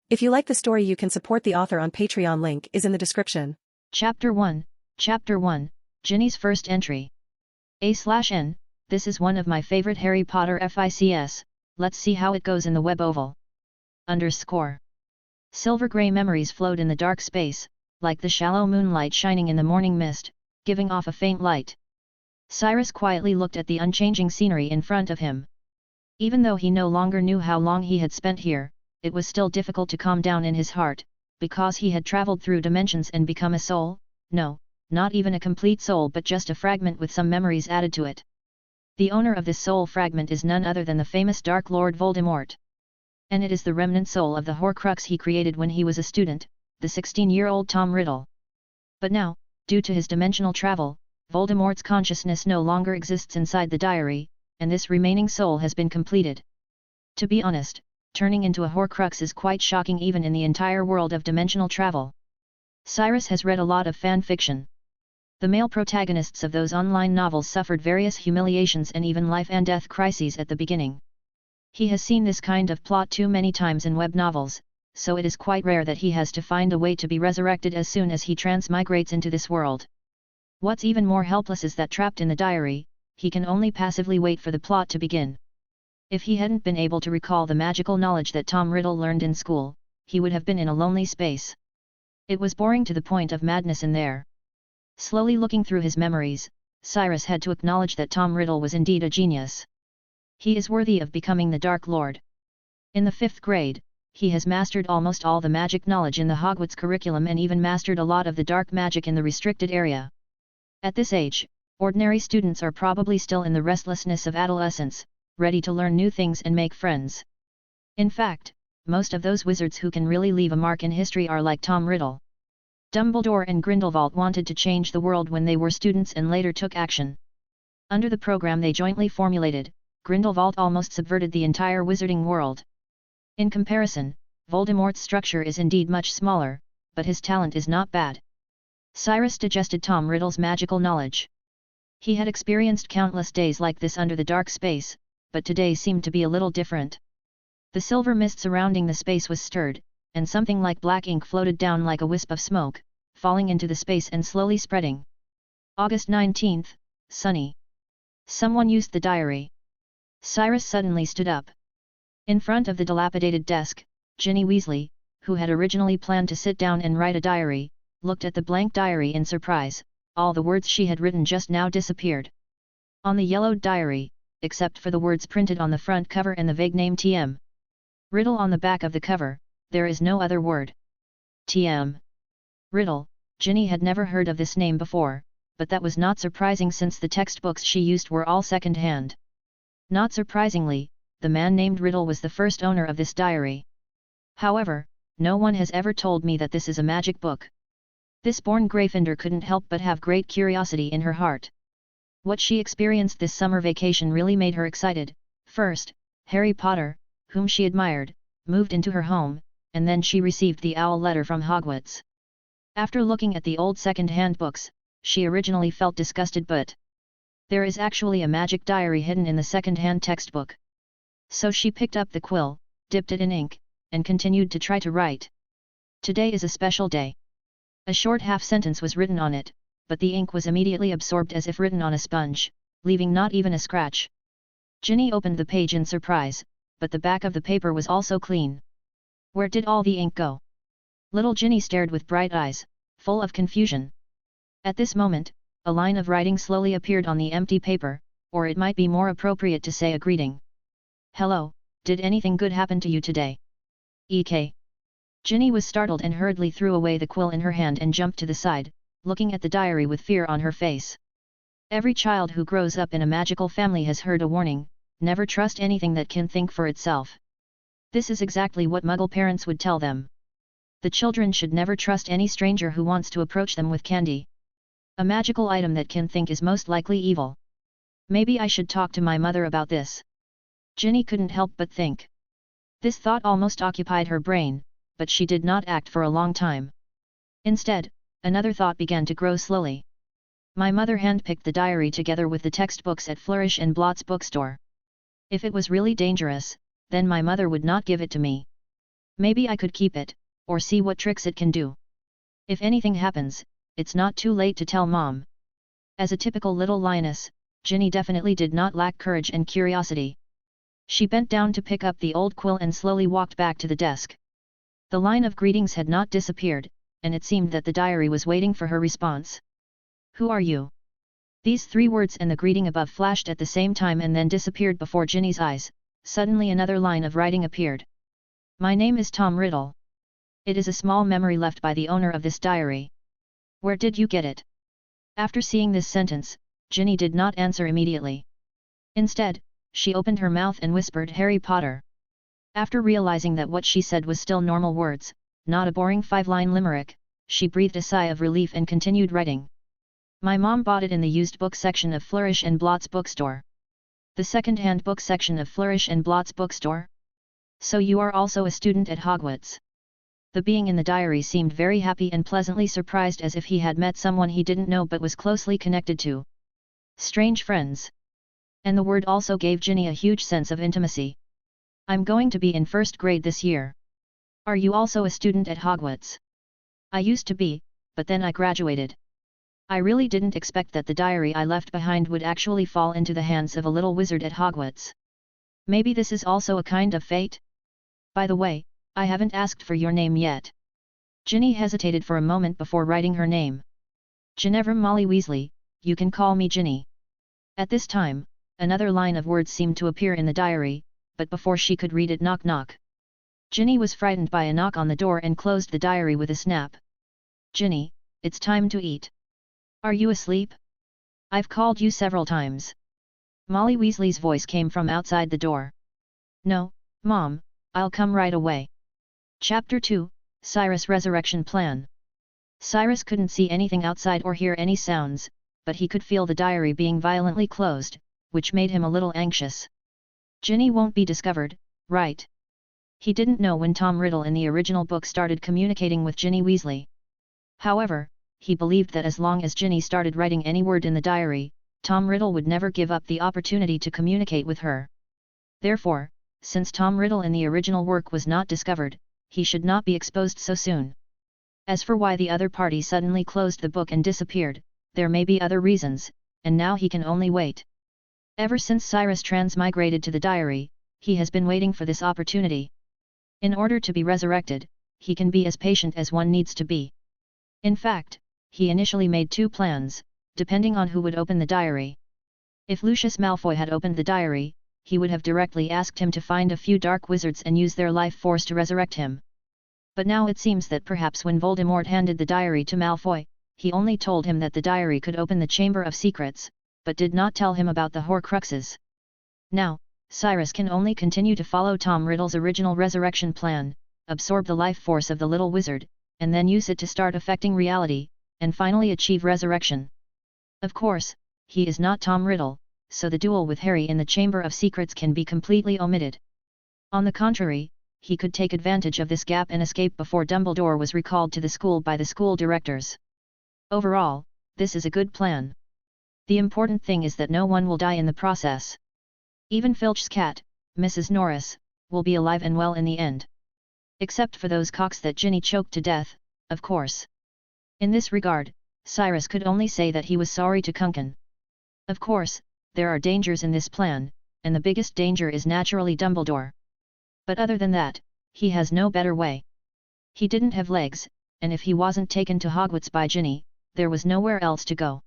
If you like the story, you can support the author on Patreon. Link is in the description. Chapter 1, Ginny's first entry. A/N, this is one of my favorite Harry Potter fics, let's see how it goes in the web oval. _ Silver-grey memories flowed in the dark space, like the shallow moonlight shining in the morning mist, giving off a faint light. Cyrus quietly looked at the unchanging scenery in front of him. Even though he no longer knew how long he had spent here, it was still difficult to calm down in his heart, because he had traveled through dimensions and become a soul, no, not even a complete soul but just a fragment with some memories added to it. The owner of this soul fragment is none other than the famous Dark Lord Voldemort. And it is the remnant soul of the Horcrux he created when he was a student, the 16-year-old Tom Riddle. But now, due to his dimensional travel, Voldemort's consciousness no longer exists inside the diary, and this remaining soul has been completed. To be honest, turning into a Horcrux is quite shocking even in the entire world of dimensional travel. Cyrus has read a lot of fan fiction. The male protagonists of those online novels suffered various humiliations and even life and death crises at the beginning. He has seen this kind of plot too many times in web novels, so it is quite rare that he has to find a way to be resurrected as soon as he transmigrates into this world. What's even more helpless is that trapped in the diary, he can only passively wait for the plot to begin. If he hadn't been able to recall the magical knowledge that Tom Riddle learned in school, he would have been in a lonely space. It was boring to the point of madness in there. Slowly looking through his memories, Cyrus had to acknowledge that Tom Riddle was indeed a genius. He is worthy of becoming the Dark Lord. In the 5th grade, he has mastered almost all the magic knowledge in the Hogwarts curriculum and even mastered a lot of the dark magic in the restricted area. At this age, ordinary students are probably still in the restlessness of adolescence, ready to learn new things and make friends. In fact, most of those wizards who can really leave a mark in history are like Tom Riddle. Dumbledore and Grindelwald wanted to change the world when they were students and later took action. Under the program they jointly formulated, Grindelwald almost subverted the entire wizarding world. In comparison, Voldemort's structure is indeed much smaller, but his talent is not bad. Cyrus digested Tom Riddle's magical knowledge. He had experienced countless days like this under the dark space, but today seemed to be a little different. The silver mist surrounding the space was stirred, and something like black ink floated down like a wisp of smoke, falling into the space and slowly spreading. August 19th, sunny. Someone used the diary. Cyrus suddenly stood up. In front of the dilapidated desk, Ginny Weasley, who had originally planned to sit down and write a diary, looked at the blank diary in surprise. All the words she had written just now disappeared. On the yellowed diary, except for the words printed on the front cover and the vague name TM. Riddle on the back of the cover, there is no other word. TM. Riddle, Ginny had never heard of this name before, but that was not surprising since the textbooks she used were all second-hand. Not surprisingly, the man named Riddle was the first owner of this diary. However, no one has ever told me that this is a magic book. This born Gryffindor couldn't help but have great curiosity in her heart. What she experienced this summer vacation really made her excited. First, Harry Potter, whom she admired, moved into her home, and then she received the owl letter from Hogwarts. After looking at the old second-hand books, she originally felt disgusted, but there is actually a magic diary hidden in the second-hand textbook. So she picked up the quill, dipped it in ink, and continued to try to write. Today is a special day. A short half-sentence was written on it, but the ink was immediately absorbed as if written on a sponge, leaving not even a scratch. Ginny opened the page in surprise, but the back of the paper was also clean. Where did all the ink go? Little Ginny stared with bright eyes, full of confusion. At this moment, a line of writing slowly appeared on the empty paper, or it might be more appropriate to say a greeting. Hello, did anything good happen to you today? EK. Ginny was startled and hurriedly threw away the quill in her hand and jumped to the side, looking at the diary with fear on her face. Every child who grows up in a magical family has heard a warning: never trust anything that can think for itself. This is exactly what Muggle parents would tell them. The children should never trust any stranger who wants to approach them with candy. A magical item that can think is most likely evil. Maybe I should talk to my mother about this. Ginny couldn't help but think. This thought almost occupied her brain, but she did not act for a long time. Instead, another thought began to grow slowly. My mother handpicked the diary together with the textbooks at Flourish and Blott's bookstore. If it was really dangerous, then my mother would not give it to me. Maybe I could keep it, or see what tricks it can do. If anything happens, it's not too late to tell Mom. As a typical little lioness, Ginny definitely did not lack courage and curiosity. She bent down to pick up the old quill and slowly walked back to the desk. The line of greetings had not disappeared, and it seemed that the diary was waiting for her response. "Who are you?" These 3 words and the greeting above flashed at the same time and then disappeared before Ginny's eyes. Suddenly another line of writing appeared. "My name is Tom Riddle. It is a small memory left by the owner of this diary. Where did you get it?" After seeing this sentence, Ginny did not answer immediately. Instead, she opened her mouth and whispered Harry Potter. After realizing that what she said was still normal words, not a boring 5-line limerick, she breathed a sigh of relief and continued writing. "My mom bought it in the used book section of Flourish and Blott's bookstore." The second-hand book section of Flourish and Blott's bookstore? "So you are also a student at Hogwarts?" The being in the diary seemed very happy and pleasantly surprised, as if he had met someone he didn't know but was closely connected to. Strange friends. And the word also gave Ginny a huge sense of intimacy. "I'm going to be in 1st grade this year. Are you also a student at Hogwarts?" "I used to be, but then I graduated. I really didn't expect that the diary I left behind would actually fall into the hands of a little wizard at Hogwarts. Maybe this is also a kind of fate? By the way, I haven't asked for your name yet." Ginny hesitated for a moment before writing her name. "Ginevra Molly Weasley, you can call me Ginny." At this time, another line of words seemed to appear in the diary, but before she could read it, knock knock. Ginny was frightened by a knock on the door and closed the diary with a snap. "Ginny, it's time to eat. Are you asleep? I've called you several times." Molly Weasley's voice came from outside the door. "No, Mom, I'll come right away." Chapter 2, Cyrus' Resurrection Plan. Cyrus couldn't see anything outside or hear any sounds, but he could feel the diary being violently closed, which made him a little anxious. Ginny won't be discovered, right? He didn't know when Tom Riddle in the original book started communicating with Ginny Weasley. However, he believed that as long as Ginny started writing any word in the diary, Tom Riddle would never give up the opportunity to communicate with her. Therefore, since Tom Riddle in the original work was not discovered, he should not be exposed so soon. As for why the other party suddenly closed the book and disappeared, there may be other reasons, and now he can only wait. Ever since Cyrus transmigrated to the diary, he has been waiting for this opportunity. In order to be resurrected, he can be as patient as one needs to be. In fact, he initially made 2 plans, depending on who would open the diary. If Lucius Malfoy had opened the diary, he would have directly asked him to find a few dark wizards and use their life force to resurrect him. But now it seems that perhaps when Voldemort handed the diary to Malfoy, he only told him that the diary could open the Chamber of Secrets, but did not tell him about the Horcruxes. Now, Cyrus can only continue to follow Tom Riddle's original resurrection plan, absorb the life force of the little wizard, and then use it to start affecting reality, and finally achieve resurrection. Of course, he is not Tom Riddle, so the duel with Harry in the Chamber of Secrets can be completely omitted. On the contrary, he could take advantage of this gap and escape before Dumbledore was recalled to the school by the school directors. Overall, this is a good plan. The important thing is that no one will die in the process. Even Filch's cat, Mrs. Norris, will be alive and well in the end. Except for those cocks that Ginny choked to death, of course. In this regard, Cyrus could only say that he was sorry to Kunkin. Of course, there are dangers in this plan, and the biggest danger is naturally Dumbledore. But other than that, he has no better way. He didn't have legs, and if he wasn't taken to Hogwarts by Ginny, there was nowhere else to go.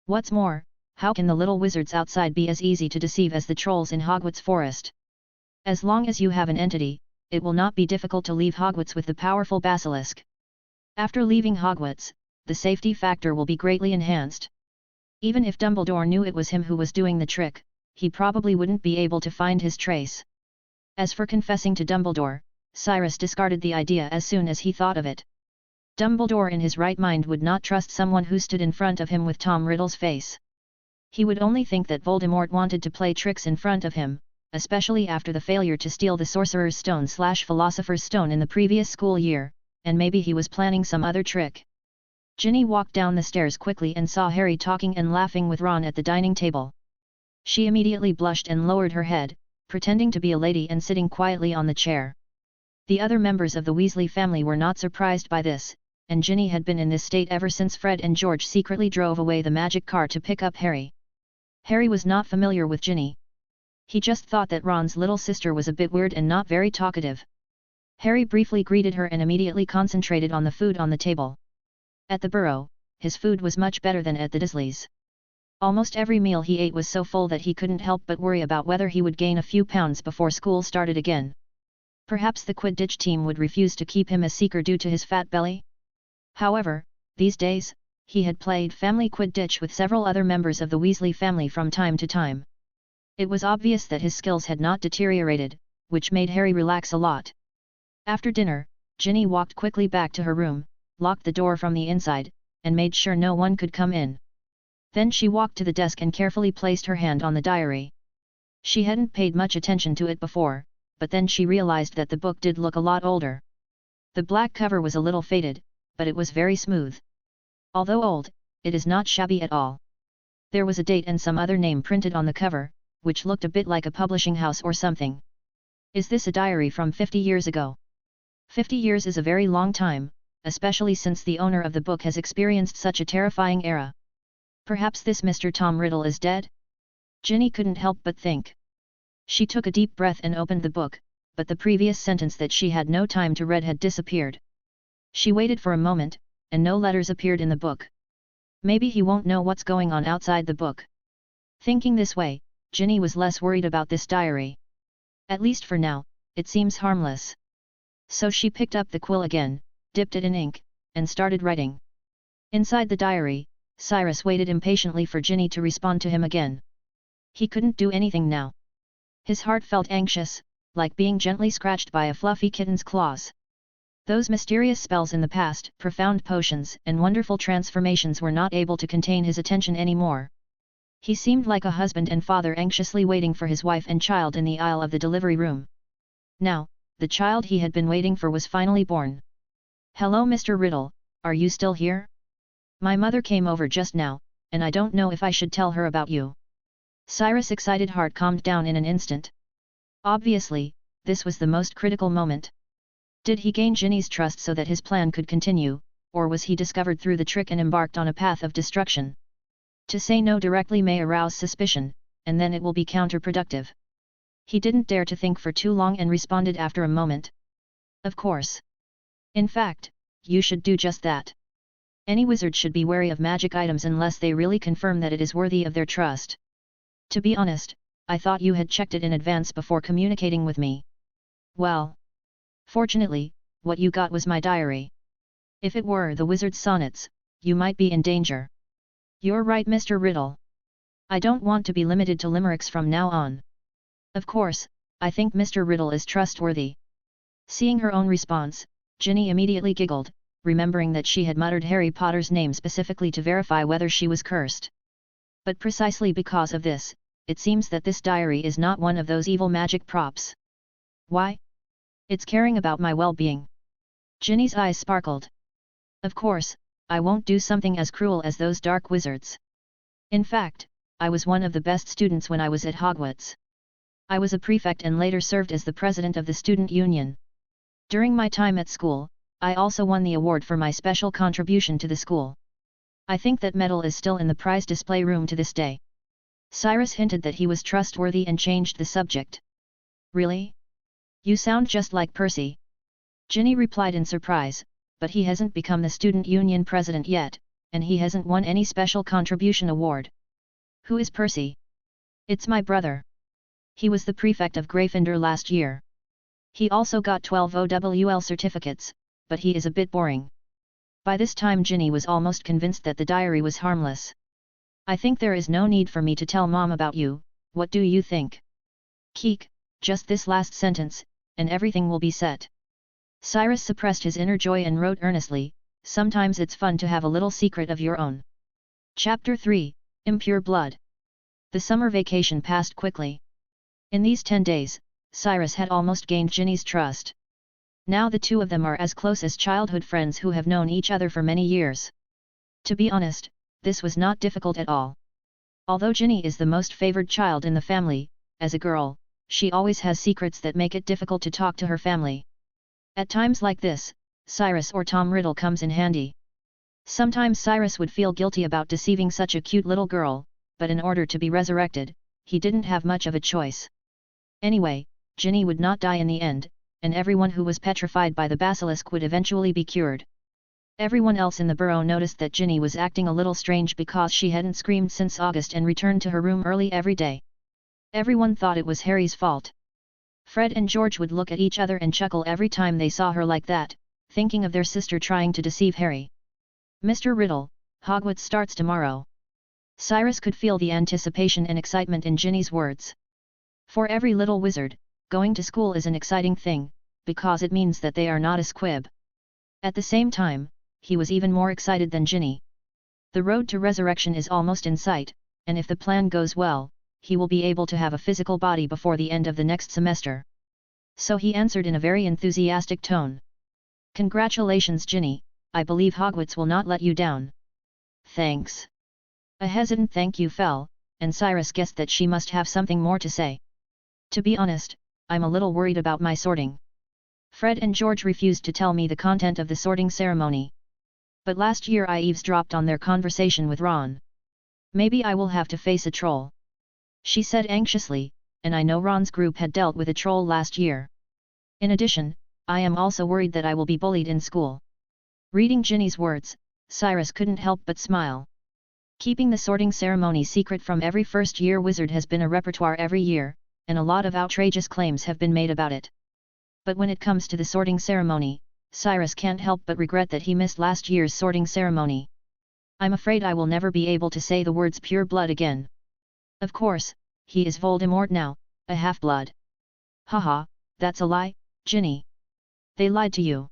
What's more, how can the little wizards outside be as easy to deceive as the trolls in Hogwarts Forest? As long as you have an entity, it will not be difficult to leave Hogwarts with the powerful basilisk. After leaving Hogwarts, the safety factor will be greatly enhanced. Even if Dumbledore knew it was him who was doing the trick, he probably wouldn't be able to find his trace. As for confessing to Dumbledore, Cyrus discarded the idea as soon as he thought of it. Dumbledore in his right mind would not trust someone who stood in front of him with Tom Riddle's face. He would only think that Voldemort wanted to play tricks in front of him, especially after the failure to steal the Sorcerer's Stone/Philosopher's Stone in the previous school year, and maybe he was planning some other trick. Ginny walked down the stairs quickly and saw Harry talking and laughing with Ron at the dining table. She immediately blushed and lowered her head, pretending to be a lady and sitting quietly on the chair. The other members of the Weasley family were not surprised by this, and Ginny had been in this state ever since Fred and George secretly drove away the magic car to pick up Harry. Harry was not familiar with Ginny. He just thought that Ron's little sister was a bit weird and not very talkative. Harry briefly greeted her and immediately concentrated on the food on the table. At the Burrow, his food was much better than at the Dursleys'. Almost every meal he ate was so full that he couldn't help but worry about whether he would gain a few pounds before school started again. Perhaps the Quidditch team would refuse to keep him a seeker due to his fat belly? However, these days, he had played family Quidditch with several other members of the Weasley family from time to time. It was obvious that his skills had not deteriorated, which made Harry relax a lot. After dinner, Ginny walked quickly back to her room, locked the door from the inside, and made sure no one could come in. Then she walked to the desk and carefully placed her hand on the diary. She hadn't paid much attention to it before, but then she realized that the book did look a lot older. The black cover was a little faded, but it was very smooth. Although old, it is not shabby at all. There was a date and some other name printed on the cover, which looked a bit like a publishing house or something. Is this a diary from 50 years ago? 50 years is a very long time, especially since the owner of the book has experienced such a terrifying era. Perhaps this Mr. Tom Riddle is dead? Ginny couldn't help but think. She took a deep breath and opened the book, but the previous sentence that she had no time to read had disappeared. She waited for a moment, and no letters appeared in the book. Maybe he won't know what's going on outside the book. Thinking this way, Ginny was less worried about this diary. At least for now, it seems harmless. So she picked up the quill again, dipped it in ink, and started writing. Inside the diary, Cyrus waited impatiently for Ginny to respond to him again. He couldn't do anything now. His heart felt anxious, like being gently scratched by a fluffy kitten's claws. Those mysterious spells in the past, profound potions and wonderful transformations were not able to contain his attention anymore. He seemed like a husband and father anxiously waiting for his wife and child in the aisle of the delivery room. Now, the child he had been waiting for was finally born. "Hello Mr. Riddle, are you still here? My mother came over just now, and I don't know if I should tell her about you." Cyrus' excited heart calmed down in an instant. Obviously, this was the most critical moment. Did he gain Ginny's trust so that his plan could continue, or was he discovered through the trick and embarked on a path of destruction? To say no directly may arouse suspicion, and then it will be counterproductive. He didn't dare to think for too long and responded after a moment. "Of course. In fact, you should do just that. Any wizard should be wary of magic items unless they really confirm that it is worthy of their trust. To be honest, I thought you had checked it in advance before communicating with me. Well, fortunately, what you got was my diary. If it were the wizard's sonnets, you might be in danger." "You're right Mr. Riddle. I don't want to be limited to limericks from now on. Of course, I think Mr. Riddle is trustworthy." Seeing her own response, Ginny immediately giggled, remembering that she had muttered Harry Potter's name specifically to verify whether she was cursed. But precisely because of this, it seems that this diary is not one of those evil magic props. "Why? It's caring about my well-being." Ginny's eyes sparkled. "Of course, I won't do something as cruel as those dark wizards. In fact, I was one of the best students when I was at Hogwarts. I was a prefect and later served as the president of the student union. During my time at school, I also won the award for my special contribution to the school. I think that medal is still in the prize display room to this day." Cyrus hinted that he was trustworthy and changed the subject. "Really? You sound just like Percy." Ginny replied in surprise, "But he hasn't become the student union president yet, and he hasn't won any special contribution award." "Who is Percy?" "It's my brother. He was the prefect of Gryffindor last year. He also got 12 OWL certificates, but he is a bit boring." By this time Ginny was almost convinced that the diary was harmless. "I think there is no need for me to tell Mom about you, what do you think?" "Keek, just this last sentence, and everything will be set." Cyrus suppressed his inner joy and wrote earnestly, "Sometimes it's fun to have a little secret of your own." Chapter 3, Impure Blood. The summer vacation passed quickly. In these 10 days, Cyrus had almost gained Ginny's trust. Now the two of them are as close as childhood friends who have known each other for many years. To be honest, this was not difficult at all. Although Ginny is the most favored child in the family, as a girl, she always has secrets that make it difficult to talk to her family. At times like this, Cyrus or Tom Riddle comes in handy. Sometimes Cyrus would feel guilty about deceiving such a cute little girl, but in order to be resurrected, he didn't have much of a choice. Anyway, Ginny would not die in the end, and everyone who was petrified by the basilisk would eventually be cured. Everyone else in the burrow noticed that Ginny was acting a little strange because she hadn't screamed since August and returned to her room early every day. Everyone thought it was Harry's fault. Fred and George would look at each other and chuckle every time they saw her like that, thinking of their sister trying to deceive Harry. Mr. Riddle, Hogwarts starts tomorrow. Cyrus could feel the anticipation and excitement in Ginny's words. For every little wizard, going to school is an exciting thing, because it means that they are not a squib. At the same time, he was even more excited than Ginny. The road to resurrection is almost in sight, and if the plan goes well, he will be able to have a physical body before the end of the next semester. So he answered in a very enthusiastic tone. Congratulations, Ginny, I believe Hogwarts will not let you down. Thanks. A hesitant thank you fell, and Cyrus guessed that she must have something more to say. To be honest, I'm a little worried about my sorting. Fred and George refused to tell me the content of the sorting ceremony. But last year I eavesdropped on their conversation with Ron. Maybe I will have to face a troll. She said anxiously, and I know Ron's group had dealt with a troll last year. In addition, I am also worried that I will be bullied in school. Reading Ginny's words, Cyrus couldn't help but smile. Keeping the sorting ceremony secret from every first-year wizard has been a repertoire every year, and a lot of outrageous claims have been made about it. But when it comes to the sorting ceremony, Cyrus can't help but regret that he missed last year's sorting ceremony. I'm afraid I will never be able to say the words pure blood again. Of course, he is Voldemort now, a half-blood. Haha, that's a lie, Ginny. They lied to you.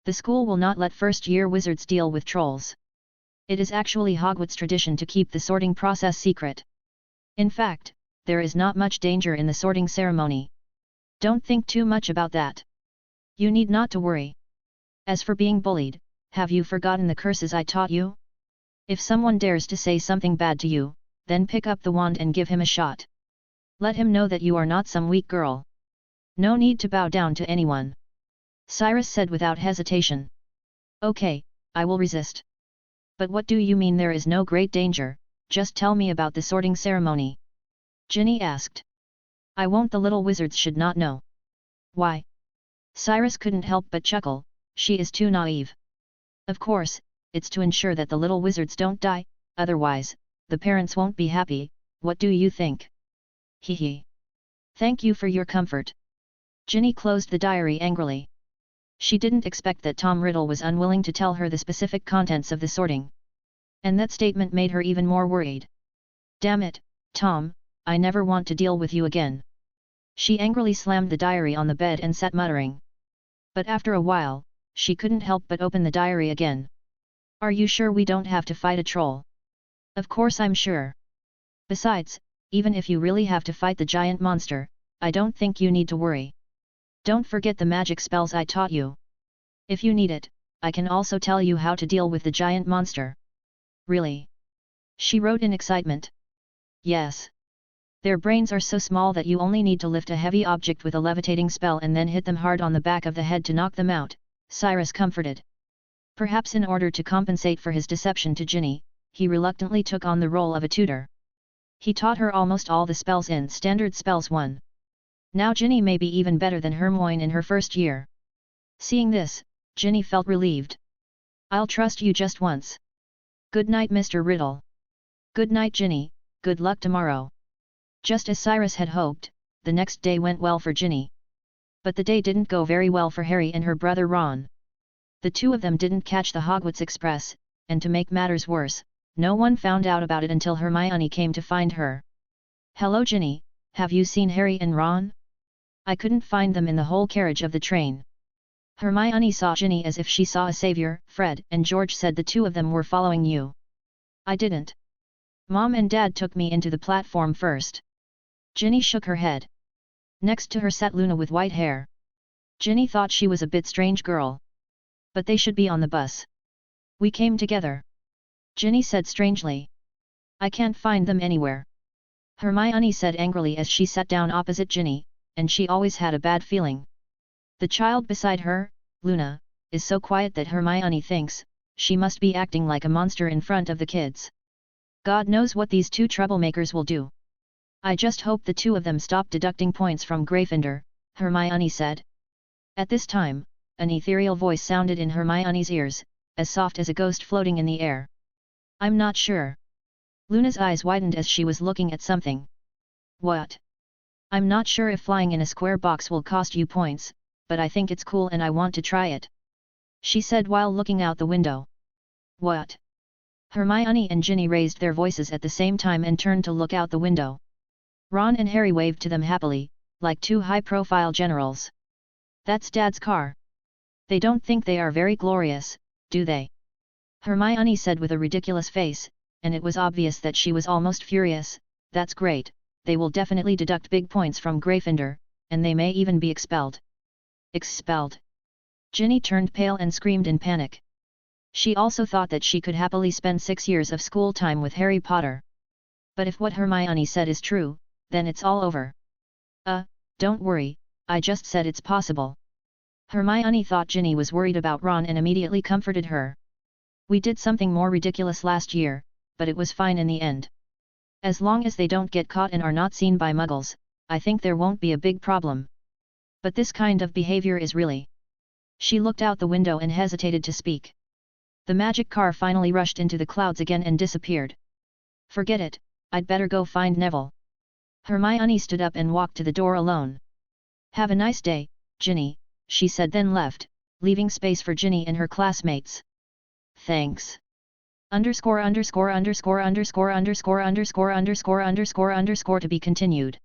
The school will not let first-year wizards deal with trolls. It is actually Hogwarts tradition to keep the sorting process secret. In fact, there is not much danger in the sorting ceremony. Don't think too much about that. You need not to worry. As for being bullied, have you forgotten the curses I taught you? If someone dares to say something bad to you, then pick up the wand and give him a shot. Let him know that you are not some weak girl. No need to bow down to anyone. Cyrus said without hesitation. Okay, I will resist. But what do you mean there is no great danger? Just tell me about the sorting ceremony. Ginny asked. I won't. The little wizards should not know. Why? Cyrus couldn't help but chuckle, she is too naive. Of course, it's to ensure that the little wizards don't die, otherwise, the parents won't be happy. What do you think? Hee hee. Thank you for your comfort. Ginny closed the diary angrily. She didn't expect that Tom Riddle was unwilling to tell her the specific contents of the sorting. And that statement made her even more worried. Damn it, Tom, I never want to deal with you again. She angrily slammed the diary on the bed and sat muttering. But after a while, she couldn't help but open the diary again. Are you sure we don't have to fight a troll? Of course I'm sure. Besides, even if you really have to fight the giant monster, I don't think you need to worry. Don't forget the magic spells I taught you. If you need it, I can also tell you how to deal with the giant monster. Really? She wrote in excitement. Yes. Their brains are so small that you only need to lift a heavy object with a levitating spell and then hit them hard on the back of the head to knock them out, Cyrus comforted. Perhaps in order to compensate for his deception to Ginny, he reluctantly took on the role of a tutor. He taught her almost all the spells in Standard Spells 1. Now Ginny may be even better than Hermione in her first year. Seeing this, Ginny felt relieved. I'll trust you just once. Good night, Mr. Riddle. Good night, Ginny, good luck tomorrow. Just as Cyrus had hoped, the next day went well for Ginny. But the day didn't go very well for Harry and her brother Ron. The two of them didn't catch the Hogwarts Express, and to make matters worse, no one found out about it until Hermione came to find her. Hello Ginny, have you seen Harry and Ron? I couldn't find them in the whole carriage of the train. Hermione saw Ginny as if she saw a savior. Fred and George said the two of them were following you. I didn't. Mom and Dad took me into the platform first. Ginny shook her head. Next to her sat Luna with white hair. Ginny thought she was a bit strange girl. But they should be on the bus. We came together. Ginny said strangely. I can't find them anywhere. Hermione said angrily as she sat down opposite Ginny, and she always had a bad feeling. The child beside her, Luna, is so quiet that Hermione thinks, she must be acting like a monster in front of the kids. God knows what these two troublemakers will do. I just hope the two of them stop deducting points from Gryffindor, Hermione said. At this time, an ethereal voice sounded in Hermione's ears, as soft as a ghost floating in the air. I'm not sure. Luna's eyes widened as she was looking at something. What? I'm not sure if flying in a square box will cost you points, but I think it's cool and I want to try it. She said while looking out the window. What? Hermione and Ginny raised their voices at the same time and turned to look out the window. Ron and Harry waved to them happily, like two high-profile generals. That's Dad's car. They don't think they are very glorious, do they? Hermione said with a ridiculous face, and it was obvious that she was almost furious. That's great, they will definitely deduct big points from Gryffindor, and they may even be expelled. Expelled? Ginny turned pale and screamed in panic. She also thought that she could happily spend 6 years of school time with Harry Potter. But if what Hermione said is true, then it's all over. Don't worry, I just said it's possible. Hermione thought Ginny was worried about Ron and immediately comforted her. We did something more ridiculous last year, but it was fine in the end. As long as they don't get caught and are not seen by muggles, I think there won't be a big problem. But this kind of behavior is really... She looked out the window and hesitated to speak. The magic car finally rushed into the clouds again and disappeared. Forget it, I'd better go find Neville. Hermione stood up and walked to the door alone. Have a nice day, Ginny, she said then left, leaving space for Ginny and her classmates. Thanks. ______________ to be continued.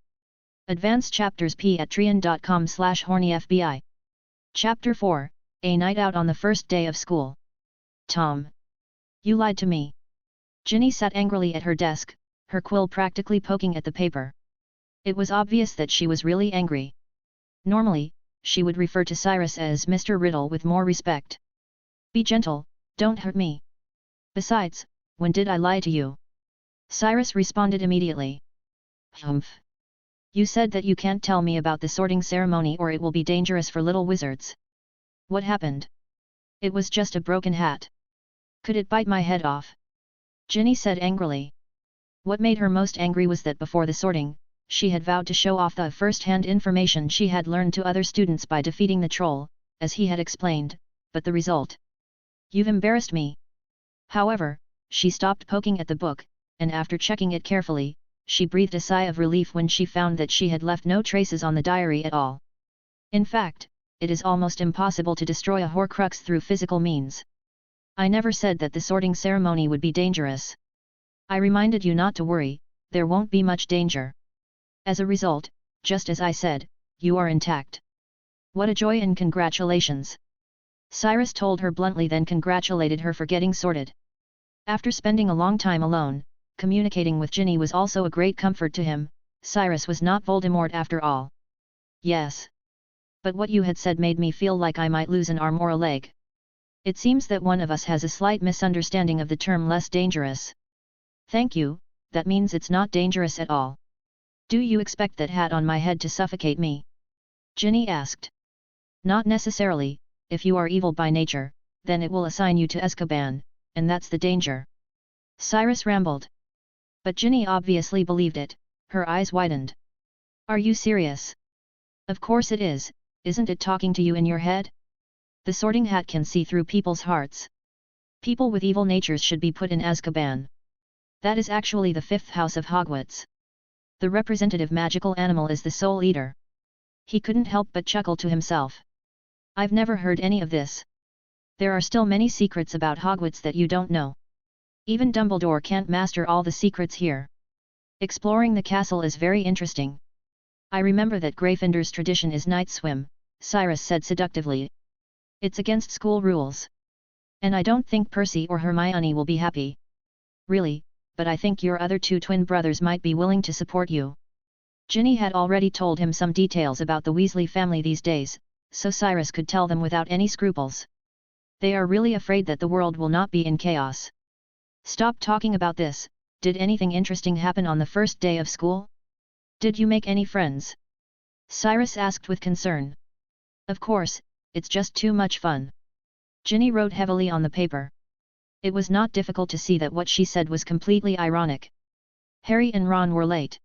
Advanced chapters p@trian.com/hornyfbi. Chapter 4, A Night Out on the First Day of School. Tom. You lied to me. Ginny sat angrily at her desk, her quill practically poking at the paper. It was obvious that she was really angry. Normally, she would refer to Cyrus as Mr. Riddle with more respect. Be gentle, don't hurt me. Besides, when did I lie to you? Cyrus responded immediately. Humph. You said that you can't tell me about the sorting ceremony or it will be dangerous for little wizards. What happened? It was just a broken hat. Could it bite my head off? Ginny said angrily. What made her most angry was that before the sorting, she had vowed to show off the first-hand information she had learned to other students by defeating the troll, as he had explained, but the result? You've embarrassed me. However, she stopped poking at the book, and after checking it carefully, she breathed a sigh of relief when she found that she had left no traces on the diary at all. In fact, it is almost impossible to destroy a Horcrux through physical means. I never said that the sorting ceremony would be dangerous. I reminded you not to worry, there won't be much danger. As a result, just as I said, you are intact. What a joy and congratulations! Cyrus told her bluntly, then congratulated her for getting sorted. After spending a long time alone, communicating with Ginny was also a great comfort to him. Cyrus was not Voldemort after all. Yes. But what you had said made me feel like I might lose an arm or a leg. It seems that one of us has a slight misunderstanding of the term less dangerous. Thank you, that means it's not dangerous at all. Do you expect that hat on my head to suffocate me? Ginny asked. Not necessarily, if you are evil by nature, then it will assign you to Azkaban, and that's the danger. Cyrus rambled. But Ginny obviously believed it, her eyes widened. Are you serious? Of course it is, isn't it talking to you in your head? The sorting hat can see through people's hearts. People with evil natures should be put in Azkaban. That is actually the fifth house of Hogwarts. The representative magical animal is the Soul Eater. He couldn't help but chuckle to himself. I've never heard any of this. There are still many secrets about Hogwarts that you don't know. Even Dumbledore can't master all the secrets here. Exploring the castle is very interesting. I remember that Gryffindor's tradition is night swim, Cyrus said seductively. It's against school rules. And I don't think Percy or Hermione will be happy. Really, but I think your other two twin brothers might be willing to support you. Ginny had already told him some details about the Weasley family these days, so Cyrus could tell them without any scruples. They are really afraid that the world will not be in chaos. Stop talking about this, Did anything interesting happen on the first day of school? Did you make any friends? Cyrus asked with concern. Of course, it's just too much fun. Ginny wrote heavily on the paper. It was not difficult to see that what she said was completely ironic. Harry and Ron were late.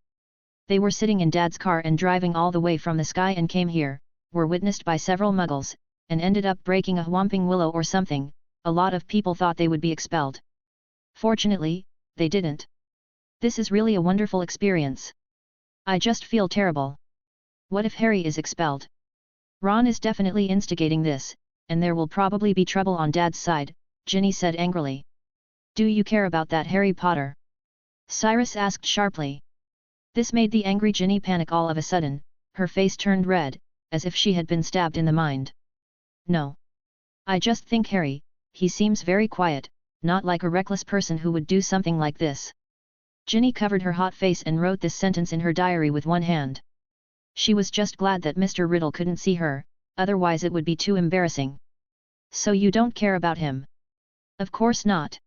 They were sitting in Dad's car and driving all the way from the sky and came here, were witnessed by several muggles, and ended up breaking a whomping willow or something. A lot of people thought they would be expelled. Fortunately, they didn't. This is really a wonderful experience. I just feel terrible. What if Harry is expelled? Ron is definitely instigating this, and there will probably be trouble on Dad's side, Ginny said angrily. Do you care about that, Harry Potter? Cyrus asked sharply. This made the angry Ginny panic all of a sudden. Her face turned red, as if she had been stabbed in the mind. No. I just think Harry, he seems very quiet, not like a reckless person who would do something like this. Ginny covered her hot face and wrote this sentence in her diary with one hand. She was just glad that Mr. Riddle couldn't see her, otherwise it would be too embarrassing. So you don't care about him? Of course not.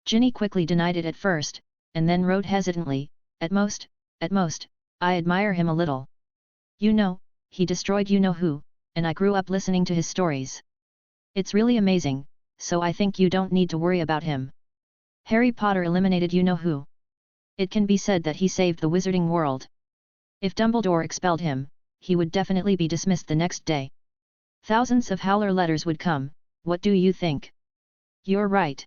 Ginny quickly denied it at first, and then wrote hesitantly, at most, I admire him a little. You know, he destroyed you-know-who, and I grew up listening to his stories. It's really amazing, so I think you don't need to worry about him. Harry Potter eliminated you-know-who. It can be said that he saved the wizarding world. If Dumbledore expelled him, he would definitely be dismissed the next day. Thousands of howler letters would come. What do you think? You're right.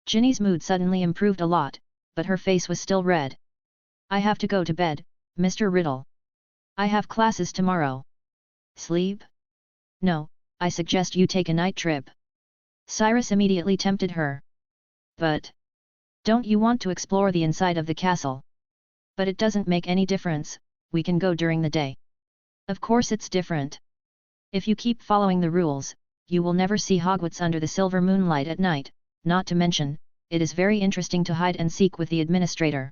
Ginny's mood suddenly improved a lot, but her face was still red. I have to go to bed, Mr. Riddle. I have classes tomorrow. Sleep? No, I suggest you take a night trip. Cyrus immediately tempted her. But don't you want to explore the inside of the castle? But it doesn't make any difference, we can go during the day. Of course it's different. If you keep following the rules, you will never see Hogwarts under the silver moonlight at night, not to mention, it is very interesting to hide and seek with the administrator.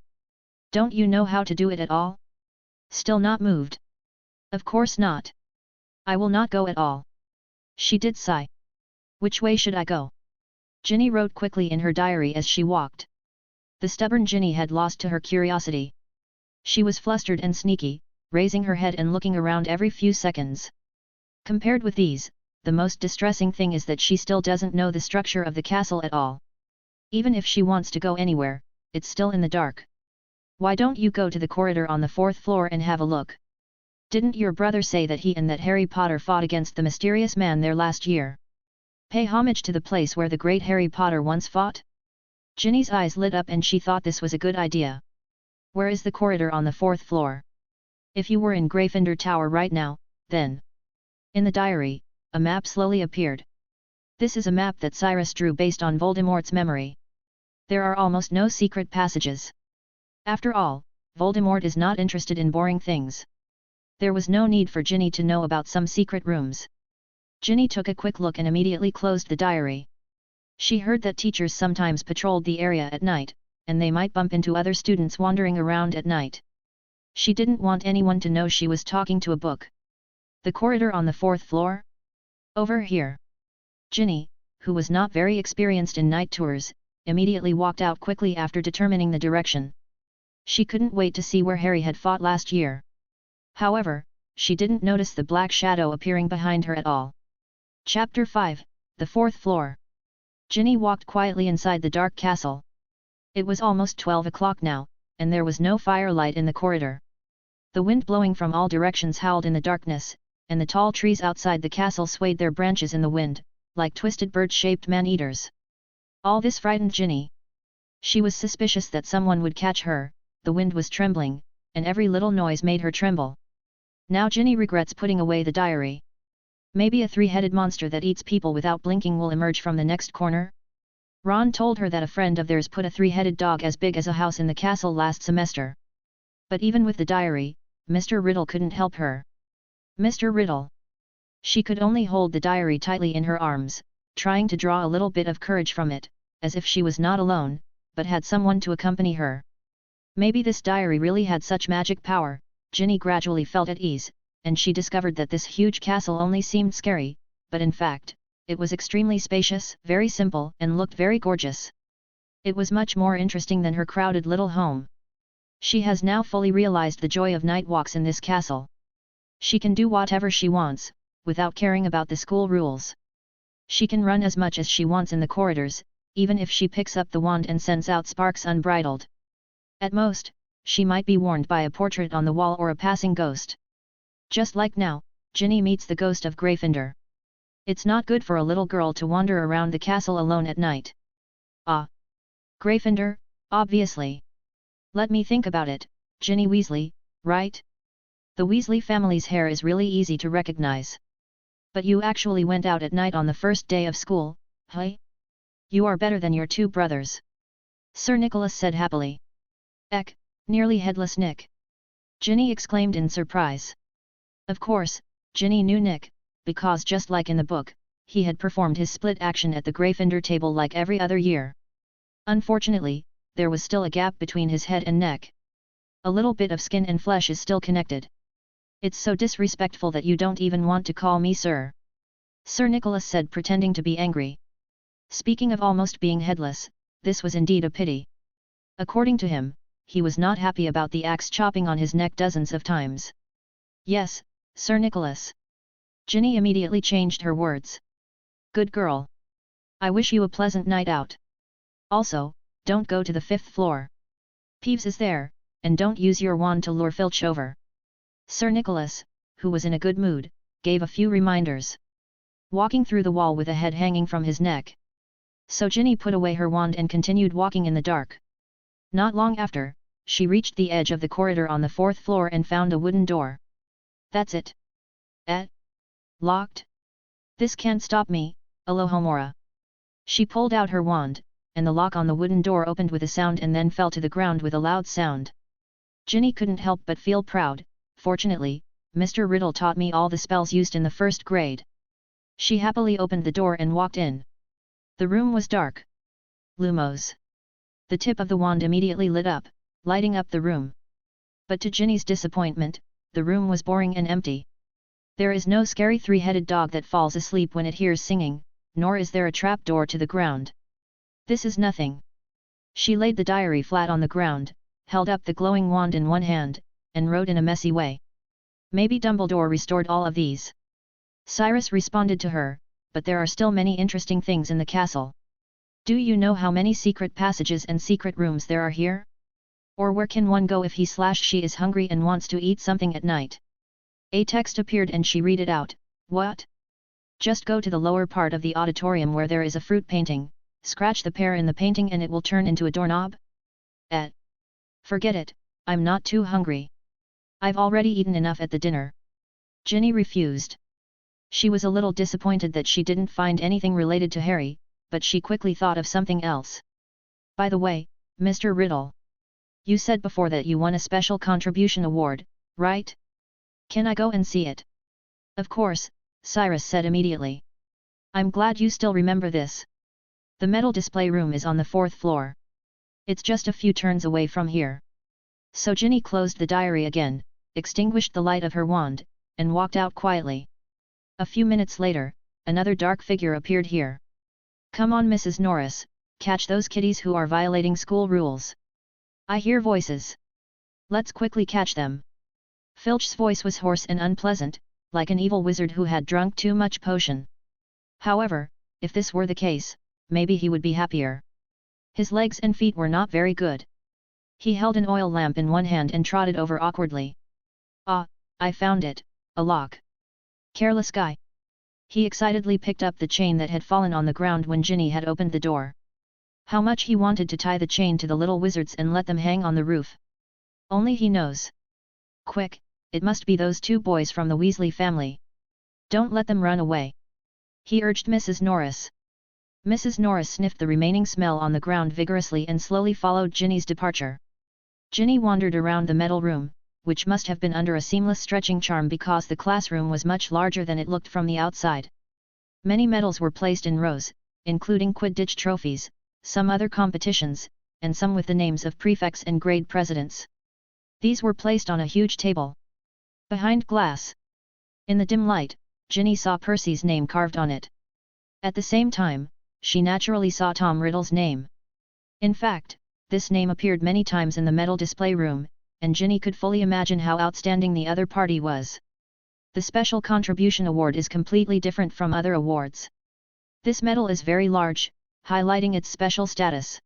Don't you know how to do it at all? Still not moved? Of course not. I will not go at all. She did sigh. Which way should I go? Ginny wrote quickly in her diary as she walked. The stubborn Ginny had lost to her curiosity. She was flustered and sneaky, raising her head and looking around every few seconds. Compared with these, the most distressing thing is that she still doesn't know the structure of the castle at all. Even if she wants to go anywhere, it's still in the dark. Why don't you go to the corridor on the 4th floor and have a look? Didn't your brother say that he and that Harry Potter fought against the mysterious man there last year? Pay homage to the place where the great Harry Potter once fought? Ginny's eyes lit up and she thought this was a good idea. Where is the corridor on the 4th floor? If you were in Gryffindor Tower right now, then. In the diary, a map slowly appeared. This is a map that Cyrus drew based on Voldemort's memory. There are almost no secret passages. After all, Voldemort is not interested in boring things. There was no need for Ginny to know about some secret rooms. Ginny took a quick look and immediately closed the diary. She heard that teachers sometimes patrolled the area at night, and they might bump into other students wandering around at night. She didn't want anyone to know she was talking to a book. The corridor on the 4th floor? Over here. Ginny, who was not very experienced in night tours, immediately walked out quickly after determining the direction. She couldn't wait to see where Harry had fought last year. However, she didn't notice the black shadow appearing behind her at all. Chapter 5, the 4th floor. Ginny walked quietly inside the dark castle. It was almost 12 o'clock now, and there was no firelight in the corridor. The wind blowing from all directions howled in the darkness, and the tall trees outside the castle swayed their branches in the wind, like twisted bird-shaped man-eaters. All this frightened Ginny. She was suspicious that someone would catch her. The wind was trembling, and every little noise made her tremble. Now Ginny regrets putting away the diary. Maybe a three-headed monster that eats people without blinking will emerge from the next corner? Ron told her that a friend of theirs put a three-headed dog as big as a house in the castle last semester. But even with the diary, Mr. Riddle couldn't help her. Mr. Riddle. She could only hold the diary tightly in her arms, trying to draw a little bit of courage from it, as if she was not alone, but had someone to accompany her. Maybe this diary really had such magic power. Ginny gradually felt at ease, and she discovered that this huge castle only seemed scary, but in fact, it was extremely spacious, very simple, and looked very gorgeous. It was much more interesting than her crowded little home. She has now fully realized the joy of night walks in this castle. She can do whatever she wants, without caring about the school rules. She can run as much as she wants in the corridors, even if she picks up the wand and sends out sparks unbridled. At most, she might be warned by a portrait on the wall or a passing ghost. Just like now, Ginny meets the ghost of Gryffindor. It's not good for a little girl to wander around the castle alone at night. Ah! Gryffindor, obviously. Let me think about it, Ginny Weasley, right? The Weasley family's hair is really easy to recognize. But you actually went out at night on the first day of school, hey? You are better than your two brothers. Sir Nicholas said happily. Eck, nearly headless Nick! Ginny exclaimed in surprise. Of course, Ginny knew Nick, because just like in the book, he had performed his split action at the Gryffindor table like every other year. Unfortunately, there was still a gap between his head and neck. A little bit of skin and flesh is still connected. It's so disrespectful that you don't even want to call me sir. Sir Nicholas said, pretending to be angry. Speaking of almost being headless, this was indeed a pity. According to him, he was not happy about the axe chopping on his neck dozens of times. Yes, Sir Nicholas. Ginny immediately changed her words. Good girl. I wish you a pleasant night out. Also, don't go to the 5th floor. Peeves is there, and don't use your wand to lure Filch over. Sir Nicholas, who was in a good mood, gave a few reminders. Walking through the wall with a head hanging from his neck. So Ginny put away her wand and continued walking in the dark. Not long after, she reached the edge of the corridor on the 4th floor and found a wooden door. That's it. Locked? This can't stop me, Alohomora. She pulled out her wand, and the lock on the wooden door opened with a sound and then fell to the ground with a loud sound. Ginny couldn't help but feel proud. Fortunately, Mr. Riddle taught me all the spells used in the 1st grade. She happily opened the door and walked in. The room was dark. Lumos. The tip of the wand immediately lit up, lighting up the room. But to Ginny's disappointment, the room was boring and empty. There is no scary three-headed dog that falls asleep when it hears singing, nor is there a trap door to the ground. This is nothing. She laid the diary flat on the ground, held up the glowing wand in one hand, and wrote in a messy way. Maybe Dumbledore restored all of these. Cyrus responded to her, but there are still many interesting things in the castle. Do you know how many secret passages and secret rooms there are here? Or where can one go if he/she is hungry and wants to eat something at night? A text appeared and she read it out. What? Just go to the lower part of the auditorium where there is a fruit painting, scratch the pear in the painting and it will turn into a doorknob? Forget it, I'm not too hungry. I've already eaten enough at the dinner. Ginny refused. She was a little disappointed that she didn't find anything related to Harry, but she quickly thought of something else. By the way, Mr. Riddle. You said before that you won a special contribution award, right? Can I go and see it? Of course, Cyrus said immediately. I'm glad you still remember this. The metal display room is on the 4th floor. It's just a few turns away from here. So Ginny closed the diary again, extinguished the light of her wand, and walked out quietly. A few minutes later, another dark figure appeared here. Come on, Mrs. Norris, catch those kiddies who are violating school rules. I hear voices. Let's quickly catch them. Filch's voice was hoarse and unpleasant, like an evil wizard who had drunk too much potion. However, if this were the case, maybe he would be happier. His legs and feet were not very good. He held an oil lamp in one hand and trotted over awkwardly. Ah, I found it, a lock. Careless guy. He excitedly picked up the chain that had fallen on the ground when Ginny had opened the door. How much he wanted to tie the chain to the little wizards and let them hang on the roof. Only he knows. Quick, it must be those two boys from the Weasley family. Don't let them run away. He urged Mrs. Norris. Mrs. Norris sniffed the remaining smell on the ground vigorously and slowly followed Ginny's departure. Ginny wandered around the metal room, which must have been under a seamless stretching charm because the classroom was much larger than it looked from the outside. Many medals were placed in rows, including Quidditch trophies, some other competitions, and some with the names of prefects and grade presidents. These were placed on a huge table. Behind glass. In the dim light, Ginny saw Percy's name carved on it. At the same time, she naturally saw Tom Riddle's name. In fact, this name appeared many times in the medal display room, and Ginny could fully imagine how outstanding the other party was. The Special Contribution Award is completely different from other awards. This medal is very large, highlighting its special status.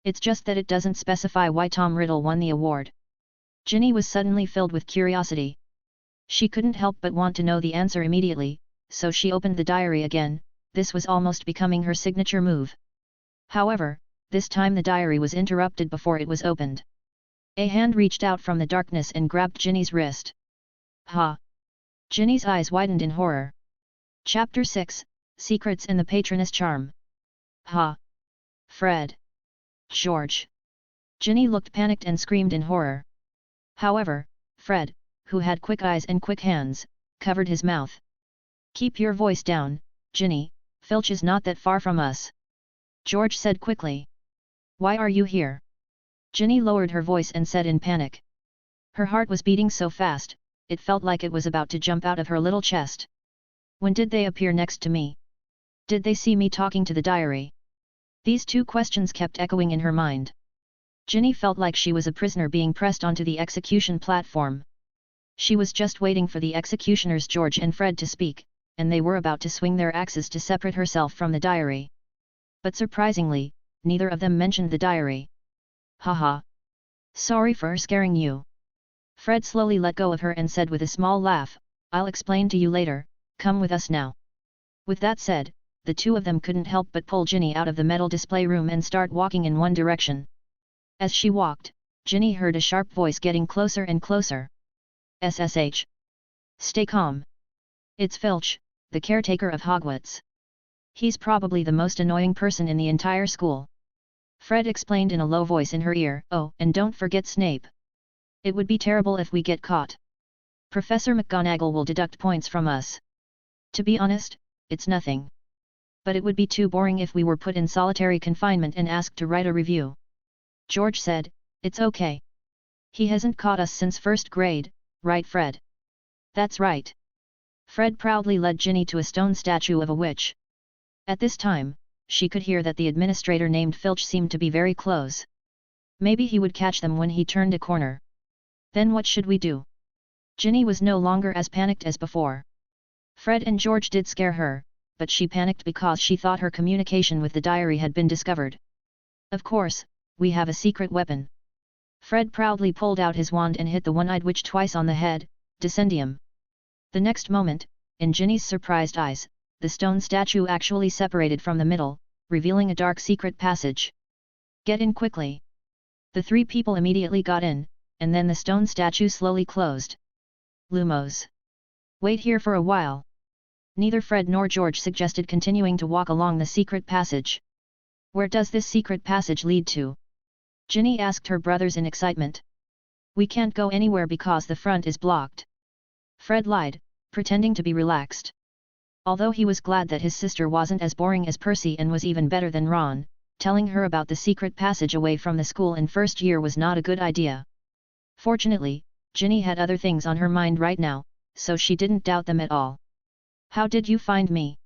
It's just that it doesn't specify why Tom Riddle won the award. Ginny was suddenly filled with curiosity. She couldn't help but want to know the answer immediately, so she opened the diary again. This was almost becoming her signature move. However, this time the diary was interrupted before it was opened. A hand reached out from the darkness and grabbed Ginny's wrist. Ha! Ginny's eyes widened in horror. Chapter 6, Secrets in the Patroness Charm. Ha! Fred! George! Ginny looked panicked and screamed in horror. However, Fred, who had quick eyes and quick hands, covered his mouth. Keep your voice down, Ginny, Filch is not that far from us. George said quickly. Why are you here? Ginny lowered her voice and said in panic. Her heart was beating so fast, it felt like it was about to jump out of her little chest. When did they appear next to me? Did they see me talking to the diary? These two questions kept echoing in her mind. Ginny felt like she was a prisoner being pressed onto the execution platform. She was just waiting for the executioners George and Fred to speak, and they were about to swing their axes to separate herself from the diary. But surprisingly, neither of them mentioned the diary. Haha. Sorry for scaring you. Fred slowly let go of her and said with a small laugh, I'll explain to you later, come with us now. With that said, the two of them couldn't help but pull Ginny out of the medal display room and start walking in one direction. As she walked, Ginny heard a sharp voice getting closer and closer. SSH. Stay calm. It's Filch, the caretaker of Hogwarts. He's probably the most annoying person in the entire school. Fred explained in a low voice in her ear, oh, and don't forget Snape. It would be terrible if we get caught. Professor McGonagall will deduct points from us. To be honest, it's nothing. But it would be too boring if we were put in solitary confinement and asked to write a review. George said, it's okay. He hasn't caught us since first grade, right Fred? That's right. Fred proudly led Ginny to a stone statue of a witch. At this time, she could hear that the administrator named Filch seemed to be very close. Maybe he would catch them when he turned a corner. Then what should we do? Ginny was no longer as panicked as before. Fred and George did scare her, but she panicked because she thought her communication with the diary had been discovered. Of course, we have a secret weapon. Fred proudly pulled out his wand and hit the one-eyed witch twice on the head, Descendium. The next moment, in Ginny's surprised eyes, the stone statue actually separated from the middle, revealing a dark secret passage. Get in quickly. The three people immediately got in, and then the stone statue slowly closed. Lumos. Wait here for a while. Neither Fred nor George suggested continuing to walk along the secret passage. Where does this secret passage lead to? Ginny asked her brothers in excitement. We can't go anywhere because the front is blocked. Fred lied, pretending to be relaxed. Although he was glad that his sister wasn't as boring as Percy and was even better than Ron, telling her about the secret passage away from the school in first year was not a good idea. Fortunately, Ginny had other things on her mind right now, so she didn't doubt them at all. How did you find me?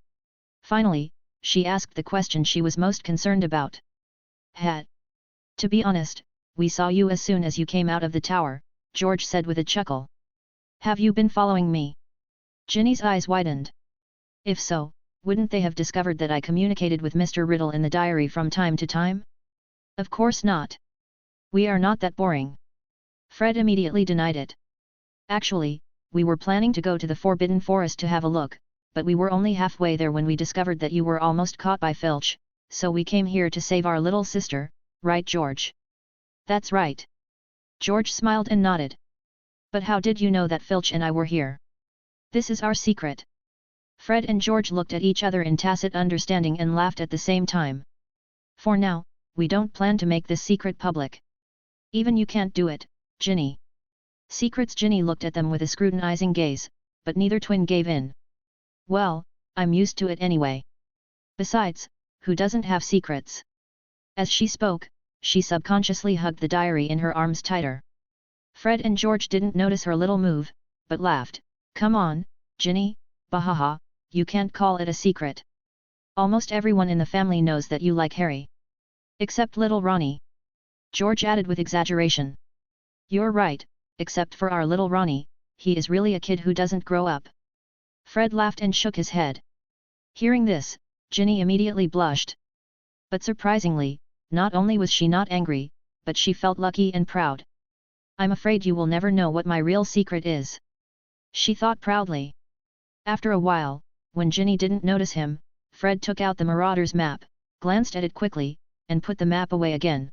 Finally, she asked the question she was most concerned about. To be honest, we saw you as soon as you came out of the tower, George said with a chuckle. Have you been following me? Ginny's eyes widened. If so, wouldn't they have discovered that I communicated with Mr. Riddle in the diary from time to time? Of course not. We are not that boring. Fred immediately denied it. Actually, we were planning to go to the Forbidden Forest to have a look, but we were only halfway there when we discovered that you were almost caught by Filch, so we came here to save our little sister, right George? That's right. George smiled and nodded. But how did you know that Filch and I were here? This is our secret. Fred and George looked at each other in tacit understanding and laughed at the same time. For now, we don't plan to make this secret public. Even you can't do it, Ginny. Secrets. Ginny looked at them with a scrutinizing gaze, but neither twin gave in. Well, I'm used to it anyway. Besides, who doesn't have secrets? As she spoke, she subconsciously hugged the diary in her arms tighter. Fred and George didn't notice her little move, but laughed. Come on, Ginny, bahaha, you can't call it a secret. Almost everyone in the family knows that you like Harry. Except little Ronnie. George added with exaggeration. You're right, except for our little Ronnie, he is really a kid who doesn't grow up. Fred laughed and shook his head. Hearing this, Ginny immediately blushed. But surprisingly, not only was she not angry, but she felt lucky and proud. I'm afraid you will never know what my real secret is, she thought proudly. After a while, when Ginny didn't notice him, Fred took out the Marauder's map, glanced at it quickly, and put the map away again.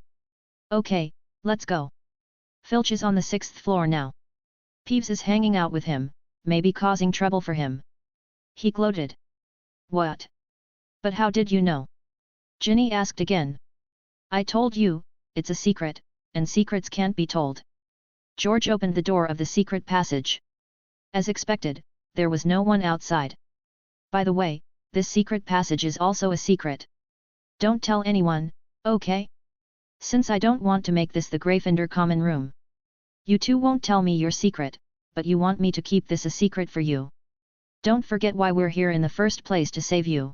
Okay, let's go. Filch is on the 6th floor now. Peeves is hanging out with him, maybe causing trouble for him. He gloated. What? But how did you know? Ginny asked again. I told you, it's a secret, and secrets can't be told. George opened the door of the secret passage. As expected, there was no one outside. By the way, this secret passage is also a secret. Don't tell anyone, okay? Since I don't want to make this the Gryffindor common room. You two won't tell me your secret, but you want me to keep this a secret for you. Don't forget why we're here in the first place, to save you.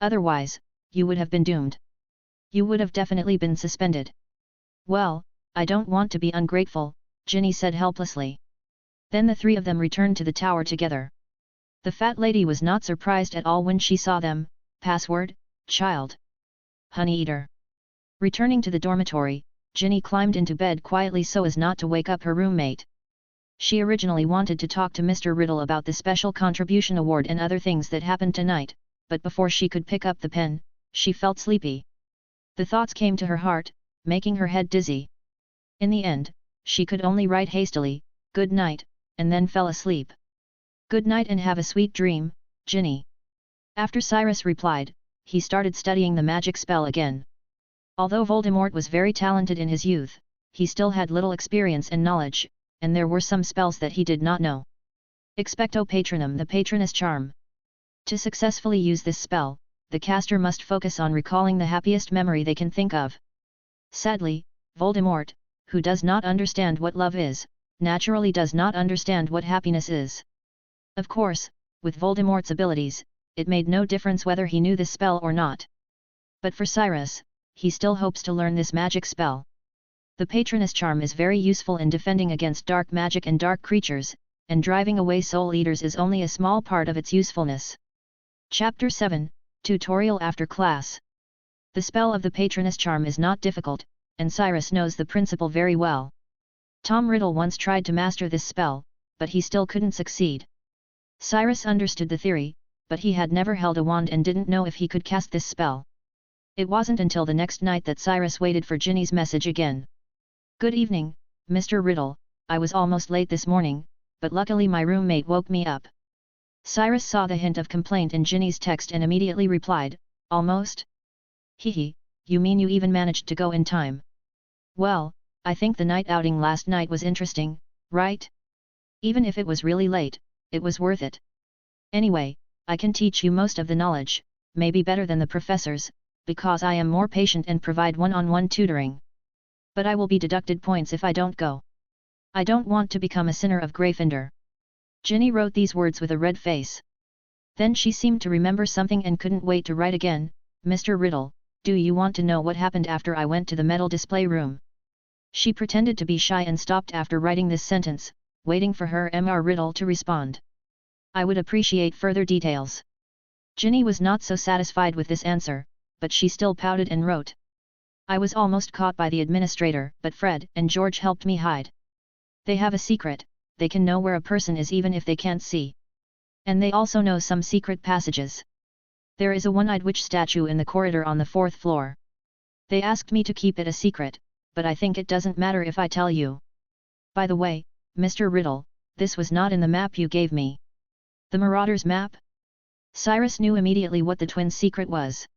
Otherwise, you would have been doomed. You would have definitely been suspended. Well, I don't want to be ungrateful, Ginny said helplessly. Then the three of them returned to the tower together. The fat lady was not surprised at all when she saw them. Password, child. Honey eater. Returning to the dormitory, Ginny climbed into bed quietly so as not to wake up her roommate. She originally wanted to talk to Mr. Riddle about the special contribution award and other things that happened tonight, but before she could pick up the pen, she felt sleepy. The thoughts came to her heart, making her head dizzy. In the end, she could only write hastily, "Good night," and then fell asleep. "Good night and have a sweet dream, Ginny." After Cyrus replied, he started studying the magic spell again. Although Voldemort was very talented in his youth, he still had little experience and knowledge, and there were some spells that he did not know. Expecto Patronum, the Patronus Charm. To successfully use this spell, the caster must focus on recalling the happiest memory they can think of. Sadly, Voldemort, who does not understand what love is, naturally does not understand what happiness is. Of course, with Voldemort's abilities, it made no difference whether he knew this spell or not. But for Cyrus, he still hopes to learn this magic spell. The Patronus Charm is very useful in defending against dark magic and dark creatures, and driving away soul eaters is only a small part of its usefulness. Chapter 7, Tutorial After Class. The spell of the Patronus Charm is not difficult, and Cyrus knows the principle very well. Tom Riddle once tried to master this spell, but he still couldn't succeed. Cyrus understood the theory, but he had never held a wand and didn't know if he could cast this spell. It wasn't until the next night that Cyrus waited for Ginny's message again. "Good evening, Mr. Riddle, I was almost late this morning, but luckily my roommate woke me up." Cyrus saw the hint of complaint in Ginny's text and immediately replied, "Almost? Hehe, you mean you even managed to go in time? Well, I think the night outing last night was interesting, right? Even if it was really late, it was worth it. Anyway, I can teach you most of the knowledge, maybe better than the professors, because I am more patient and provide one-on-one tutoring. But I will be deducted points if I don't go. I don't want to become a sinner of Gryffindor." Ginny wrote these words with a red face. Then she seemed to remember something and couldn't wait to write again. "Mr. Riddle, do you want to know what happened after I went to the medal display room?" She pretended to be shy and stopped after writing this sentence, waiting for her Mr. Riddle to respond. "I would appreciate further details." Ginny was not so satisfied with this answer, but she still pouted and wrote. "I was almost caught by the administrator, but Fred and George helped me hide. They have a secret, they can know where a person is even if they can't see. And they also know some secret passages. There is a one-eyed witch statue in the corridor on the 4th floor. They asked me to keep it a secret, but I think it doesn't matter if I tell you. By the way, Mr. Riddle, this was not in the map you gave me." "The Marauder's map?" Cyrus knew immediately what the twins' secret was.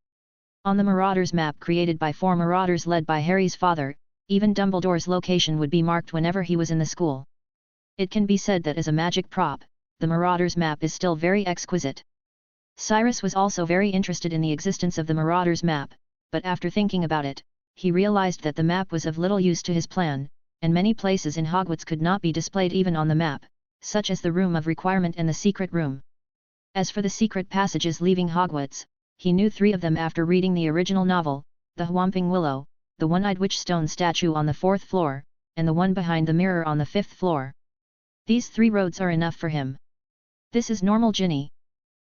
On the Marauder's map created by 4 Marauders led by Harry's father, even Dumbledore's location would be marked whenever he was in the school. It can be said that as a magic prop, the Marauder's map is still very exquisite. Cyrus was also very interested in the existence of the Marauder's map, but after thinking about it, he realized that the map was of little use to his plan, and many places in Hogwarts could not be displayed even on the map, such as the Room of Requirement and the Secret Room. As for the secret passages leaving Hogwarts, he knew 3 of them after reading the original novel, the Whomping Willow, the one-eyed witch stone statue on the 4th floor, and the one behind the mirror on the 5th floor. These 3 roads are enough for him. This is normal, Ginny.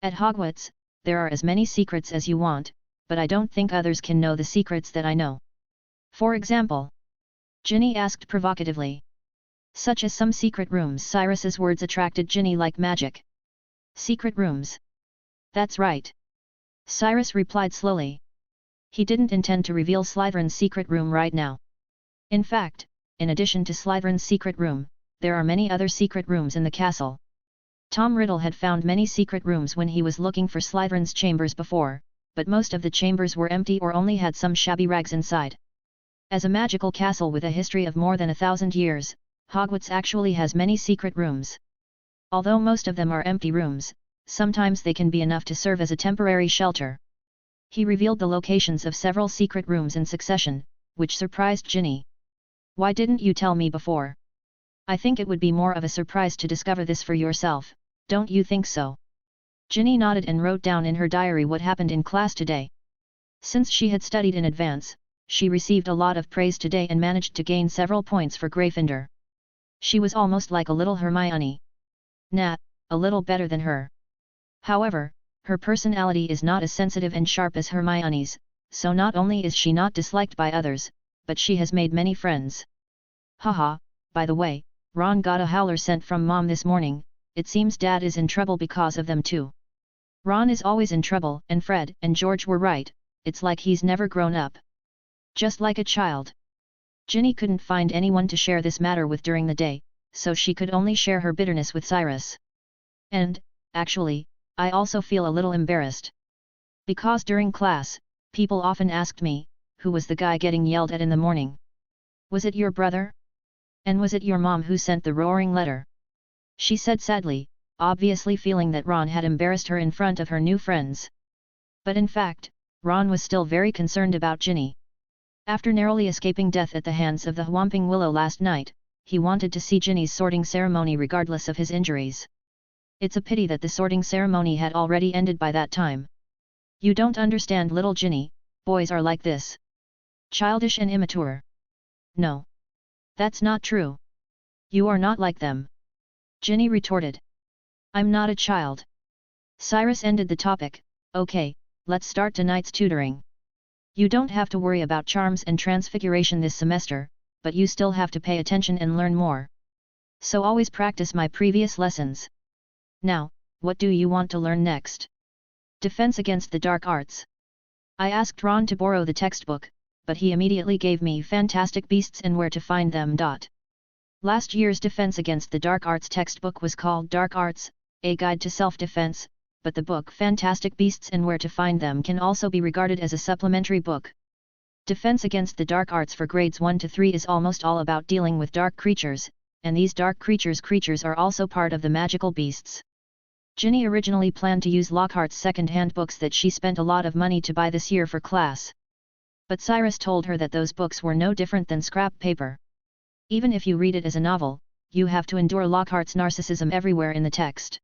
At Hogwarts, there are as many secrets as you want, but I don't think others can know the secrets that I know. For example? Ginny asked provocatively. Such as some secret rooms. Cyrus's words attracted Ginny like magic. Secret rooms. That's right. Cyrus replied slowly. He didn't intend to reveal Slytherin's secret room right now. In fact, in addition to Slytherin's secret room, there are many other secret rooms in the castle. Tom Riddle had found many secret rooms when he was looking for Slytherin's chambers before, but most of the chambers were empty or only had some shabby rags inside. As a magical castle with a history of more than 1,000 years, Hogwarts actually has many secret rooms. Although most of them are empty rooms, sometimes they can be enough to serve as a temporary shelter. He revealed the locations of several secret rooms in succession, which surprised Ginny. Why didn't you tell me before? I think it would be more of a surprise to discover this for yourself, don't you think so? Ginny nodded and wrote down in her diary what happened in class today. Since she had studied in advance, she received a lot of praise today and managed to gain several points for Gryffindor. She was almost like a little Hermione. Nah, a little better than her. However, her personality is not as sensitive and sharp as Hermione's, so not only is she not disliked by others, but she has made many friends. Haha, by the way, Ron got a howler sent from Mom this morning. It seems Dad is in trouble because of them too. Ron is always in trouble, and Fred and George were right, it's like he's never grown up. Just like a child. Ginny couldn't find anyone to share this matter with during the day, so she could only share her bitterness with Cyrus. And, actually, I also feel a little embarrassed. Because during class, people often asked me, who was the guy getting yelled at in the morning? Was it your brother? And was it your mom who sent the roaring letter? She said sadly, obviously feeling that Ron had embarrassed her in front of her new friends. But in fact, Ron was still very concerned about Ginny. After narrowly escaping death at the hands of the Whomping Willow last night, he wanted to see Ginny's sorting ceremony regardless of his injuries. It's a pity that the sorting ceremony had already ended by that time. You don't understand, little Ginny, boys are like this. Childish and immature. No. That's not true. You are not like them. Ginny retorted. I'm not a child. Cyrus ended the topic. Okay, let's start tonight's tutoring. You don't have to worry about charms and transfiguration this semester, but you still have to pay attention and learn more. So always practice my previous lessons. Now, what do you want to learn next? Defense against the dark arts. I asked Ron to borrow the textbook, but he immediately gave me Fantastic Beasts and Where to Find Them. Last year's Defense Against the Dark Arts textbook was called Dark Arts, A Guide to Self-Defense, but the book Fantastic Beasts and Where to Find Them can also be regarded as a supplementary book. Defense Against the Dark Arts for grades 1 to 3 is almost all about dealing with dark creatures, and these dark creatures are also part of the magical beasts. Ginny originally planned to use Lockhart's second-hand books that she spent a lot of money to buy this year for class. But Cyrus told her that those books were no different than scrap paper. Even if you read it as a novel, you have to endure Lockhart's narcissism everywhere in the text.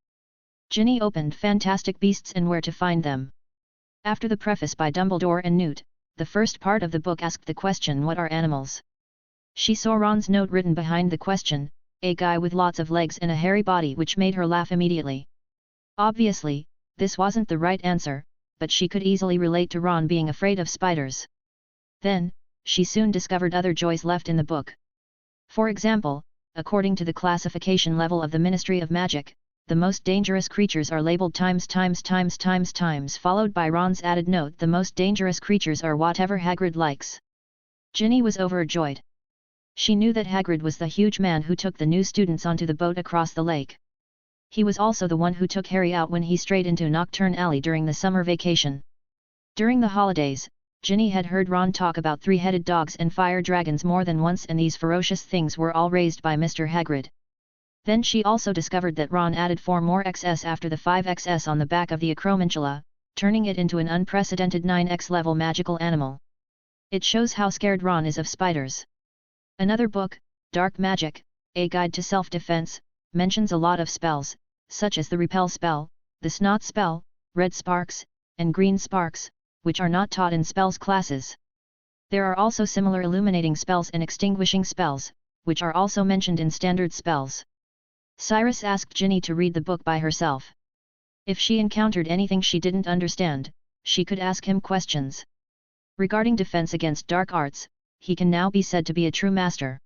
Ginny opened Fantastic Beasts and Where to Find Them. After the preface by Dumbledore and Newt, the first part of the book asked the question, what are animals? She saw Ron's note written behind the question, a guy with lots of legs and a hairy body, which made her laugh immediately. Obviously, this wasn't the right answer, but she could easily relate to Ron being afraid of spiders. Then, she soon discovered other joys left in the book. For example, according to the classification level of the Ministry of Magic, the most dangerous creatures are labeled times, followed by Ron's added note, the most dangerous creatures are whatever Hagrid likes. Ginny was overjoyed. She knew that Hagrid was the huge man who took the new students onto the boat across the lake. He was also the one who took Harry out when he strayed into Knockturn Alley during the summer vacation. During the holidays, Ginny had heard Ron talk about three-headed dogs and fire dragons more than once, and these ferocious things were all raised by Mr. Hagrid. Then she also discovered that Ron added 4 more XS after the 5XS on the back of the Acromantula, turning it into an unprecedented 9X level magical animal. It shows how scared Ron is of spiders. Another book, Dark Magic, A Guide to Self-Defense, mentions a lot of spells, such as the Repel spell, the Snot spell, Red Sparks, and Green Sparks, which are not taught in spells classes. There are also similar illuminating spells and extinguishing spells, which are also mentioned in standard spells. Cyrus asked Ginny to read the book by herself. If she encountered anything she didn't understand, she could ask him questions. Regarding defense against dark arts, he can now be said to be a true master.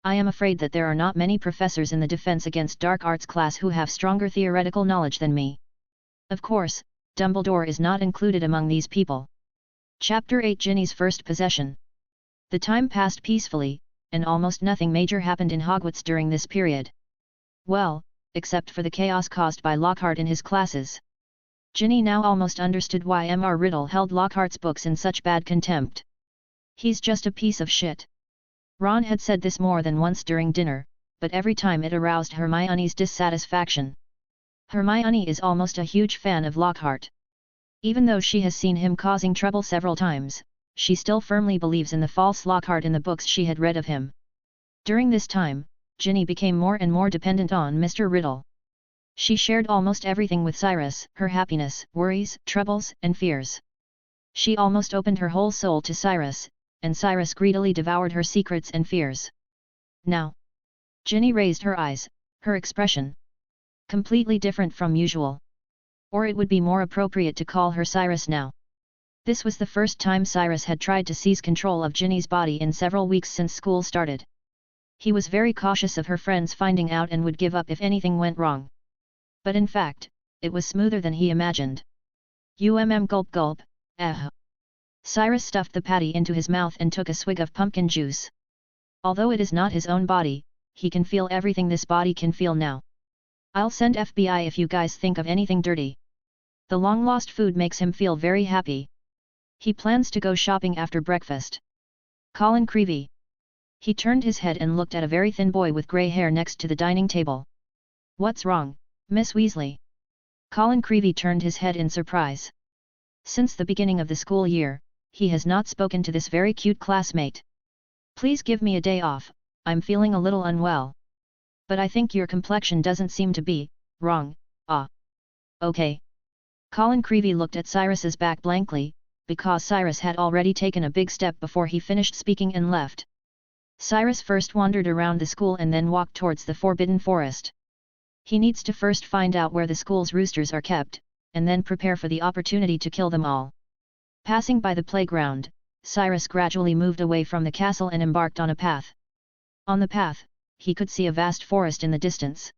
I am afraid that there are not many professors in the defense against dark arts class who have stronger theoretical knowledge than me. Of course, Dumbledore is not included among these people. Chapter 8 Ginny's First Possession. The time passed peacefully, and almost nothing major happened in Hogwarts during this period. Well, except for the chaos caused by Lockhart in his classes. Ginny now almost understood why Mr. Riddle held Lockhart's books in such bad contempt. He's just a piece of shit. Ron had said this more than once during dinner, but every time it aroused Hermione's dissatisfaction. Hermione is almost a huge fan of Lockhart. Even though she has seen him causing trouble several times, she still firmly believes in the false Lockhart in the books she had read of him. During this time, Ginny became more and more dependent on Mr. Riddle. She shared almost everything with Cyrus, her happiness, worries, troubles, and fears. She almost opened her whole soul to Cyrus, and Cyrus greedily devoured her secrets and fears. Now, Ginny raised her eyes, her expression completely different from usual. Or it would be more appropriate to call her Cyrus now. This was the first time Cyrus had tried to seize control of Ginny's body in several weeks since school started. He was very cautious of her friends finding out and would give up if anything went wrong. But in fact, it was smoother than he imagined. Gulp gulp, Cyrus stuffed the patty into his mouth and took a swig of pumpkin juice. Although it is not his own body, he can feel everything this body can feel now. I'll send FBI if you guys think of anything dirty. The long-lost food makes him feel very happy. He plans to go shopping after breakfast. Colin Creevey. He turned his head and looked at a very thin boy with grey hair next to the dining table. What's wrong, Miss Weasley? Colin Creevey turned his head in surprise. Since the beginning of the school year, he has not spoken to this very cute classmate. Please give me a day off, I'm feeling a little unwell. But I think your complexion doesn't seem to be wrong. Okay. Colin Creevey looked at Cyrus's back blankly, because Cyrus had already taken a big step before he finished speaking and left. Cyrus first wandered around the school and then walked towards the Forbidden Forest. He needs to first find out where the school's roosters are kept, and then prepare for the opportunity to kill them all. Passing by the playground, Cyrus gradually moved away from the castle and embarked on a path. On the path, he could see a vast forest in the distance.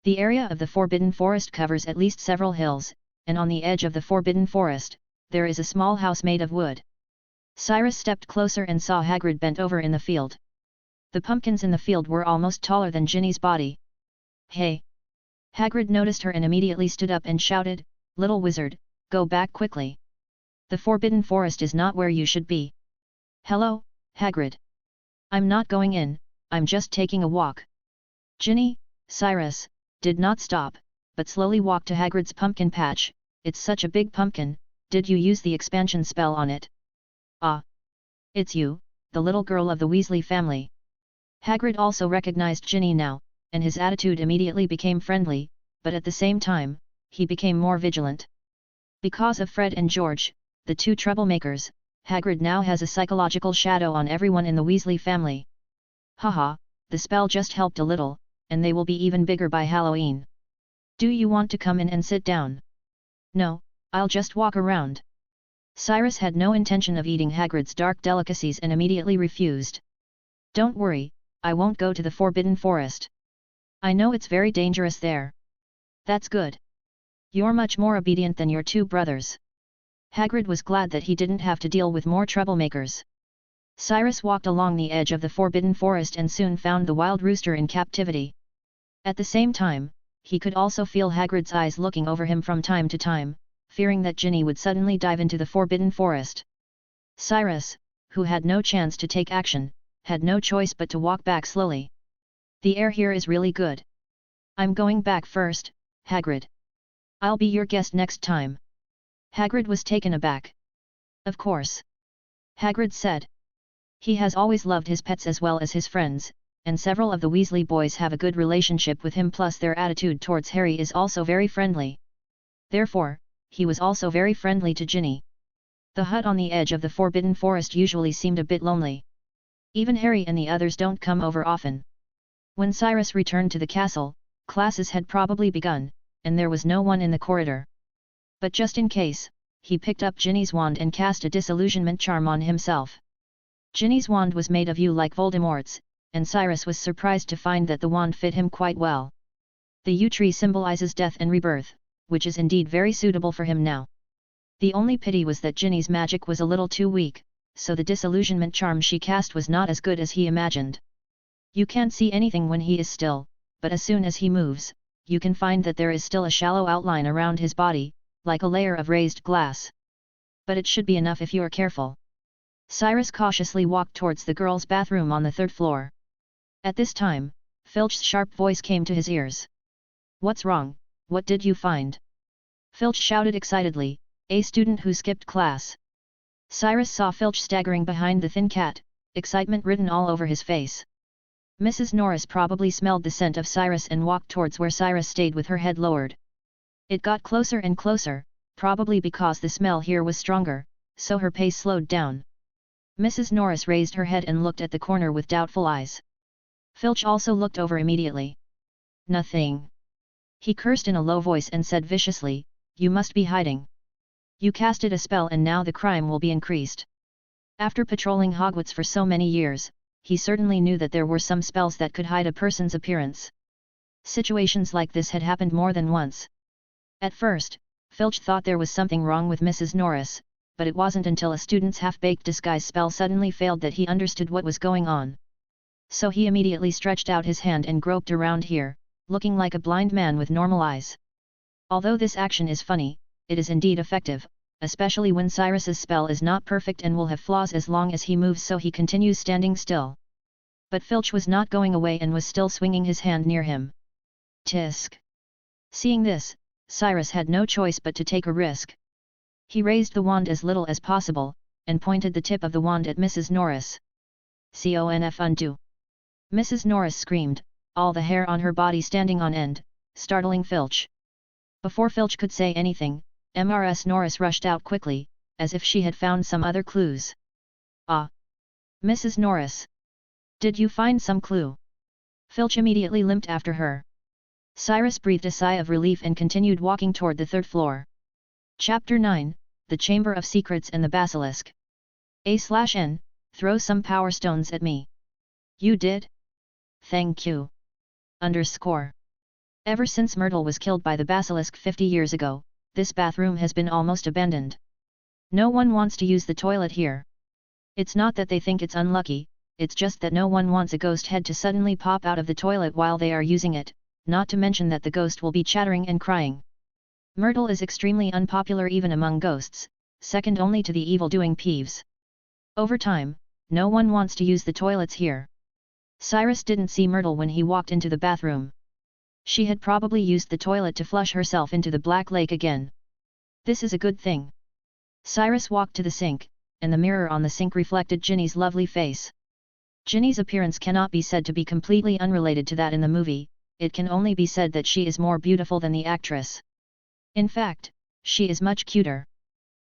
The area of the Forbidden Forest covers at least several hills, and on the edge of the Forbidden Forest, there is a small house made of wood. Cyrus stepped closer and saw Hagrid bent over in the field. The pumpkins in the field were almost taller than Ginny's body. Hey! Hagrid noticed her and immediately stood up and shouted, "Little wizard, go back quickly. The Forbidden Forest is not where you should be." "Hello, Hagrid. I'm not going in, I'm just taking a walk." Ginny, Cyrus, did not stop, but slowly walked to Hagrid's pumpkin patch. "It's such a big pumpkin, did you use the expansion spell on it?" "Ah! It's you, the little girl of the Weasley family." Hagrid also recognized Ginny now, and his attitude immediately became friendly, but at the same time, he became more vigilant. Because of Fred and George, the two troublemakers, Hagrid now has a psychological shadow on everyone in the Weasley family. Haha, the spell just helped a little, and they will be even bigger by Halloween. Do you want to come in and sit down? No, I'll just walk around. Cyrus had no intention of eating Hagrid's dark delicacies and immediately refused. Don't worry, I won't go to the Forbidden Forest. I know it's very dangerous there. That's good. You're much more obedient than your two brothers. Hagrid was glad that he didn't have to deal with more troublemakers. Cyrus walked along the edge of the Forbidden Forest and soon found the wild rooster in captivity. At the same time, he could also feel Hagrid's eyes looking over him from time to time, fearing that Ginny would suddenly dive into the Forbidden Forest. Cyrus, who had no chance to take action, had no choice but to walk back slowly. The air here is really good. I'm going back first, Hagrid. I'll be your guest next time. Hagrid was taken aback. Of course. Hagrid said. He has always loved his pets as well as his friends, and several of the Weasley boys have a good relationship with him, plus their attitude towards Harry is also very friendly. Therefore, he was also very friendly to Ginny. The hut on the edge of the Forbidden Forest usually seemed a bit lonely. Even Harry and the others don't come over often. When Cyrus returned to the castle, classes had probably begun, and there was no one in the corridor. But just in case, he picked up Ginny's wand and cast a disillusionment charm on himself. Ginny's wand was made of yew like Voldemort's, and Cyrus was surprised to find that the wand fit him quite well. The yew tree symbolizes death and rebirth, which is indeed very suitable for him now. The only pity was that Ginny's magic was a little too weak, so the disillusionment charm she cast was not as good as he imagined. You can't see anything when he is still, but as soon as he moves, you can find that there is still a shallow outline around his body, like a layer of raised glass. But it should be enough if you are careful. Cyrus cautiously walked towards the girls' bathroom on the 3rd floor. At this time, Filch's sharp voice came to his ears. "What's wrong? What did you find?" Filch shouted excitedly, "A student who skipped class." Cyrus saw Filch staggering behind the thin cat, excitement written all over his face. Mrs. Norris probably smelled the scent of Cyrus and walked towards where Cyrus stayed with her head lowered. It got closer and closer, probably because the smell here was stronger, so her pace slowed down. Mrs. Norris raised her head and looked at the corner with doubtful eyes. Filch also looked over immediately. "Nothing." He cursed in a low voice and said viciously, "You must be hiding. You casted a spell and now the crime will be increased." After patrolling Hogwarts for so many years, he certainly knew that there were some spells that could hide a person's appearance. Situations like this had happened more than once. At first, Filch thought there was something wrong with Mrs. Norris, but it wasn't until a student's half-baked disguise spell suddenly failed that he understood what was going on. So he immediately stretched out his hand and groped around here, looking like a blind man with normal eyes. Although this action is funny, it is indeed effective, especially when Cyrus's spell is not perfect and will have flaws as long as he moves, so he continues standing still. But Filch was not going away and was still swinging his hand near him. Tisk! Seeing this, Cyrus had no choice but to take a risk. He raised the wand as little as possible, and pointed the tip of the wand at Mrs. Norris. "Conf undo!" Mrs. Norris screamed, all the hair on her body standing on end, startling Filch. Before Filch could say anything, Mrs. Norris rushed out quickly, as if she had found some other clues. "Ah! Mrs. Norris! Did you find some clue?" Filch immediately limped after her. Cyrus breathed a sigh of relief and continued walking toward the 3rd floor. Chapter 9, The Chamber of Secrets and the Basilisk. A/N, throw some power stones at me. "You did? Thank you. _ Ever since Myrtle was killed by the basilisk 50 years ago, this bathroom has been almost abandoned. No one wants to use the toilet here. It's not that they think it's unlucky, it's just that no one wants a ghost head to suddenly pop out of the toilet while they are using it, not to mention that the ghost will be chattering and crying. Myrtle is extremely unpopular even among ghosts, second only to the evil-doing Peeves. Over time, no one wants to use the toilets here. Cyrus didn't see Myrtle when he walked into the bathroom. She had probably used the toilet to flush herself into the Black Lake again. This is a good thing. Cyrus walked to the sink, and the mirror on the sink reflected Ginny's lovely face. Ginny's appearance cannot be said to be completely unrelated to that in the movie, it can only be said that she is more beautiful than the actress. In fact, she is much cuter.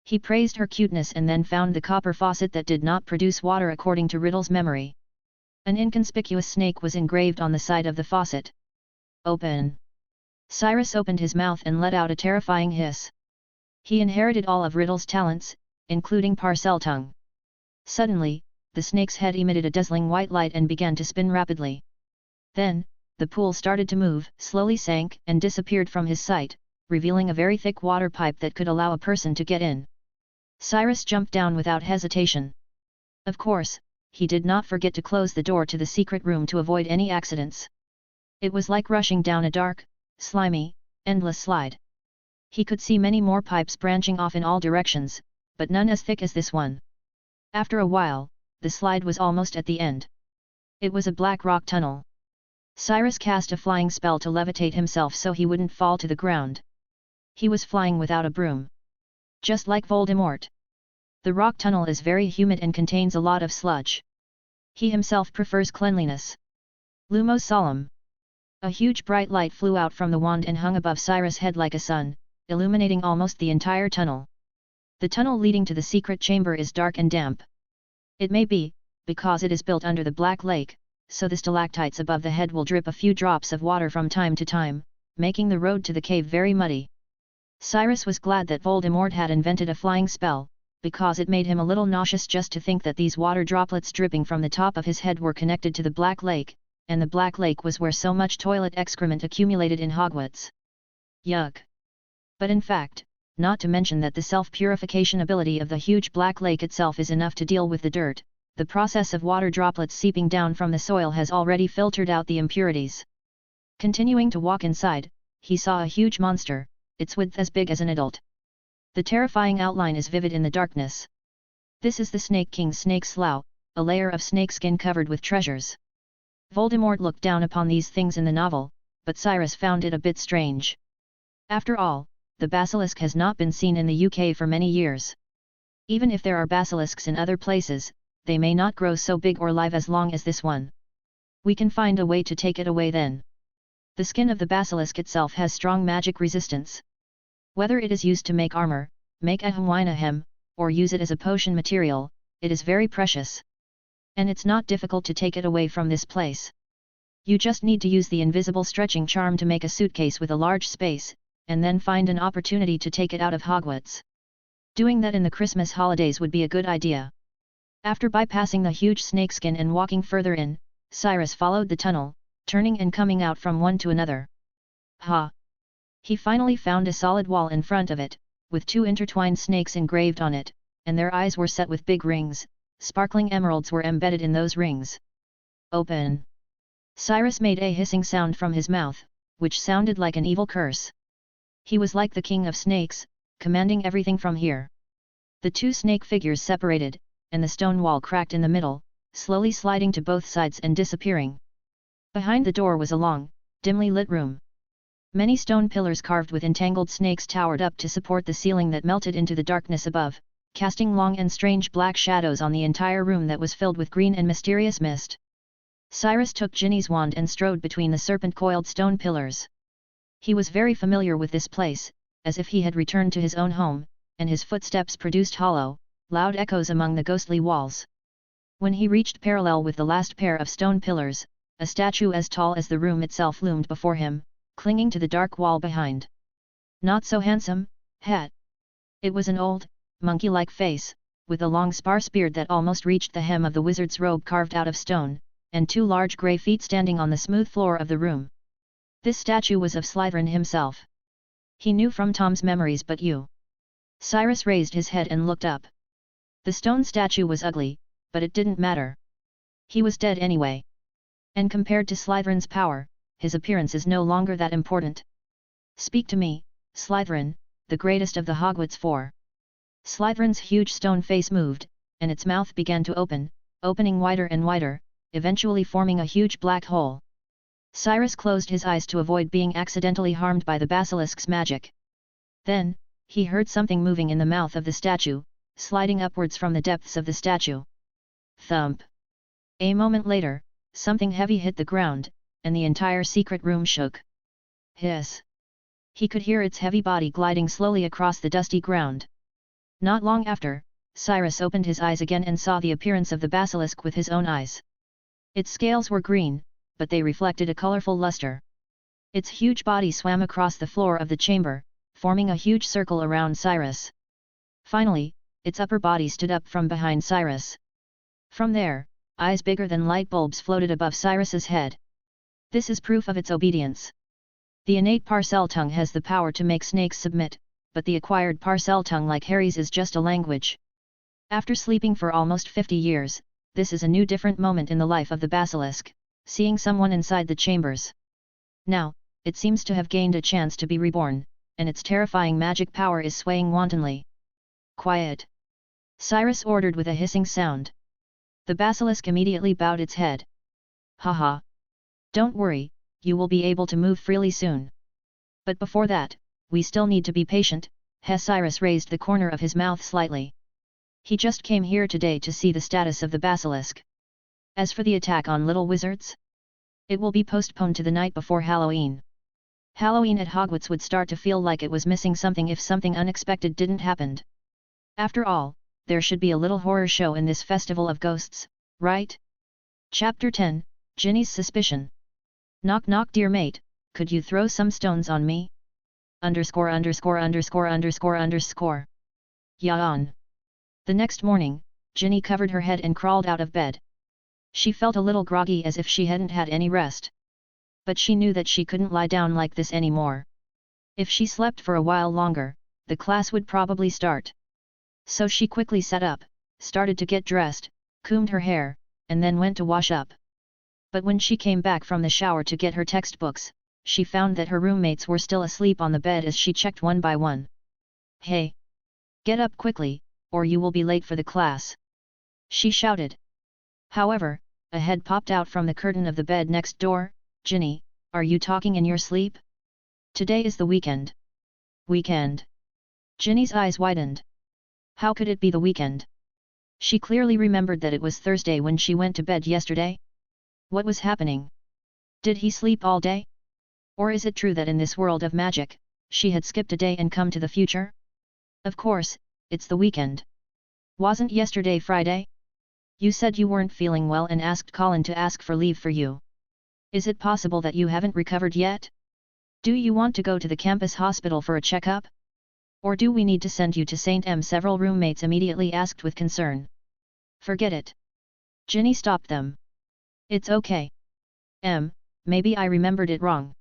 He praised her cuteness and then found the copper faucet that did not produce water according to Riddle's memory. An inconspicuous snake was engraved on the side of the faucet. "Open!" Cyrus opened his mouth and let out a terrifying hiss. He inherited all of Riddle's talents, including parcel tongue. Suddenly, the snake's head emitted a dazzling white light and began to spin rapidly. Then, the pool started to move, slowly sank and disappeared from his sight, revealing a very thick water pipe that could allow a person to get in. Cyrus jumped down without hesitation. Of course, he did not forget to close the door to the secret room to avoid any accidents. It was like rushing down a dark, slimy, endless slide. He could see many more pipes branching off in all directions, but none as thick as this one. After a while, the slide was almost at the end. It was a black rock tunnel. Cyrus cast a flying spell to levitate himself so he wouldn't fall to the ground. He was flying without a broom. Just like Voldemort. The rock tunnel is very humid and contains a lot of sludge. He himself prefers cleanliness. Lumos Solemn. A huge bright light flew out from the wand and hung above Cyrus' head like a sun, illuminating almost the entire tunnel. The tunnel leading to the secret chamber is dark and damp. It may be, because it is built under the Black Lake, so the stalactites above the head will drip a few drops of water from time to time, making the road to the cave very muddy. Cyrus was glad that Voldemort had invented a flying spell, because it made him a little nauseous just to think that these water droplets dripping from the top of his head were connected to the Black Lake, and the Black Lake was where so much toilet excrement accumulated in Hogwarts. Yuck! But in fact, not to mention that the self-purification ability of the huge Black Lake itself is enough to deal with the dirt, the process of water droplets seeping down from the soil has already filtered out the impurities. Continuing to walk inside, he saw a huge monster, its width as big as an adult. The terrifying outline is vivid in the darkness. This is the Snake King's snake slough, a layer of snakeskin covered with treasures. Voldemort looked down upon these things in the novel, but Cyrus found it a bit strange. After all, the basilisk has not been seen in the UK for many years. Even if there are basilisks in other places, they may not grow so big or live as long as this one. We can find a way to take it away then. The skin of the basilisk itself has strong magic resistance. Whether it is used to make armor, make a hem, or use it as a potion material, it is very precious. And it's not difficult to take it away from this place. You just need to use the invisible stretching charm to make a suitcase with a large space, and then find an opportunity to take it out of Hogwarts. Doing that in the Christmas holidays would be a good idea. After bypassing the huge snakeskin and walking further in, Cyrus followed the tunnel, turning and coming out from one to another. Ha! He finally found a solid wall in front of it, with two intertwined snakes engraved on it, and their eyes were set with big rings, sparkling emeralds were embedded in those rings. Open! Cyrus made a hissing sound from his mouth, which sounded like an evil curse. He was like the king of snakes, commanding everything from here. The two snake figures separated, and the stone wall cracked in the middle, slowly sliding to both sides and disappearing. Behind the door was a long, dimly lit room. Many stone pillars carved with entangled snakes towered up to support the ceiling that melted into the darkness above, casting long and strange black shadows on the entire room that was filled with green and mysterious mist. Cyrus took Ginny's wand and strode between the serpent-coiled stone pillars. He was very familiar with this place, as if he had returned to his own home, and his footsteps produced hollow, loud echoes among the ghostly walls. When he reached parallel with the last pair of stone pillars, a statue as tall as the room itself loomed before him, clinging to the dark wall behind. Not so handsome, hat. It was an old, monkey-like face, with a long sparse beard that almost reached the hem of the wizard's robe carved out of stone, and two large grey feet standing on the smooth floor of the room. This statue was of Slytherin himself. He knew from Tom's memories, but you. Cyrus raised his head and looked up. The stone statue was ugly, but it didn't matter. He was dead anyway. And compared to Slytherin's power, his appearance is no longer that important. Speak to me, Slytherin, the greatest of the Hogwarts Four. Slytherin's huge stone face moved, and its mouth began to opening wider and wider, eventually forming a huge black hole. Cyrus closed his eyes to avoid being accidentally harmed by the basilisk's magic. Then, he heard something moving in the mouth of the statue, sliding upwards from the depths of the statue. Thump! A moment later, something heavy hit the ground, and the entire secret room shook. Hiss! He could hear its heavy body gliding slowly across the dusty ground. Not long after, Cyrus opened his eyes again and saw the appearance of the basilisk with his own eyes. Its scales were green, but they reflected a colorful luster. Its huge body swam across the floor of the chamber, forming a huge circle around Cyrus. Finally, its upper body stood up from behind Cyrus. From there, eyes bigger than light bulbs floated above Cyrus's head. This is proof of its obedience. The innate parcel tongue has the power to make snakes submit, but the acquired parcel tongue like Harry's is just a language. After sleeping for almost 50 years, this is a new different moment in the life of the basilisk, seeing someone inside the chambers. Now, it seems to have gained a chance to be reborn, and its terrifying magic power is swaying wantonly. Quiet! Cyrus ordered with a hissing sound. The basilisk immediately bowed its head. Haha! Don't worry, you will be able to move freely soon. But before that, we still need to be patient. Cyrus raised the corner of his mouth slightly. He just came here today to see the status of the basilisk. As for the attack on little wizards, it will be postponed to the night before Halloween. Halloween at Hogwarts would start to feel like it was missing something if something unexpected didn't happen. After all, there should be a little horror show in this festival of ghosts, right? Chapter 10, Ginny's Suspicion. Knock knock dear mate, could you throw some stones on me? Underscore underscore underscore underscore underscore. Yawn. The next morning, Ginny covered her head and crawled out of bed. She felt a little groggy as if she hadn't had any rest. But she knew that she couldn't lie down like this anymore. If she slept for a while longer, the class would probably start. So she quickly sat up, started to get dressed, combed her hair, and then went to wash up. But when she came back from the shower to get her textbooks, she found that her roommates were still asleep on the bed as she checked one by one. Hey! Get up quickly, or you will be late for the class! She shouted. However, a head popped out from the curtain of the bed next door. Ginny, are you talking in your sleep? Today is the weekend. Weekend? Ginny's eyes widened. How could it be the weekend? She clearly remembered that it was Thursday when she went to bed yesterday. What was happening? Did he sleep all day? Or is it true that in this world of magic, she had skipped a day and come to the future? Of course, it's the weekend. Wasn't yesterday Friday? You said you weren't feeling well and asked Colin to ask for leave for you. Is it possible that you haven't recovered yet? Do you want to go to the campus hospital for a checkup? Or do we need to send you to St. M? Several roommates immediately asked with concern. Forget it. Ginny stopped them. It's okay. Maybe I remembered it wrong.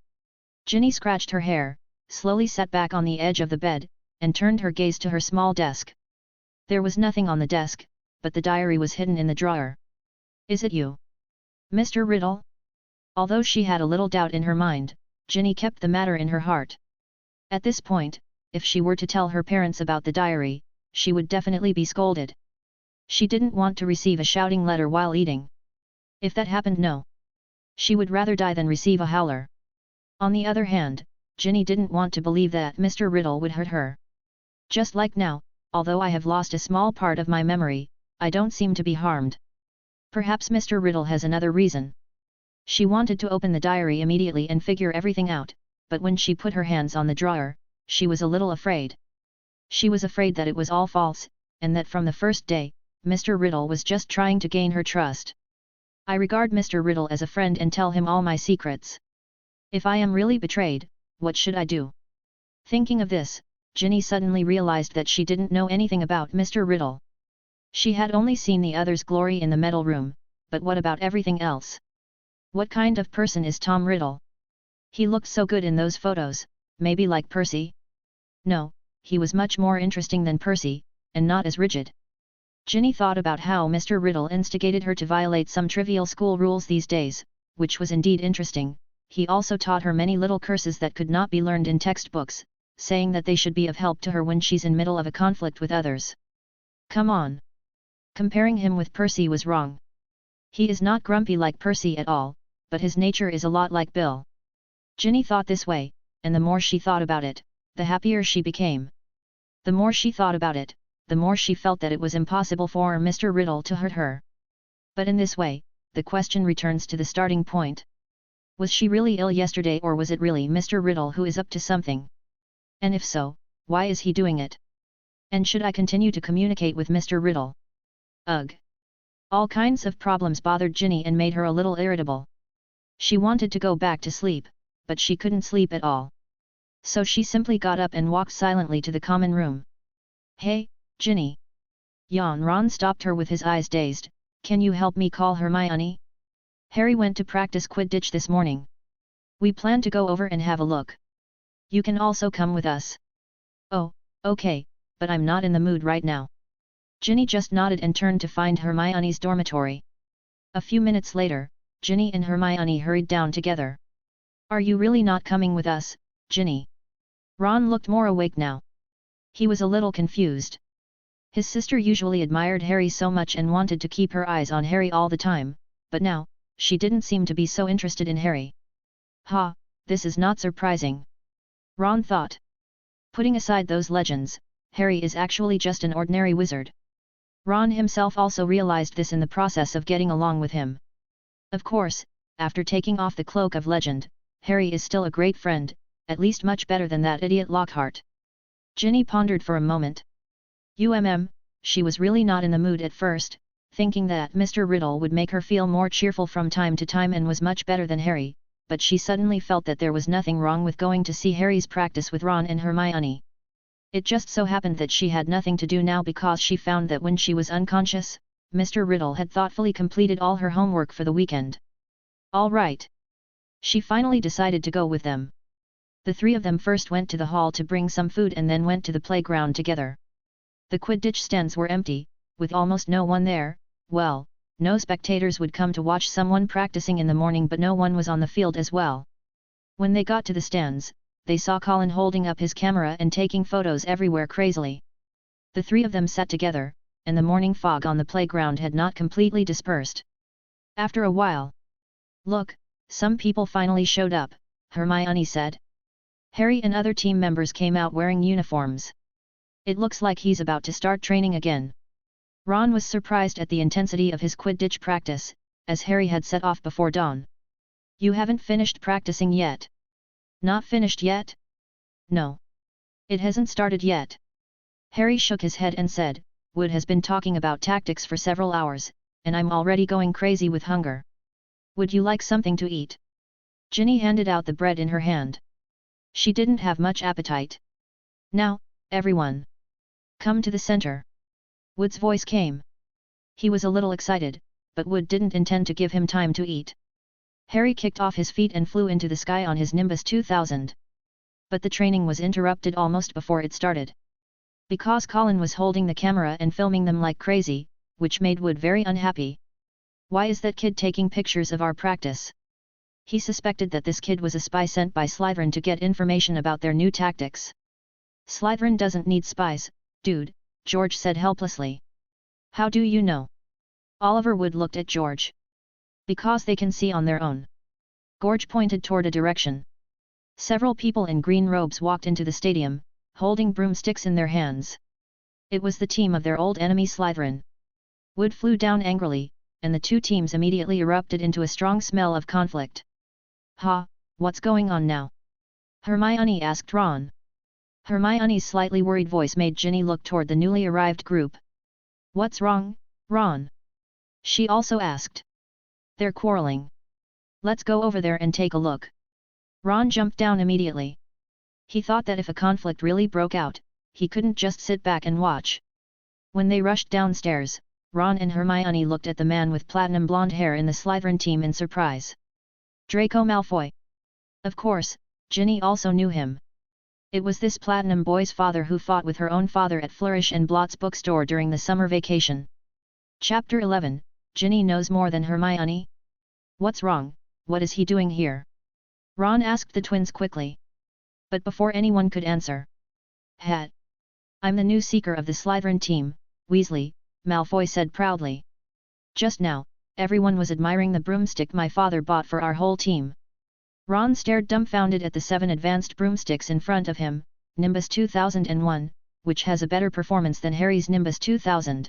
Ginny scratched her hair, slowly sat back on the edge of the bed, and turned her gaze to her small desk. There was nothing on the desk, but the diary was hidden in the drawer. Is it you? Mr. Riddle? Although she had a little doubt in her mind, Ginny kept the matter in her heart. At this point, if she were to tell her parents about the diary, she would definitely be scolded. She didn't want to receive a shouting letter while eating. If that happened, no. She would rather die than receive a howler. On the other hand, Ginny didn't want to believe that Mr. Riddle would hurt her. Just like now, although I have lost a small part of my memory, I don't seem to be harmed. Perhaps Mr. Riddle has another reason. She wanted to open the diary immediately and figure everything out, but when she put her hands on the drawer, she was a little afraid. She was afraid that it was all false, and that from the first day, Mr. Riddle was just trying to gain her trust. I regard Mr. Riddle as a friend and tell him all my secrets. If I am really betrayed, what should I do? Thinking of this, Ginny suddenly realized that she didn't know anything about Mr. Riddle. She had only seen the others glory in the medal room, but what about everything else? What kind of person is Tom Riddle? He looked so good in those photos, maybe like Percy? No, he was much more interesting than Percy, and not as rigid. Ginny thought about how Mr. Riddle instigated her to violate some trivial school rules these days, which was indeed interesting. He also taught her many little curses that could not be learned in textbooks, saying that they should be of help to her when she's in middle of a conflict with others. Come on! Comparing him with Percy was wrong. He is not grumpy like Percy at all, but his nature is a lot like Bill. Ginny thought this way, and the more she thought about it, the happier she became. The more she thought about it, the more she felt that it was impossible for Mr. Riddle to hurt her. But in this way, the question returns to the starting point. Was she really ill yesterday, or was it really Mr. Riddle who is up to something? And if so, why is he doing it? And should I continue to communicate with Mr. Riddle? Ugh! All kinds of problems bothered Ginny and made her a little irritable. She wanted to go back to sleep, but she couldn't sleep at all. So she simply got up and walked silently to the common room. Hey, Ginny! Ron stopped her with his eyes dazed. Can you help me call Hermione? Harry went to practice Quidditch this morning. We plan to go over and have a look. You can also come with us. Oh, okay, but I'm not in the mood right now. Ginny just nodded and turned to find Hermione's dormitory. A few minutes later, Ginny and Hermione hurried down together. Are you really not coming with us, Ginny? Ron looked more awake now. He was a little confused. His sister usually admired Harry so much and wanted to keep her eyes on Harry all the time, but now, she didn't seem to be so interested in Harry. Ha, this is not surprising. Ron thought. Putting aside those legends, Harry is actually just an ordinary wizard. Ron himself also realized this in the process of getting along with him. Of course, after taking off the cloak of legend, Harry is still a great friend, at least much better than that idiot Lockhart. Ginny pondered for a moment. She was really not in the mood at first, thinking that Mr. Riddle would make her feel more cheerful from time to time and was much better than Harry, but she suddenly felt that there was nothing wrong with going to see Harry's practice with Ron and Hermione. It just so happened that she had nothing to do now because she found that when she was unconscious, Mr. Riddle had thoughtfully completed all her homework for the weekend. All right. She finally decided to go with them. The three of them first went to the hall to bring some food and then went to the playground together. The Quidditch stands were empty, with almost no one there. Well, no spectators would come to watch someone practicing in the morning, but no one was on the field as well. When they got to the stands, they saw Colin holding up his camera and taking photos everywhere crazily. The three of them sat together, and the morning fog on the playground had not completely dispersed. After a while, "Look, some people finally showed up," Hermione said. Harry and other team members came out wearing uniforms. "It looks like he's about to start training again." Ron was surprised at the intensity of his Quidditch practice, as Harry had set off before dawn. "You haven't finished practicing yet?" "Not finished yet? No. It hasn't started yet." Harry shook his head and said, "Wood has been talking about tactics for several hours, and I'm already going crazy with hunger. Would you like something to eat?" Ginny handed out the bread in her hand. She didn't have much appetite. "Now, everyone, come to the center." Wood's voice came. He was a little excited, but Wood didn't intend to give him time to eat. Harry kicked off his feet and flew into the sky on his Nimbus 2000. But the training was interrupted almost before it started. Because Colin was holding the camera and filming them like crazy, which made Wood very unhappy. "Why is that kid taking pictures of our practice?" He suspected that this kid was a spy sent by Slytherin to get information about their new tactics. "Slytherin doesn't need spies, dude," George said helplessly. "How do you know?" Oliver Wood looked at George. "Because they can see on their own." George pointed toward a direction. Several people in green robes walked into the stadium, holding broomsticks in their hands. It was the team of their old enemy Slytherin. Wood flew down angrily, and the two teams immediately erupted into a strong smell of conflict. "Ha, what's going on now?" Hermione asked Ron. Hermione's slightly worried voice made Ginny look toward the newly arrived group. "What's wrong, Ron?" she also asked. "They're quarreling. Let's go over there and take a look." Ron jumped down immediately. He thought that if a conflict really broke out, he couldn't just sit back and watch. When they rushed downstairs, Ron and Hermione looked at the man with platinum blonde hair in the Slytherin team in surprise. Draco Malfoy. Of course, Ginny also knew him. It was this platinum boy's father who fought with her own father at Flourish and Blott's bookstore during the summer vacation. Chapter 11, Ginny knows more than Hermione? "What's wrong, what is he doing here?" Ron asked the twins quickly. But before anyone could answer. "Hat. I'm the new seeker of the Slytherin team, Weasley," Malfoy said proudly. "Just now, everyone was admiring the broomstick my father bought for our whole team." Ron stared dumbfounded at the 7 advanced broomsticks in front of him, Nimbus 2001, which has a better performance than Harry's Nimbus 2000.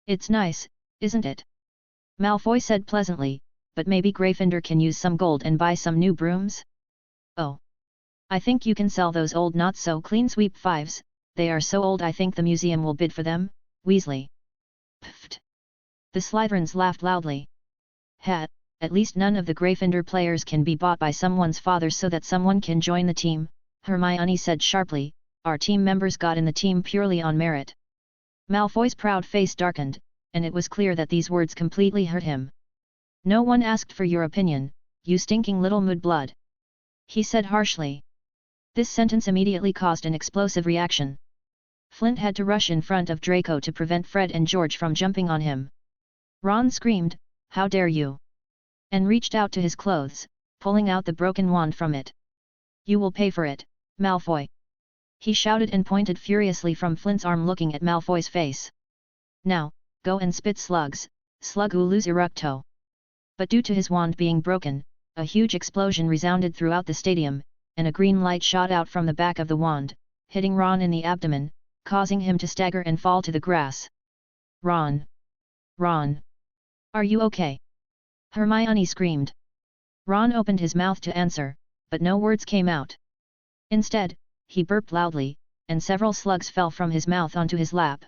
"It's nice, isn't it?" Malfoy said pleasantly, "but maybe Gryffindor can use some gold and buy some new brooms?" "Oh. I think you can sell those old not-so-clean sweep 5s, they are so old I think the museum will bid for them, Weasley." Pfft. The Slytherins laughed loudly. "Hat. At least none of the Gryffindor players can be bought by someone's father so that someone can join the team," Hermione said sharply. "Our team members got in the team purely on merit." Malfoy's proud face darkened, and it was clear that these words completely hurt him. "No one asked for your opinion, you stinking little mudblood," he said harshly. This sentence immediately caused an explosive reaction. Flint had to rush in front of Draco to prevent Fred and George from jumping on him. Ron screamed, "How dare you!" and reached out to his clothes, pulling out the broken wand from it. "You will pay for it, Malfoy!" he shouted and pointed furiously from Flint's arm looking at Malfoy's face. "Now, go and spit slugs, slugulus eructo." But due to his wand being broken, a huge explosion resounded throughout the stadium, and a green light shot out from the back of the wand, hitting Ron in the abdomen, causing him to stagger and fall to the grass. "Ron! Ron! Are you okay?" Hermione screamed. Ron opened his mouth to answer, but no words came out. Instead, he burped loudly, and several slugs fell from his mouth onto his lap.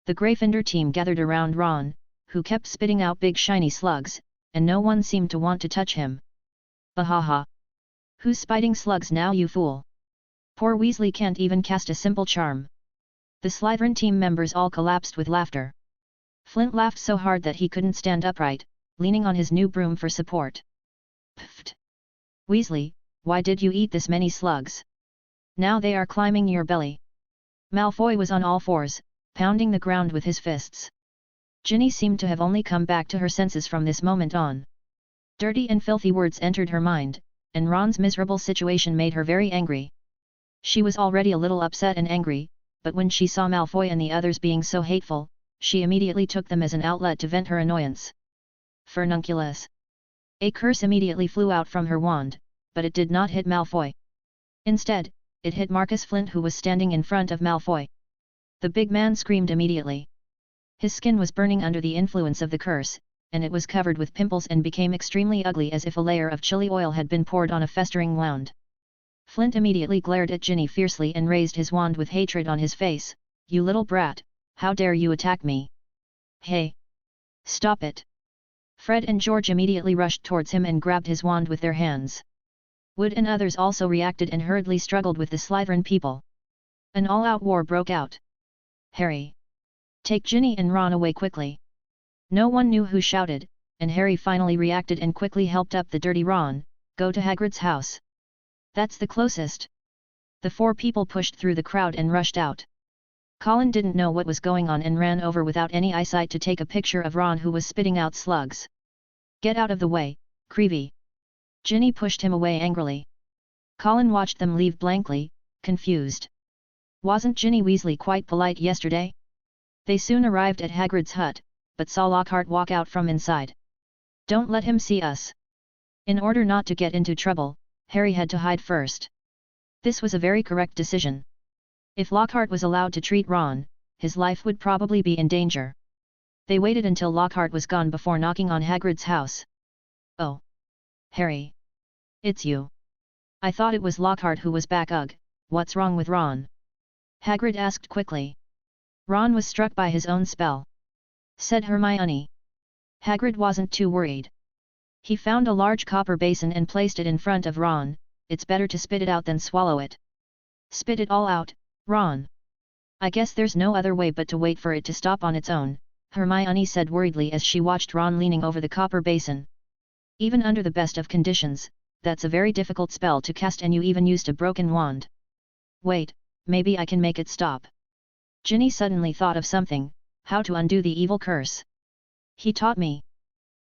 The Gryffindor team gathered around Ron, who kept spitting out big shiny slugs, and no one seemed to want to touch him. Bahaha! Who's spiting slugs now, you fool? Poor Weasley can't even cast a simple charm. The Slytherin team members all collapsed with laughter. Flint laughed so hard that he couldn't stand upright, leaning on his new broom for support. Pfft! Weasley, why did you eat this many slugs? Now they are climbing your belly. Malfoy was on all fours, pounding the ground with his fists. Ginny seemed to have only come back to her senses from this moment on. Dirty and filthy words entered her mind, and Ron's miserable situation made her very angry. She was already a little upset and angry, but when she saw Malfoy and the others being so hateful, she immediately took them as an outlet to vent her annoyance. Furnunculus! A curse immediately flew out from her wand, but it did not hit Malfoy. Instead, it hit Marcus Flint, who was standing in front of Malfoy. The big man screamed immediately. His skin was burning under the influence of the curse, and it was covered with pimples and became extremely ugly, as if a layer of chili oil had been poured on a festering wound. Flint immediately glared at Ginny fiercely and raised his wand with hatred on his face. You little brat, how dare you attack me? Hey! Stop it! Fred and George immediately rushed towards him and grabbed his wand with their hands. Wood and others also reacted and hurriedly struggled with the Slytherin people. An all-out war broke out. Harry! Take Ginny and Ron away quickly! No one knew who shouted, and Harry finally reacted and quickly helped up the dirty Ron. Go to Hagrid's house. That's the closest. The four people pushed through the crowd and rushed out. Colin didn't know what was going on and ran over without any eyesight to take a picture of Ron, who was spitting out slugs. Get out of the way, Creevy! Ginny pushed him away angrily. Colin watched them leave blankly, confused. Wasn't Ginny Weasley quite polite yesterday? They soon arrived at Hagrid's hut, but saw Lockhart walk out from inside. Don't let him see us! In order not to get into trouble, Harry had to hide first. This was a very correct decision. If Lockhart was allowed to treat Ron, his life would probably be in danger. They waited until Lockhart was gone before knocking on Hagrid's house. Oh! Harry! It's you! I thought it was Lockhart who was back. Ugh, what's wrong with Ron? Hagrid asked quickly. Ron was struck by his own spell, said Hermione. Hagrid wasn't too worried. He found a large copper basin and placed it in front of Ron. It's better to spit it out than swallow it. Spit it all out, Ron. I guess there's no other way but to wait for it to stop on its own, Hermione said worriedly as she watched Ron leaning over the copper basin. Even under the best of conditions, that's a very difficult spell to cast, and you even used a broken wand. Wait, maybe I can make it stop. Ginny suddenly thought of something: how to undo the evil curse. He taught me.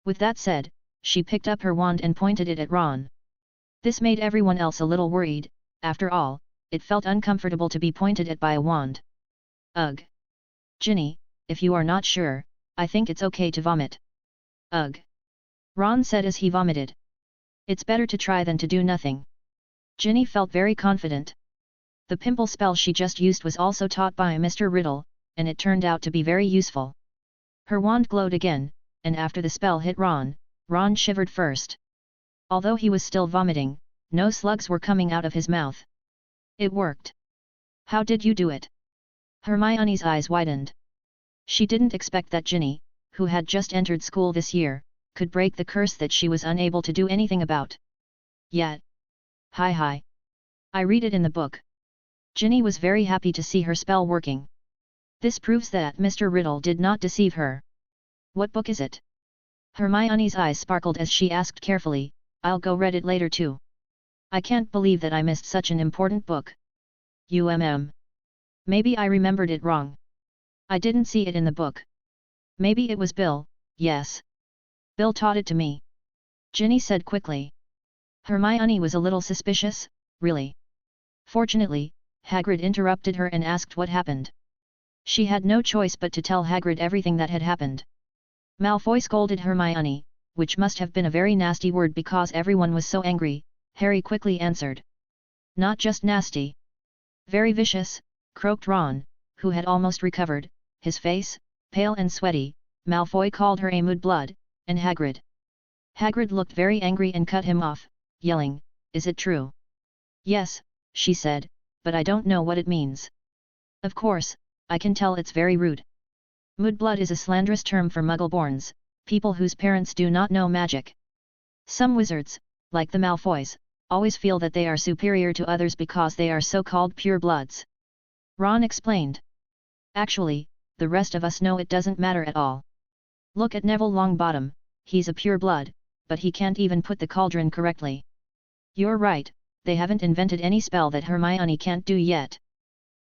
With that said, she picked up her wand and pointed it at Ron. This made everyone else a little worried. After all, it felt uncomfortable to be pointed at by a wand. Ugh! Ginny, if you are not sure, I think it's okay to vomit. Ugh! Ron said as he vomited. It's better to try than to do nothing. Ginny felt very confident. The pimple spell she just used was also taught by Mr. Riddle, and it turned out to be very useful. Her wand glowed again, and after the spell hit Ron, Ron shivered first. Although he was still vomiting, no slugs were coming out of his mouth. It worked. How did you do it? Hermione's eyes widened. She didn't expect that Ginny, who had just entered school this year, could break the curse that she was unable to do anything about. Yet. Hi. I read it in the book. Ginny was very happy to see her spell working. This proves that Mr. Riddle did not deceive her. What book is it? Hermione's eyes sparkled as she asked carefully. I'll go read it later too. I can't believe that I missed such an important book. Maybe I remembered it wrong. I didn't see it in the book. Maybe it was Bill. Yes. Bill taught it to me. Ginny said quickly. Hermione was a little suspicious. Really? Fortunately, Hagrid interrupted her and asked what happened. She had no choice but to tell Hagrid everything that had happened. Malfoy scolded Hermione, which must have been a very nasty word because everyone was so angry. Harry quickly answered. Not just nasty. Very vicious, croaked Ron, who had almost recovered, his face, pale and sweaty. Malfoy called her a mudblood, and Hagrid. Hagrid looked very angry and cut him off, yelling, Is it true? Yes, she said, but I don't know what it means. Of course, I can tell it's very rude. Mudblood is a slanderous term for Muggle-borns, people whose parents do not know magic. Some wizards, like the Malfoys, always feel that they are superior to others because they are so-called pure-bloods. Ron explained. Actually, the rest of us know it doesn't matter at all. Look at Neville Longbottom, he's a pure-blood, but he can't even put the cauldron correctly. You're right, they haven't invented any spell that Hermione can't do yet.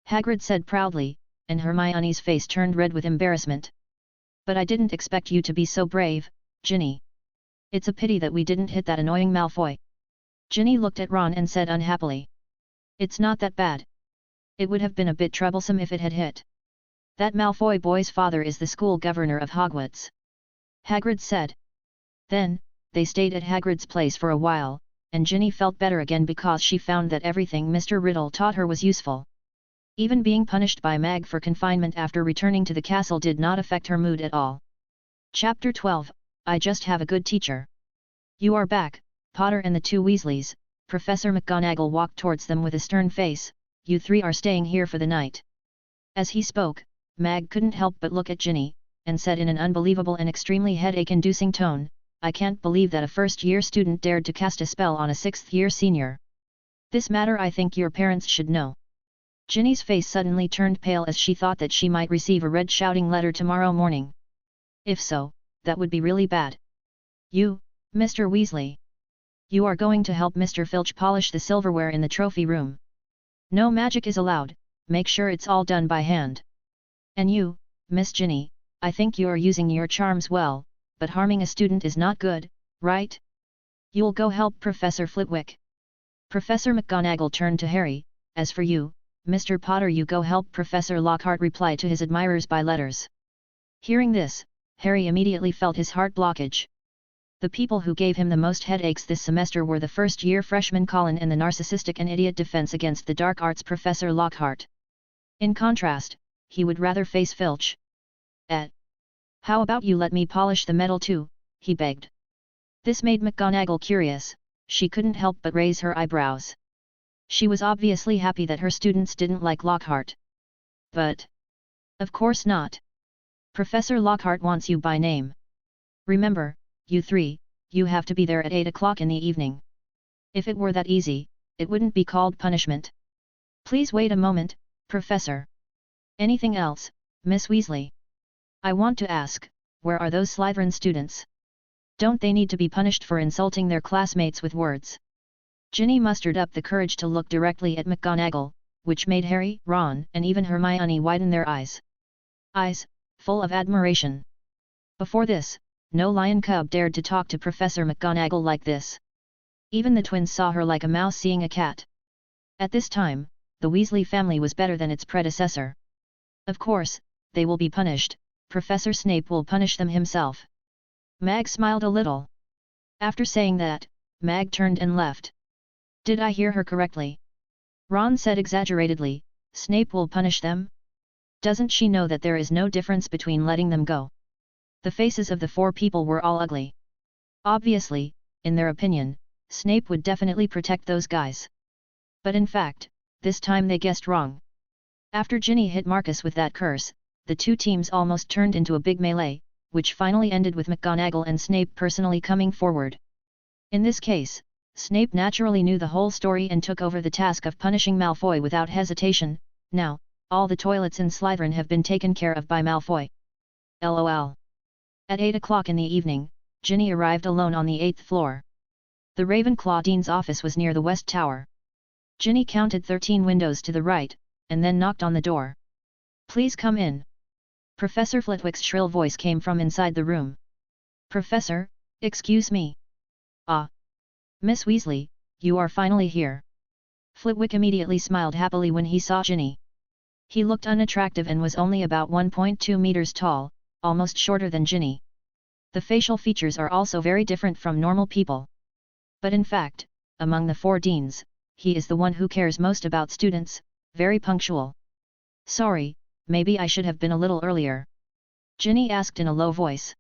Hagrid said proudly, and Hermione's face turned red with embarrassment. But I didn't expect you to be so brave, Ginny. It's a pity that we didn't hit that annoying Malfoy. Ginny looked at Ron and said unhappily. It's not that bad. It would have been a bit troublesome if it had hit. That Malfoy boy's father is the school governor of Hogwarts. Hagrid said. Then, they stayed at Hagrid's place for a while, and Ginny felt better again because she found that everything Mr. Riddle taught her was useful. Even being punished by Mag for confinement after returning to the castle did not affect her mood at all. Chapter 12, I just have a good teacher. You are back, Potter and the two Weasleys. Professor McGonagall walked towards them with a stern face. You three are staying here for the night. As he spoke, Mag couldn't help but look at Ginny, and said in an unbelievable and extremely headache-inducing tone, I can't believe that a first-year student dared to cast a spell on a sixth-year senior. This matter I think your parents should know. Ginny's face suddenly turned pale as she thought that she might receive a red shouting letter tomorrow morning. If so, that would be really bad. You, Mr. Weasley. You are going to help Mr. Filch polish the silverware in the trophy room. No magic is allowed, make sure it's all done by hand. And you, Miss Ginny, I think you're using your charms well, but harming a student is not good, right? You'll go help Professor Flitwick. Professor McGonagall turned to Harry, as for you, Mr. Potter, you go help Professor Lockhart reply to his admirers by letters. Hearing this, Harry immediately felt his heart blockage. The people who gave him the most headaches this semester were the first-year freshman Colin and the narcissistic and idiot defense against the dark arts Professor Lockhart. In contrast, he would rather face Filch. How about you let me polish the metal too, he begged. This made McGonagall curious, she couldn't help but raise her eyebrows. She was obviously happy that her students didn't like Lockhart. But of course not. Professor Lockhart wants you by name. Remember, you three, you have to be there at 8 o'clock in the evening. If it were that easy, it wouldn't be called punishment. Please wait a moment, Professor. Anything else, Miss Weasley? I want to ask, where are those Slytherin students? Don't they need to be punished for insulting their classmates with words? Ginny mustered up the courage to look directly at McGonagall, which made Harry, Ron, and even Hermione widen their eyes. Eyes, full of admiration. Before this, no lion cub dared to talk to Professor McGonagall like this. Even the twins saw her like a mouse seeing a cat. At this time, the Weasley family was better than its predecessor. Of course, they will be punished, Professor Snape will punish them himself. Mag smiled a little. After saying that, Mag turned and left. Did I hear her correctly? Ron said exaggeratedly, Snape will punish them? Doesn't she know that there is no difference between letting them go? The faces of the four people were all ugly. Obviously, in their opinion, Snape would definitely protect those guys. But in fact, this time they guessed wrong. After Ginny hit Marcus with that curse, the two teams almost turned into a big melee, which finally ended with McGonagall and Snape personally coming forward. In this case, Snape naturally knew the whole story and took over the task of punishing Malfoy without hesitation. Now, all the toilets in Slytherin have been taken care of by Malfoy. LOL. At 8 o'clock in the evening, Ginny arrived alone on the 8th floor. The Ravenclaw Dean's office was near the West Tower. Ginny counted 13 windows to the right, and then knocked on the door. Please come in. Professor Flitwick's shrill voice came from inside the room. Professor, excuse me. Ah. Miss Weasley, you are finally here. Flitwick immediately smiled happily when he saw Ginny. He looked unattractive and was only about 1.2 meters tall, almost shorter than Ginny. The facial features are also very different from normal people. But in fact, among the four deans, he is the one who cares most about students, very punctual. Sorry, maybe I should have been a little earlier. Ginny asked in a low voice.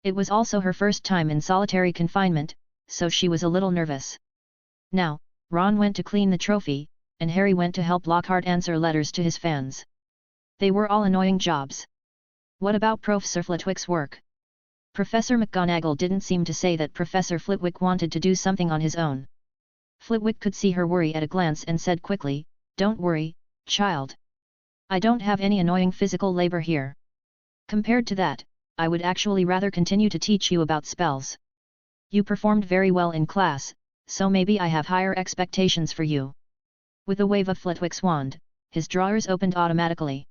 It was also her first time in solitary confinement, so she was a little nervous. Now, Ron went to clean the trophy, and Harry went to help Lockhart answer letters to his fans. They were all annoying jobs. What about Professor Flitwick's work? Professor McGonagall didn't seem to say that Professor Flitwick wanted to do something on his own. Flitwick could see her worry at a glance and said quickly, "Don't worry, child. I don't have any annoying physical labor here. Compared to that, I would actually rather continue to teach you about spells. You performed very well in class, so maybe I have higher expectations for you." With a wave of Flitwick's wand, his drawers opened automatically.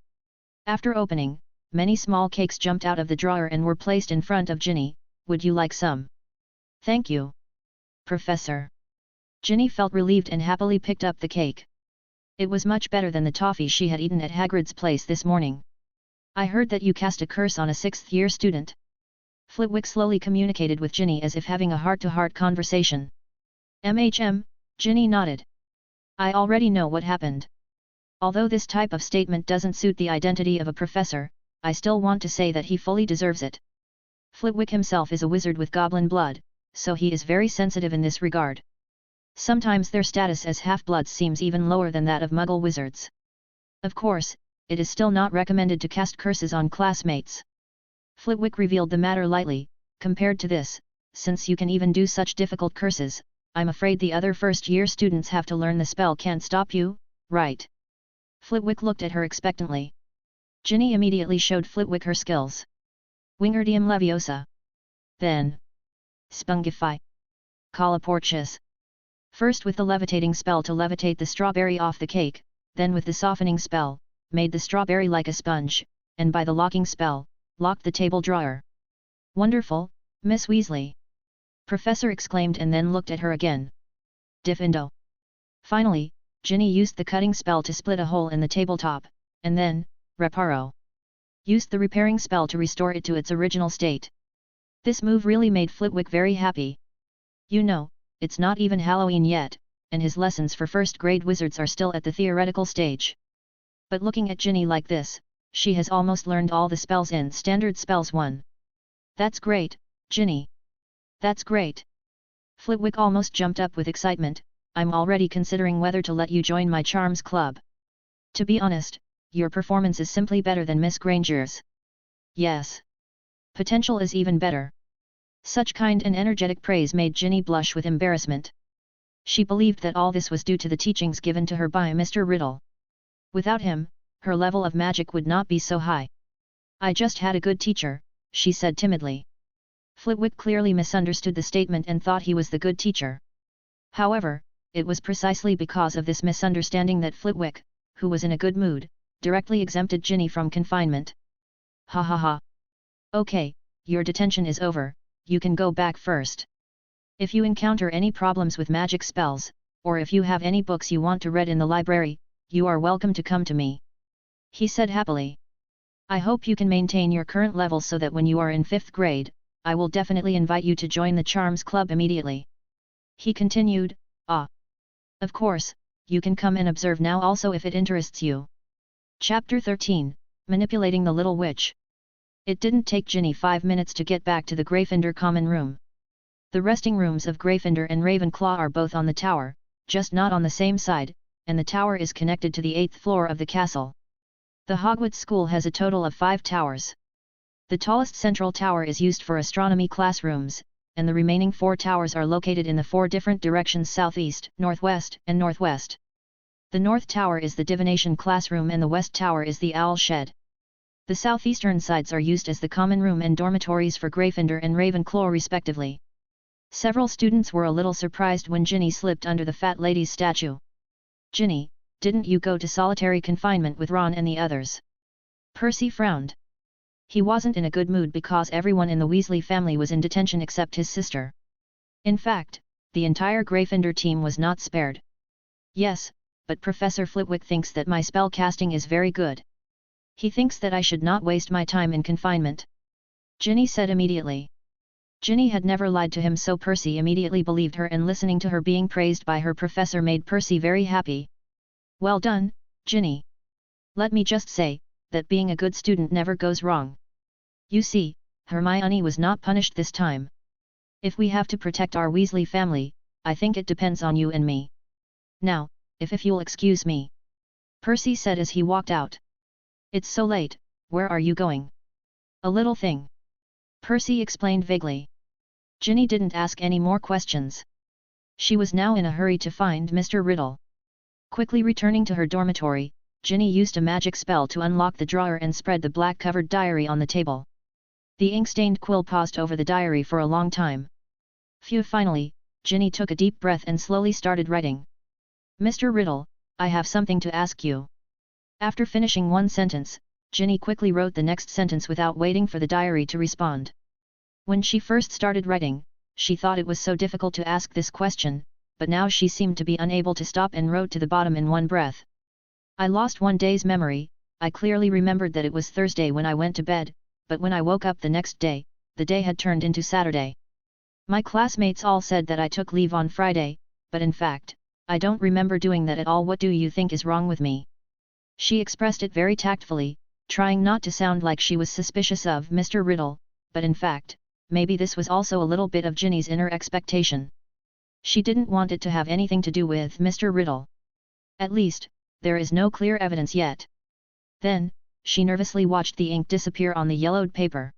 After opening, many small cakes jumped out of the drawer and were placed in front of Ginny. "Would you like some?" "Thank you, Professor." Ginny felt relieved and happily picked up the cake. It was much better than the toffee she had eaten at Hagrid's place this morning. "I heard that you cast a curse on a 6th-year student." Flitwick slowly communicated with Ginny as if having a heart-to-heart conversation. Ginny nodded. "I already know what happened. Although this type of statement doesn't suit the identity of a professor, I still want to say that he fully deserves it. Flitwick himself is a wizard with goblin blood, so he is very sensitive in this regard. Sometimes their status as half-bloods seems even lower than that of Muggle wizards. Of course, it is still not recommended to cast curses on classmates." Flitwick revealed the matter lightly. "Compared to this, since you can even do such difficult curses, I'm afraid the other first-year students have to learn the spell can't stop you, right?" Flitwick looked at her expectantly. Ginny immediately showed Flitwick her skills. Wingardium Leviosa. Then Spungify. Colloportus. First with the levitating spell to levitate the strawberry off the cake, then with the softening spell, made the strawberry like a sponge, and by the locking spell, locked the table drawer. "Wonderful, Miss Weasley!" Professor exclaimed and then looked at her again. "Diffindo." Finally, Ginny used the cutting spell to split a hole in the tabletop, and then, Reparo. Used the repairing spell to restore it to its original state. This move really made Flitwick very happy. You know, it's not even Halloween yet, and his lessons for first-grade wizards are still at the theoretical stage. But looking at Ginny like this, she has almost learned all the spells in Standard Spells 1. "That's great, Ginny. That's great." Flitwick almost jumped up with excitement. "I'm already considering whether to let you join my Charms Club. To be honest, your performance is simply better than Miss Granger's." "Yes. Potential is even better." Such kind and energetic praise made Ginny blush with embarrassment. She believed that all this was due to the teachings given to her by Mr. Riddle. Without him, her level of magic would not be so high. "I just had a good teacher," she said timidly. Flitwick clearly misunderstood the statement and thought he was the good teacher. However, it was precisely because of this misunderstanding that Flitwick, who was in a good mood, directly exempted Ginny from confinement. "Ha ha ha. Okay, your detention is over, you can go back first. If you encounter any problems with magic spells, or if you have any books you want to read in the library, you are welcome to come to me," he said happily. "I hope you can maintain your current level so that when you are in 5th grade, I will definitely invite you to join the Charms Club immediately." He continued, "Ah. Of course, you can come and observe now also if it interests you." Chapter 13, Manipulating the Little Witch. It didn't take Ginny 5 minutes to get back to the Gryffindor common room. The resting rooms of Gryffindor and Ravenclaw are both on the tower, just not on the same side, and the tower is connected to the 8th floor of the castle. The Hogwarts school has a total of 5 towers. The tallest central tower is used for astronomy classrooms, and the remaining 4 towers are located in the 4 different directions: southeast, northwest, and northwest. The North Tower is the divination classroom and the West Tower is the owl shed. The southeastern sides are used as the common room and dormitories for Gryffindor and Ravenclaw respectively. Several students were a little surprised when Ginny slipped under the fat lady's statue. "Ginny, didn't you go to solitary confinement with Ron and the others?" Percy frowned. He wasn't in a good mood because everyone in the Weasley family was in detention except his sister. In fact, the entire Gryffindor team was not spared. "Yes, but Professor Flitwick thinks that my spell casting is very good. He thinks that I should not waste my time in confinement," Ginny said immediately. Ginny had never lied to him, so Percy immediately believed her, and listening to her being praised by her professor made Percy very happy. "Well done, Ginny. Let me just say, that being a good student never goes wrong. You see, Hermione was not punished this time. If we have to protect our Weasley family, I think it depends on you and me. Now, if you'll excuse me," Percy said as he walked out. "It's so late, where are you going?" "A little thing," Percy explained vaguely. Ginny didn't ask any more questions. She was now in a hurry to find Mr. Riddle. Quickly returning to her dormitory, Ginny used a magic spell to unlock the drawer and spread the black-covered diary on the table. The ink-stained quill paused over the diary for a long time. Phew! Finally, Ginny took a deep breath and slowly started writing. "Mr. Riddle, I have something to ask you." After finishing one sentence, Ginny quickly wrote the next sentence without waiting for the diary to respond. When she first started writing, she thought it was so difficult to ask this question, but now she seemed to be unable to stop and wrote to the bottom in one breath. "I lost one day's memory. I clearly remembered that it was Thursday when I went to bed, but when I woke up the next day, the day had turned into Saturday. My classmates all said that I took leave on Friday, but in fact, I don't remember doing that at all. What do you think is wrong with me?" She expressed it very tactfully, trying not to sound like she was suspicious of Mr. Riddle, but in fact, maybe this was also a little bit of Ginny's inner expectation. She didn't want it to have anything to do with Mr. Riddle. At least, there is no clear evidence yet. Then, she nervously watched the ink disappear on the yellowed paper.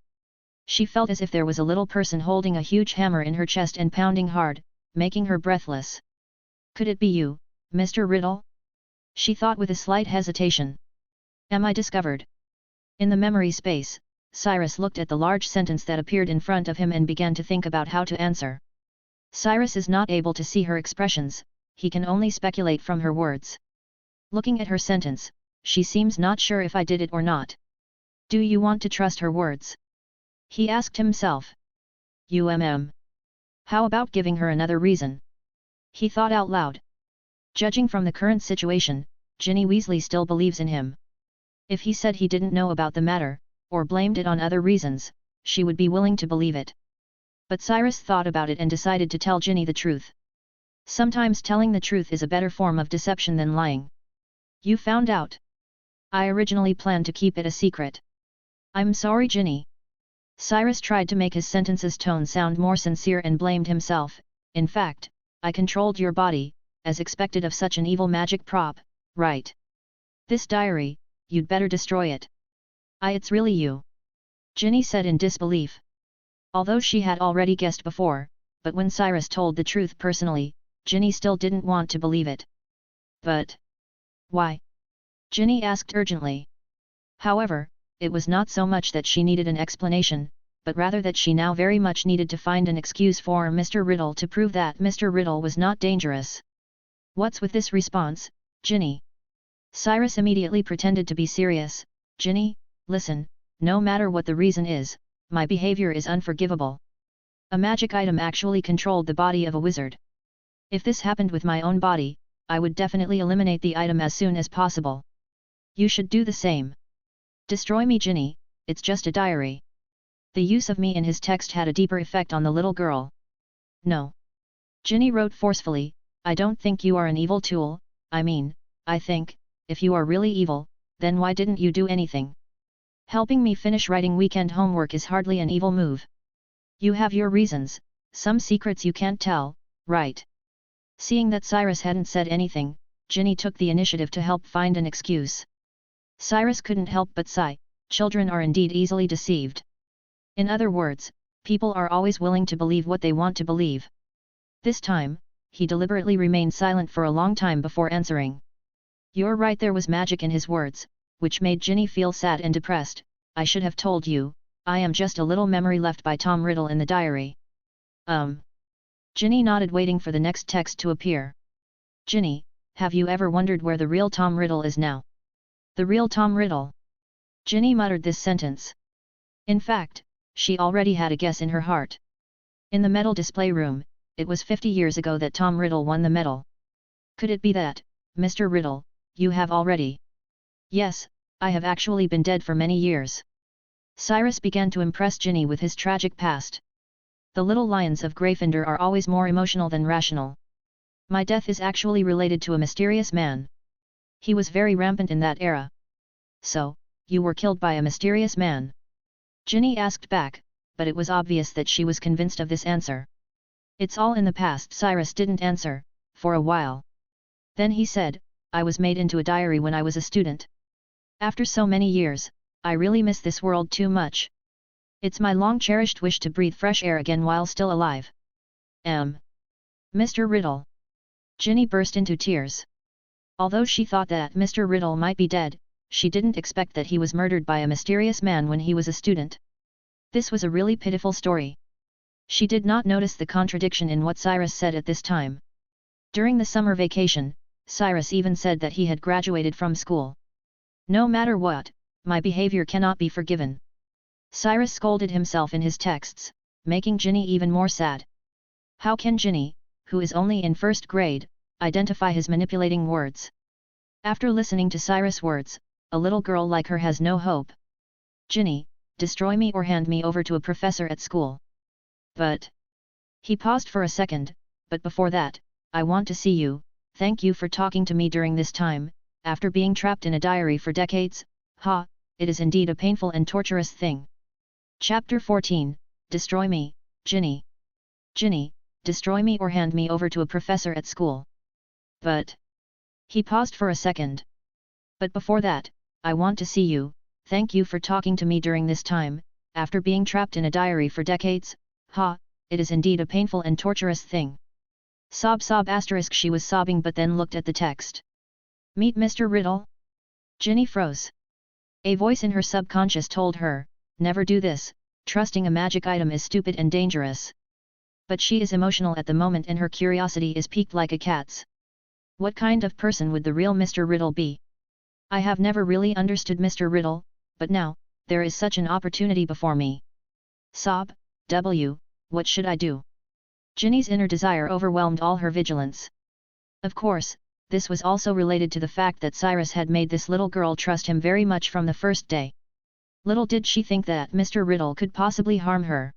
She felt as if there was a little person holding a huge hammer in her chest and pounding hard, making her breathless. "Could it be you, Mr. Riddle?" she thought with a slight hesitation. "Am I discovered?" In the memory space, Cyrus looked at the large sentence that appeared in front of him and began to think about how to answer. Cyrus is not able to see her expressions, he can only speculate from her words. Looking at her sentence, she seems not sure if I did it or not. "Do you want to trust her words?" he asked himself. How about giving her another reason?" he thought out loud. Judging from the current situation, Ginny Weasley still believes in him. If he said he didn't know about the matter, or blamed it on other reasons, she would be willing to believe it. But Cyrus thought about it and decided to tell Ginny the truth. Sometimes telling the truth is a better form of deception than lying. "You found out? I originally planned to keep it a secret." "I'm sorry, Ginny." Cyrus tried to make his sentence's tone sound more sincere and blamed himself. "In fact, I controlled your body, as expected of such an evil magic prop, right? This diary, you'd better destroy it." It's really you," Ginny said in disbelief. Although she had already guessed before, but when Cyrus told the truth personally, Ginny still didn't want to believe it. "But why?" Ginny asked urgently. However, it was not so much that she needed an explanation, but rather that she now very much needed to find an excuse for Mr. Riddle to prove that Mr. Riddle was not dangerous. "What's with this response, Ginny?" Cyrus immediately pretended to be serious. "Ginny, listen, no matter what the reason is, my behavior is unforgivable. A magic item actually controlled the body of a wizard. If this happened with my own body, I would definitely eliminate the item as soon as possible. You should do the same. Destroy me, Ginny, it's just a diary." The use of "me" in his text had a deeper effect on the little girl. "No," Ginny wrote forcefully, "I don't think you are an evil tool. I think, if you are really evil, then why didn't you do anything? Helping me finish writing weekend homework is hardly an evil move. You have your reasons, some secrets you can't tell, right?" Seeing that Cyrus hadn't said anything, Ginny took the initiative to help find an excuse. Cyrus couldn't help but sigh. Children are indeed easily deceived. In other words, people are always willing to believe what they want to believe. This time, he deliberately remained silent for a long time before answering. "You're right, there was magic in his words," which made Ginny feel sad and depressed. "I should have told you, I am just a little memory left by Tom Riddle in the diary." Ginny nodded, waiting for the next text to appear. "Ginny, have you ever wondered where the real Tom Riddle is now?" "The real Tom Riddle?" Ginny muttered this sentence. In fact, she already had a guess in her heart. In the medal display room, it was 50 years ago that Tom Riddle won the medal. "Could it be that, Mr. Riddle, you have already—" "Yes, I have actually been dead for many years." Cyrus began to impress Ginny with his tragic past. "The little lions of Gryffindor are always more emotional than rational. My death is actually related to a mysterious man. He was very rampant in that era." "So, you were killed by a mysterious man?" Ginny asked back, but it was obvious that she was convinced of this answer. "It's all in the past." Cyrus didn't answer, for a while. Then he said, I was made into a diary when I was a student. After so many years, I really miss this world too much. It's my long-cherished wish to breathe fresh air again while still alive. Mr. Riddle. Ginny burst into tears. Although she thought that Mr. Riddle might be dead, she didn't expect that he was murdered by a mysterious man when he was a student. This was a really pitiful story. She did not notice the contradiction in what Cyrus said at this time. During the summer vacation, Cyrus even said that he had graduated from school. No matter what, my behavior cannot be forgiven. Cyrus scolded himself in his texts, making Ginny even more sad. How can Ginny, who is only in first grade, identify his manipulating words? After listening to Cyrus' words, a little girl like her has no hope. Ginny, destroy me or hand me over to a professor at school. But... He paused for a second, but before that, I want to see you, thank you for talking to me during this time, after being trapped in a diary for decades, it is indeed a painful and torturous thing. Chapter 14, Destroy Me, Ginny. Ginny, destroy me or hand me over to a professor at school. But... He paused for a second. But before that, I want to see you, thank you for talking to me during this time, after being trapped in a diary for decades, it is indeed a painful and torturous thing. Sob. She was sobbing but then looked at the text. Meet Mr. Riddle? Ginny froze. A voice in her subconscious told her, never do this, trusting a magic item is stupid and dangerous. But she is emotional at the moment and her curiosity is piqued like a cat's. What kind of person would the real Mr. Riddle be? I have never really understood Mr. Riddle, but now, there is such an opportunity before me. Sob. What should I do? Ginny's inner desire overwhelmed all her vigilance. Of course, this was also related to the fact that Cyrus had made this little girl trust him very much from the first day. Little did she think that Mr. Riddle could possibly harm her.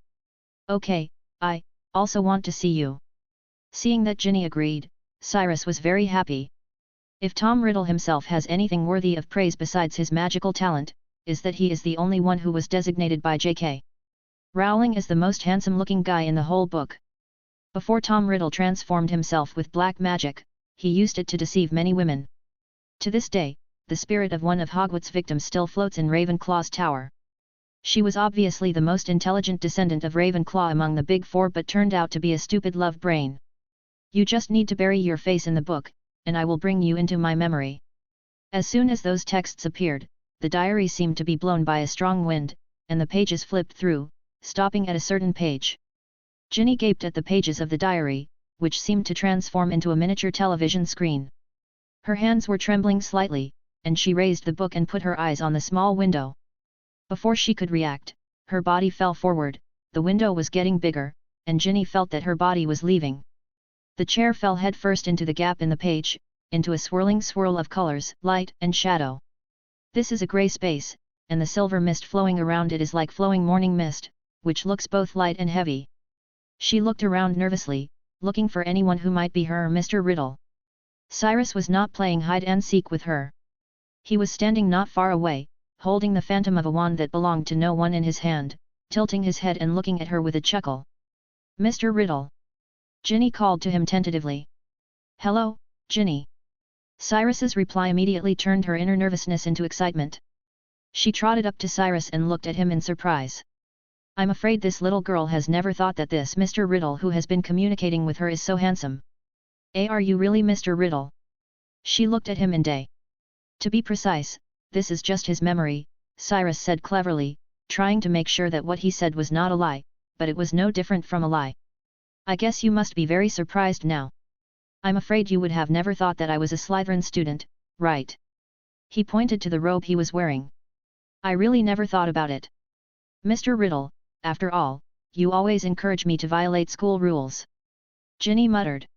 Okay, I also want to see you. Seeing that Ginny agreed, Cyrus was very happy. If Tom Riddle himself has anything worthy of praise besides his magical talent, is that he is the only one who was designated by J.K. Rowling as the most handsome-looking guy in the whole book. Before Tom Riddle transformed himself with black magic, he used it to deceive many women. To this day, the spirit of one of Hogwarts' victims still floats in Ravenclaw's tower. She was obviously the most intelligent descendant of Ravenclaw among the Big Four but turned out to be a stupid love brain. You just need to bury your face in the book, and I will bring you into my memory. As soon as those texts appeared, the diary seemed to be blown by a strong wind, and the pages flipped through, stopping at a certain page. Ginny gaped at the pages of the diary, which seemed to transform into a miniature television screen. Her hands were trembling slightly, and she raised the book and put her eyes on the small window. Before she could react, her body fell forward, the window was getting bigger, and Ginny felt that her body was leaving. The chair fell headfirst into the gap in the page, into a swirling swirl of colors, light and shadow. This is a grey space, and the silver mist flowing around it is like flowing morning mist, which looks both light and heavy. She looked around nervously, looking for anyone who might be her Mr. Riddle. Cyrus was not playing hide-and-seek with her. He was standing not far away, holding the phantom of a wand that belonged to no one in his hand, tilting his head and looking at her with a chuckle. Mr. Riddle! Ginny called to him tentatively. Hello, Ginny. Cyrus's reply immediately turned her inner nervousness into excitement. She trotted up to Cyrus and looked at him in surprise. I'm afraid this little girl has never thought that this Mr. Riddle who has been communicating with her is so handsome. Are you really Mr. Riddle? She looked at him in day. To be precise, this is just his memory, Cyrus said cleverly, trying to make sure that what he said was not a lie, but it was no different from a lie. I guess you must be very surprised now. I'm afraid you would have never thought that I was a Slytherin student, right? He pointed to the robe he was wearing. I really never thought about it. Mr. Riddle, after all, you always encourage me to violate school rules. Ginny muttered.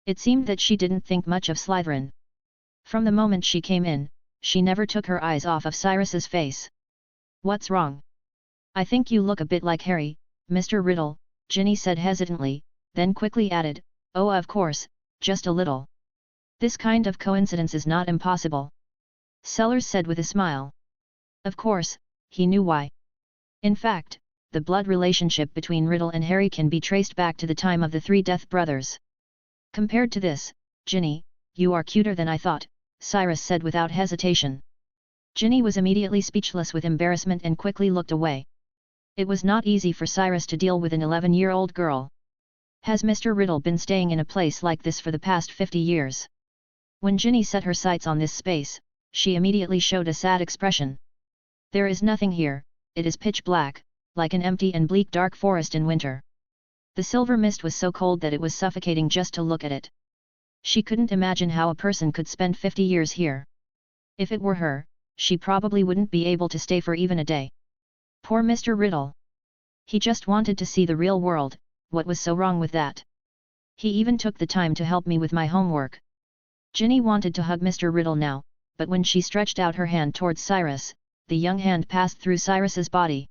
It seemed that she didn't think much of Slytherin. From the moment she came in, she never took her eyes off of Cyrus's face. What's wrong? I think you look a bit like Harry, Mr. Riddle, Ginny said hesitantly, then quickly added, oh of course, just a little. This kind of coincidence is not impossible. Sellers said with a smile. Of course, he knew why. In fact, the blood relationship between Riddle and Harry can be traced back to the time of the three Death brothers. Compared to this, Ginny, you are cuter than I thought, Cyrus said without hesitation. Ginny was immediately speechless with embarrassment and quickly looked away. It was not easy for Cyrus to deal with an 11-year-old girl. Has Mr. Riddle been staying in a place like this for the past 50 years? When Ginny set her sights on this space, she immediately showed a sad expression. There is nothing here, it is pitch black, like an empty and bleak dark forest in winter. The silver mist was so cold that it was suffocating just to look at it. She couldn't imagine how a person could spend 50 years here. If it were her, she probably wouldn't be able to stay for even a day. Poor Mr. Riddle. He just wanted to see the real world, what was so wrong with that? He even took the time to help me with my homework. Ginny wanted to hug Mr. Riddle now, but when she stretched out her hand towards Cyrus, the young hand passed through Cyrus's body.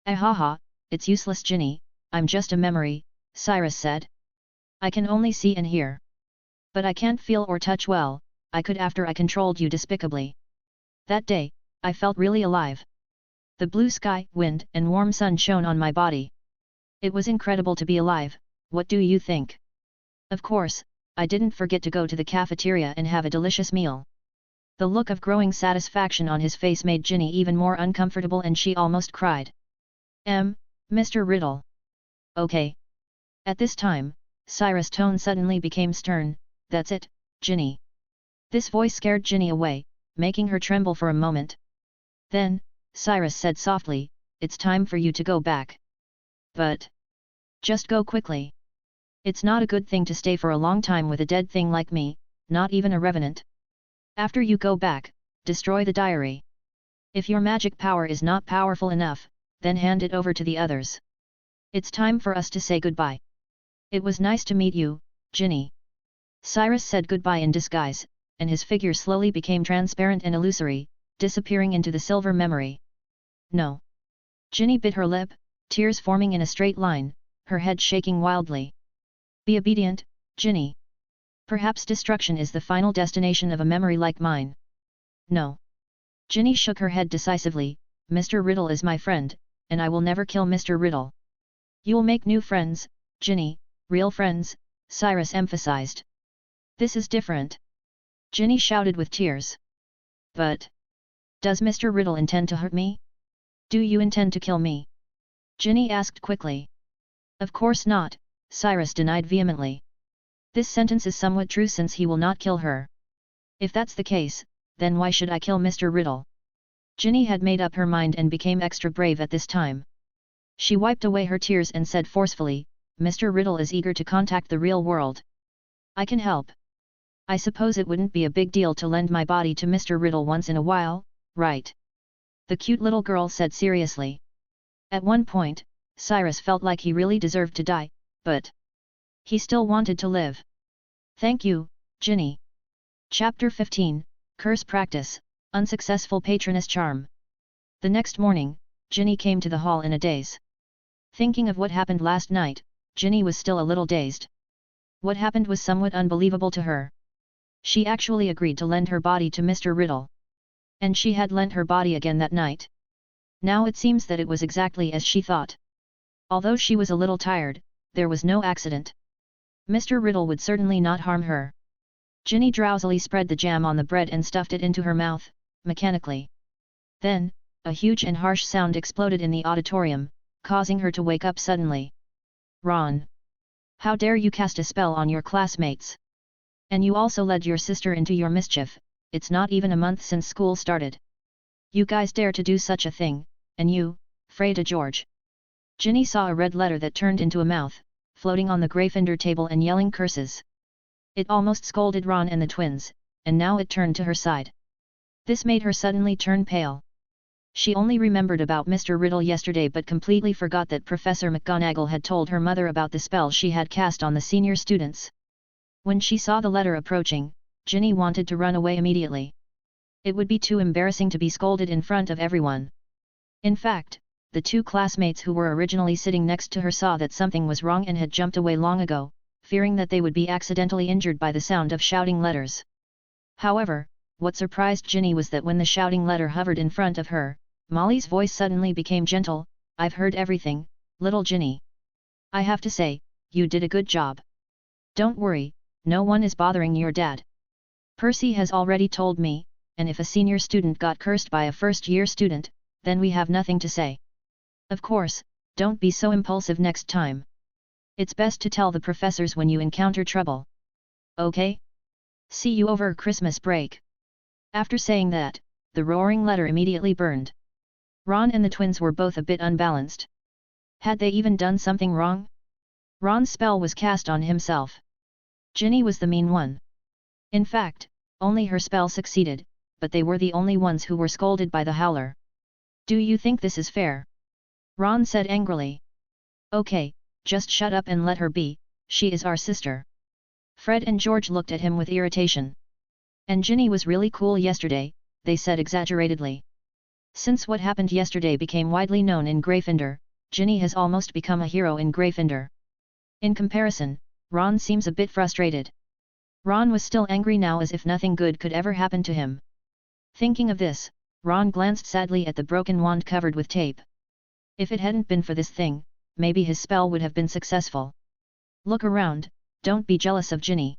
Ahaha, it's useless Ginny, I'm just a memory, Cyrus said. I can only see and hear. But I can't feel or touch well, I could after I controlled you despicably. That day, I felt really alive. The blue sky, wind and warm sun shone on my body. It was incredible to be alive, what do you think? Of course, I didn't forget to go to the cafeteria and have a delicious meal. The look of growing satisfaction on his face made Ginny even more uncomfortable and she almost cried. Mr. Riddle. Okay. At this time, Cyrus' tone suddenly became stern, that's it, Ginny. This voice scared Ginny away, making her tremble for a moment. Then, Cyrus said softly, it's time for you to go back. But just go quickly. It's not a good thing to stay for a long time with a dead thing like me, not even a revenant. After you go back, destroy the diary. If your magic power is not powerful enough, then hand it over to the others. It's time for us to say goodbye. It was nice to meet you, Ginny. Cyrus said goodbye in disguise, and his figure slowly became transparent and illusory, disappearing into the silver memory. No. Ginny bit her lip, tears forming in a straight line, her head shaking wildly. Be obedient, Ginny. Perhaps destruction is the final destination of a memory like mine. No. Ginny shook her head decisively, Mr. Riddle is my friend, and I will never kill Mr. Riddle. You'll make new friends, Ginny, real friends, Cyrus emphasized. This is different. Ginny shouted with tears. But does Mr. Riddle intend to hurt me? Do you intend to kill me? Ginny asked quickly. Of course not, Cyrus denied vehemently. This sentence is somewhat true since he will not kill her. If that's the case, then why should I kill Mr. Riddle? Ginny had made up her mind and became extra brave at this time. She wiped away her tears and said forcefully, Mr. Riddle is eager to contact the real world. I can help. I suppose it wouldn't be a big deal to lend my body to Mr. Riddle once in a while, right? The cute little girl said seriously. At one point, Cyrus felt like he really deserved to die, but he still wanted to live. Thank you, Ginny. Chapter 15, Curse Practice, Unsuccessful Patroness Charm. The next morning, Ginny came to the hall in a daze. Thinking of what happened last night, Ginny was still a little dazed. What happened was somewhat unbelievable to her. She actually agreed to lend her body to Mr. Riddle. And she had lent her body again that night. Now it seems that it was exactly as she thought. Although she was a little tired, there was no accident. Mr. Riddle would certainly not harm her. Ginny drowsily spread the jam on the bread and stuffed it into her mouth, mechanically. Then, a huge and harsh sound exploded in the auditorium, causing her to wake up suddenly. Ron! How dare you cast a spell on your classmates? And you also led your sister into your mischief, it's not even a month since school started. You guys dare to do such a thing, and you, Freda George. Ginny saw a red letter that turned into a mouth, floating on the Gryffindor table and yelling curses. It almost scolded Ron and the twins, and now it turned to her side. This made her suddenly turn pale. She only remembered about Mr. Riddle yesterday but completely forgot that Professor McGonagall had told her mother about the spell she had cast on the senior students. When she saw the letter approaching, Ginny wanted to run away immediately. It would be too embarrassing to be scolded in front of everyone. In fact, the two classmates who were originally sitting next to her saw that something was wrong and had jumped away long ago, fearing that they would be accidentally injured by the sound of shouting letters. However, what surprised Ginny was that when the shouting letter hovered in front of her, Molly's voice suddenly became gentle, I've heard everything, little Ginny. I have to say, you did a good job. Don't worry, no one is bothering your dad. Percy has already told me, and if a senior student got cursed by a first-year student, then we have nothing to say. Of course, don't be so impulsive next time. It's best to tell the professors when you encounter trouble. Okay? See you over Christmas break. After saying that, the roaring letter immediately burned. Ron and the twins were both a bit unbalanced. Had they even done something wrong? Ron's spell was cast on himself. Ginny was the mean one. In fact, only her spell succeeded, but they were the only ones who were scolded by the Howler. Do you think this is fair? Ron said angrily. Okay, just shut up and let her be, she is our sister. Fred and George looked at him with irritation. And Ginny was really cool yesterday, they said exaggeratedly. Since what happened yesterday became widely known in Gryffindor, Ginny has almost become a hero in Gryffindor. In comparison, Ron seems a bit frustrated. Ron was still angry now as if nothing good could ever happen to him. Thinking of this, Ron glanced sadly at the broken wand covered with tape. If it hadn't been for this thing, maybe his spell would have been successful. Look around, don't be jealous of Ginny.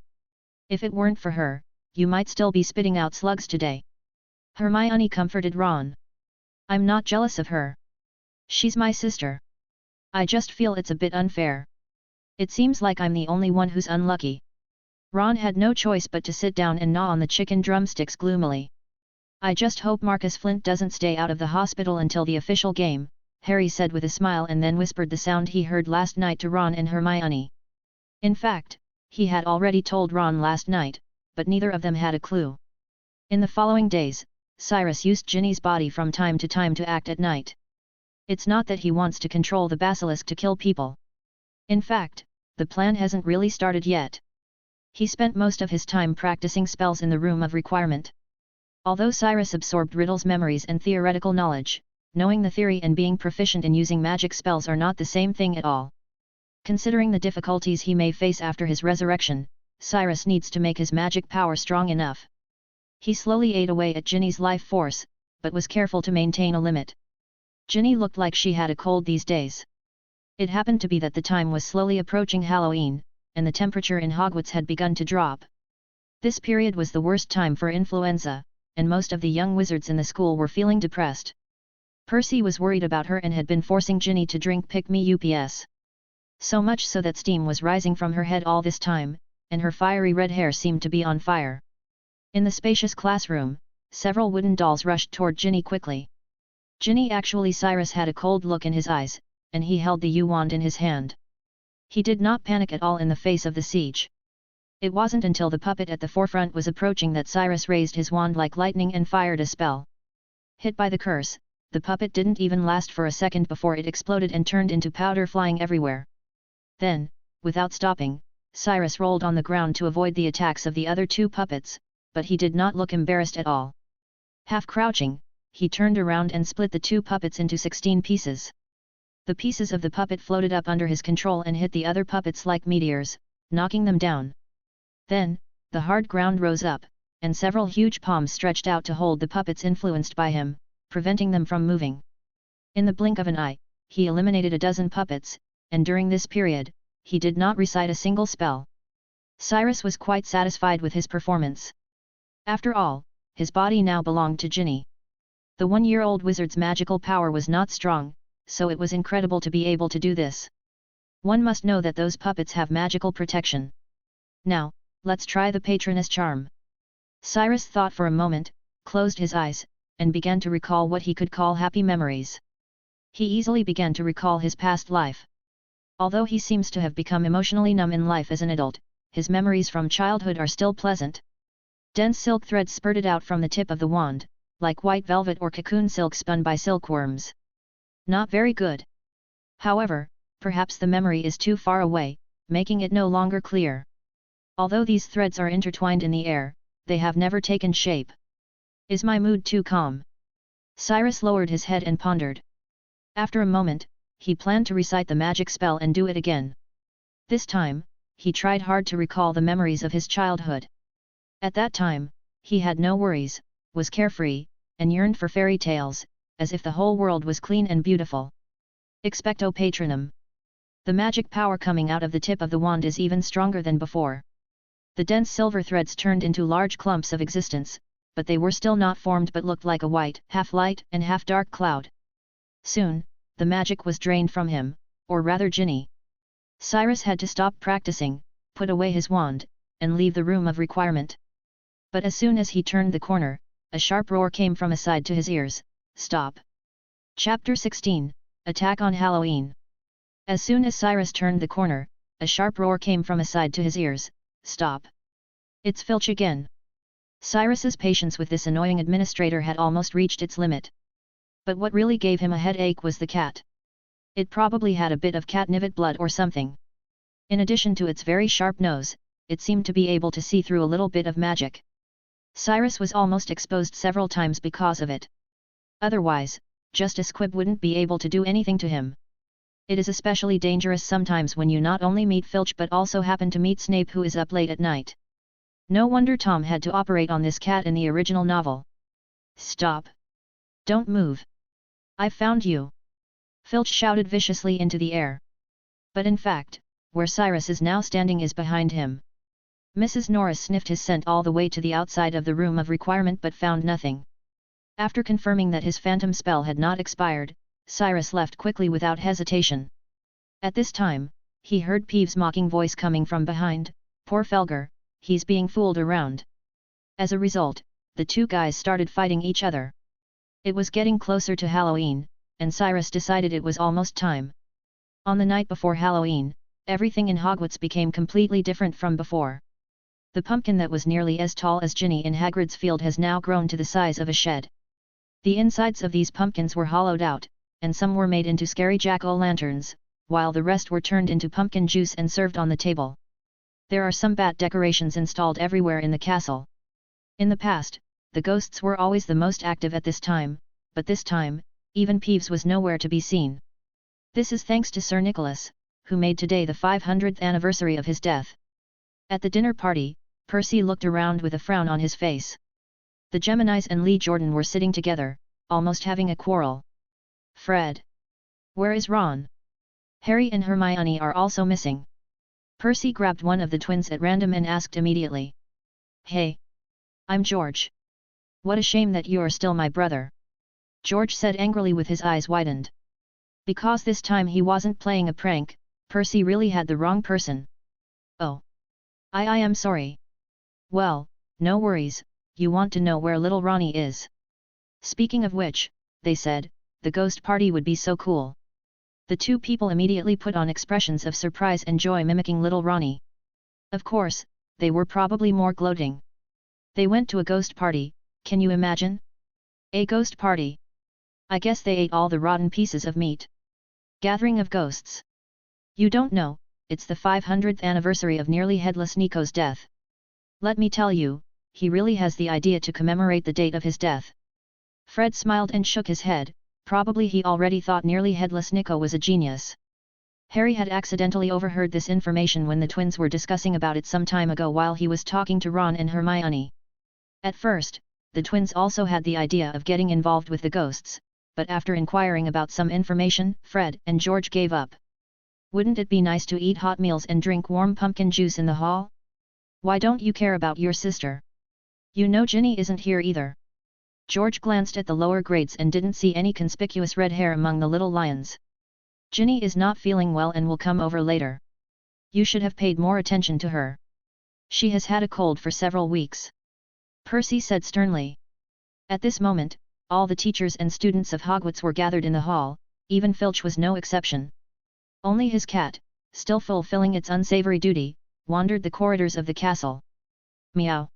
If it weren't for her, you might still be spitting out slugs today. Hermione comforted Ron. I'm not jealous of her. She's my sister. I just feel it's a bit unfair. It seems like I'm the only one who's unlucky. Ron had no choice but to sit down and gnaw on the chicken drumsticks gloomily. I just hope Marcus Flint doesn't stay out of the hospital until the official game, Harry said with a smile and then whispered the sound he heard last night to Ron and Hermione. In fact, he had already told Ron last night, but neither of them had a clue. In the following days, Cyrus used Ginny's body from time to act at night. It's not that he wants to control the basilisk to kill people. In fact, the plan hasn't really started yet. He spent most of his time practicing spells in the room of requirement. Although Cyrus absorbed Riddle's memories and theoretical knowledge, knowing the theory and being proficient in using magic spells are not the same thing at all. Considering the difficulties he may face after his resurrection, Cyrus needs to make his magic power strong enough. He slowly ate away at Ginny's life force, but was careful to maintain a limit. Ginny looked like she had a cold these days. It happened to be that the time was slowly approaching Halloween, and the temperature in Hogwarts had begun to drop. This period was the worst time for influenza, and most of the young wizards in the school were feeling depressed. Percy was worried about her and had been forcing Ginny to drink pick-me-ups. So much so that steam was rising from her head all this time, and her fiery red hair seemed to be on fire. In the spacious classroom, several wooden dolls rushed toward Ginny quickly. Cyrus had a cold look in his eyes, and he held the U-wand in his hand. He did not panic at all in the face of the siege. It wasn't until the puppet at the forefront was approaching that Cyrus raised his wand like lightning and fired a spell. Hit by the curse, the puppet didn't even last for a second before it exploded and turned into powder flying everywhere. Then, without stopping, Cyrus rolled on the ground to avoid the attacks of the other two puppets, but he did not look embarrassed at all. Half crouching, he turned around and split the two puppets into 16 pieces. The pieces of the puppet floated up under his control and hit the other puppets like meteors, knocking them down. Then, the hard ground rose up, and several huge palms stretched out to hold the puppets influenced by him, preventing them from moving. In the blink of an eye, he eliminated a dozen puppets, and during this period, he did not recite a single spell. Cyrus was quite satisfied with his performance. After all, his body now belonged to Ginny. The one-year-old wizard's magical power was not strong, so it was incredible to be able to do this. One must know that those puppets have magical protection. Now, let's try the Patronus charm. Cyrus thought for a moment, closed his eyes, and began to recall what he could call happy memories. He easily began to recall his past life. Although he seems to have become emotionally numb in life as an adult, his memories from childhood are still pleasant. Dense silk threads spurted out from the tip of the wand, like white velvet or cocoon silk spun by silkworms. Not very good. However, perhaps the memory is too far away, making it no longer clear. Although these threads are intertwined in the air, they have never taken shape. Is my mood too calm? Cyrus lowered his head and pondered. After a moment, he planned to recite the magic spell and do it again. This time, he tried hard to recall the memories of his childhood. At that time, he had no worries, was carefree, and yearned for fairy tales, as if the whole world was clean and beautiful. Expecto Patronum. The magic power coming out of the tip of the wand is even stronger than before. The dense silver threads turned into large clumps of existence, but they were still not formed but looked like a white, half-light and half-dark cloud. Soon, the magic was drained from him, or rather Ginny. Cyrus had to stop practicing, put away his wand, and leave the room of requirement. But as soon as he turned the corner, a sharp roar came from aside to his ears. Stop! Chapter 16, Attack on Halloween. As soon as Cyrus turned the corner, a sharp roar came from aside to his ears. Stop! It's Filch again. Cyrus's patience with this annoying administrator had almost reached its limit. But what really gave him a headache was the cat. It probably had a bit of catnivit blood or something. In addition to its very sharp nose, it seemed to be able to see through a little bit of magic. Cyrus was almost exposed several times because of it. Otherwise, just a squib wouldn't be able to do anything to him. It is especially dangerous sometimes when you not only meet Filch but also happen to meet Snape, who is up late at night. No wonder Tom had to operate on this cat in the original novel. Stop! Don't move! I've found you! Filch shouted viciously into the air. But in fact, where Cyrus is now standing is behind him. Mrs. Norris sniffed his scent all the way to the outside of the room of requirement but found nothing. After confirming that his phantom spell had not expired, Cyrus left quickly without hesitation. At this time, he heard Peeves' mocking voice coming from behind. Poor Felger, he's being fooled around. As a result, the two guys started fighting each other. It was getting closer to Halloween, and Cyrus decided it was almost time. On the night before Halloween, everything in Hogwarts became completely different from before. The pumpkin that was nearly as tall as Ginny in Hagrid's field has now grown to the size of a shed. The insides of these pumpkins were hollowed out, and some were made into scary jack-o'-lanterns, while the rest were turned into pumpkin juice and served on the table. There are some bat decorations installed everywhere in the castle. In the past, the ghosts were always the most active at this time, but this time, even Peeves was nowhere to be seen. This is thanks to Sir Nicholas, who made today the 500th anniversary of his death. At the dinner party, Percy looked around with a frown on his face. The Geminis and Lee Jordan were sitting together, almost having a quarrel. Fred! Where is Ron? Harry and Hermione are also missing. Percy grabbed one of the twins at random and asked immediately. Hey! I'm George. What a shame that you're still my brother. George said angrily with his eyes widened. Because this time he wasn't playing a prank, Percy really had the wrong person. Oh! I am sorry. Well, no worries, you want to know where little Ronnie is. Speaking of which, they said, the ghost party would be so cool. The two people immediately put on expressions of surprise and joy mimicking little Ronnie. Of course, they were probably more gloating. They went to a ghost party, can you imagine? A ghost party. I guess they ate all the rotten pieces of meat. Gathering of ghosts. You don't know, it's the 500th anniversary of nearly headless Nico's death. Let me tell you, he really has the idea to commemorate the date of his death. Fred smiled and shook his head, probably he already thought nearly headless Nico was a genius. Harry had accidentally overheard this information when the twins were discussing about it some time ago while he was talking to Ron and Hermione. At first, the twins also had the idea of getting involved with the ghosts, but after inquiring about some information, Fred and George gave up. Wouldn't it be nice to eat hot meals and drink warm pumpkin juice in the hall? Why don't you care about your sister? You know Ginny isn't here either. George glanced at the lower grades and didn't see any conspicuous red hair among the little lions. Ginny is not feeling well and will come over later. You should have paid more attention to her. She has had a cold for several weeks. Percy said sternly. At this moment, all the teachers and students of Hogwarts were gathered in the hall, even Filch was no exception. Only his cat, still fulfilling its unsavory duty, wandered the corridors of the castle. Meow.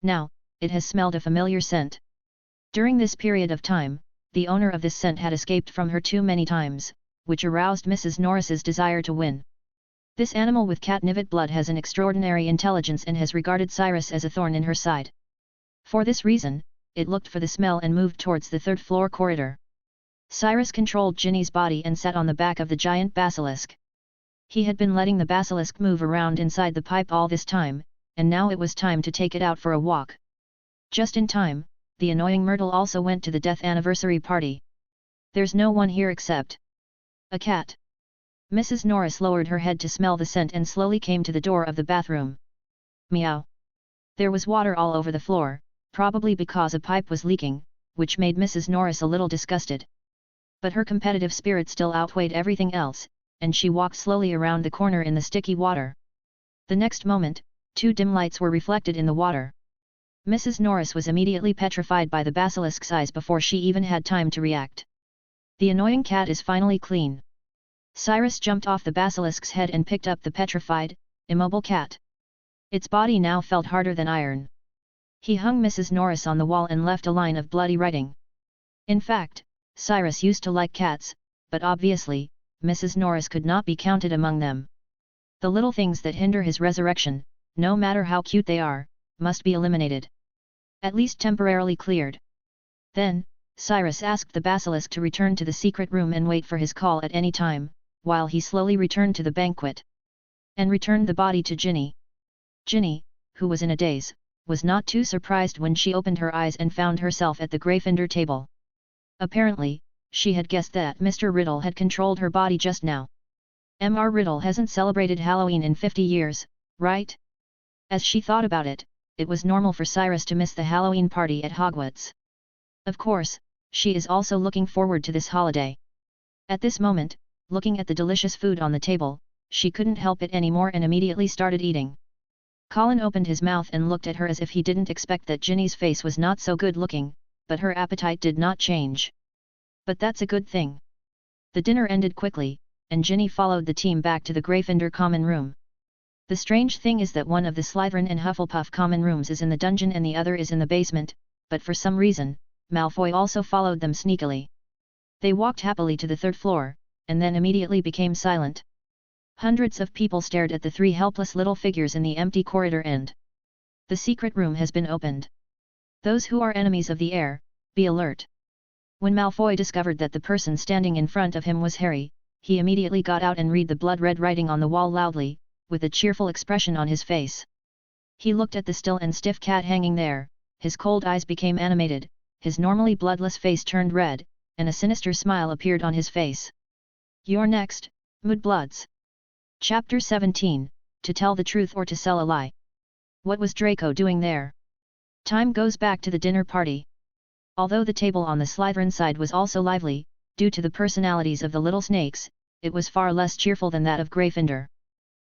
Now, it has smelled a familiar scent. During this period of time, the owner of this scent had escaped from her too many times, which aroused Mrs. Norris's desire to win. This animal with catnivit blood has an extraordinary intelligence and has regarded Cyrus as a thorn in her side. For this reason, it looked for the smell and moved towards the third-floor corridor. Cyrus controlled Ginny's body and sat on the back of the giant basilisk. He had been letting the basilisk move around inside the pipe all this time, and now it was time to take it out for a walk. Just in time, the annoying Myrtle also went to the death anniversary party. There's no one here except a cat. Mrs. Norris lowered her head to smell the scent and slowly came to the door of the bathroom. Meow. There was water all over the floor, probably because a pipe was leaking, which made Mrs. Norris a little disgusted. But her competitive spirit still outweighed everything else, and she walked slowly around the corner in the sticky water. The next moment, 2 dim lights were reflected in the water. Mrs. Norris was immediately petrified by the basilisk's eyes before she even had time to react. The annoying cat is finally clean. Cyrus jumped off the basilisk's head and picked up the petrified, immobile cat. Its body now felt harder than iron. He hung Mrs. Norris on the wall and left a line of bloody writing. In fact, Cyrus used to like cats, but obviously, Mrs. Norris could not be counted among them. The little things that hinder his resurrection, no matter how cute they are, must be eliminated. At least temporarily cleared. Then, Cyrus asked the basilisk to return to the secret room and wait for his call at any time, while he slowly returned to the banquet. And returned the body to Ginny. Ginny, who was in a daze, was not too surprised when she opened her eyes and found herself at the Gryffindor table. Apparently, she had guessed that Mr. Riddle had controlled her body just now. Mr. Riddle hasn't celebrated Halloween in 50 years, right? As she thought about it, it was normal for Cyrus to miss the Halloween party at Hogwarts. Of course, she is also looking forward to this holiday. At this moment, looking at the delicious food on the table, she couldn't help it anymore and immediately started eating. Colin opened his mouth and looked at her as if he didn't expect that Ginny's face was not so good looking, but her appetite did not change. But that's a good thing. The dinner ended quickly, and Ginny followed the team back to the Gryffindor common room. The strange thing is that one of the Slytherin and Hufflepuff common rooms is in the dungeon and the other is in the basement, but for some reason, Malfoy also followed them sneakily. They walked happily to the 3rd floor, and then immediately became silent. Hundreds of people stared at the 3 helpless little figures in the empty corridor end. The secret room has been opened. Those who are enemies of the heir, be alert. When Malfoy discovered that the person standing in front of him was Harry, he immediately got out and read the blood-red writing on the wall loudly, with a cheerful expression on his face. He looked at the still and stiff cat hanging there, his cold eyes became animated, his normally bloodless face turned red, and a sinister smile appeared on his face. You're next, Mudbloods. Chapter 17, To Tell the Truth or to Sell a Lie. What was Draco doing there? Time goes back to the dinner party. Although the table on the Slytherin side was also lively, due to the personalities of the little snakes, it was far less cheerful than that of Gryffindor.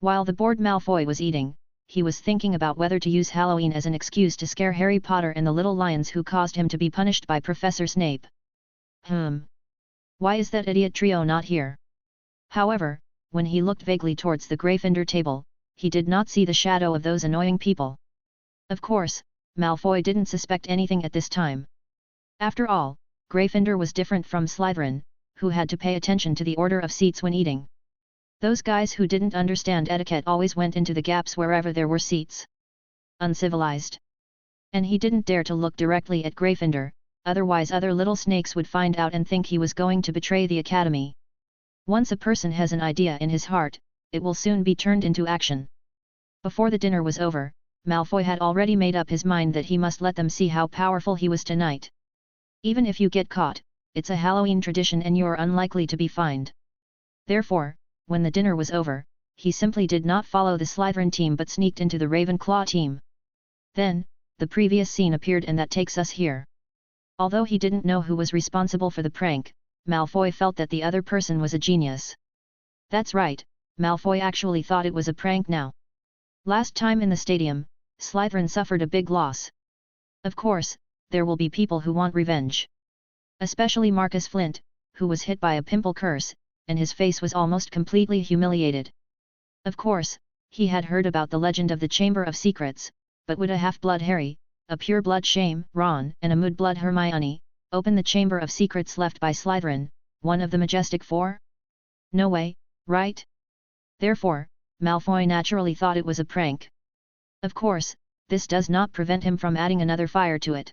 While the bored Malfoy was eating, he was thinking about whether to use Halloween as an excuse to scare Harry Potter and the little lions who caused him to be punished by Professor Snape. Why is that idiot trio not here? However, when he looked vaguely towards the Gryffindor table, he did not see the shadow of those annoying people. Of course, Malfoy didn't suspect anything at this time. After all, Gryffindor was different from Slytherin, who had to pay attention to the order of seats when eating. Those guys who didn't understand etiquette always went into the gaps wherever there were seats. Uncivilized. And he didn't dare to look directly at Gryffindor, otherwise other little snakes would find out and think he was going to betray the academy. Once a person has an idea in his heart, it will soon be turned into action. Before the dinner was over, Malfoy had already made up his mind that he must let them see how powerful he was tonight. Even if you get caught, it's a Halloween tradition and you're unlikely to be fined. Therefore, when the dinner was over, he simply did not follow the Slytherin team but sneaked into the Ravenclaw team. Then, the previous scene appeared and that takes us here. Although he didn't know who was responsible for the prank, Malfoy felt that the other person was a genius. That's right, Malfoy actually thought it was a prank now. Last time in the stadium, Slytherin suffered a big loss. Of course, there will be people who want revenge. Especially Marcus Flint, who was hit by a pimple curse, and his face was almost completely humiliated. Of course, he had heard about the legend of the Chamber of Secrets, but would a half-blood Harry, a pure-blood Shame, Ron, and a mud-blood Hermione, open the Chamber of Secrets left by Slytherin, one of the Majestic Four? No way, right? Therefore, Malfoy naturally thought it was a prank. Of course, this does not prevent him from adding another fire to it.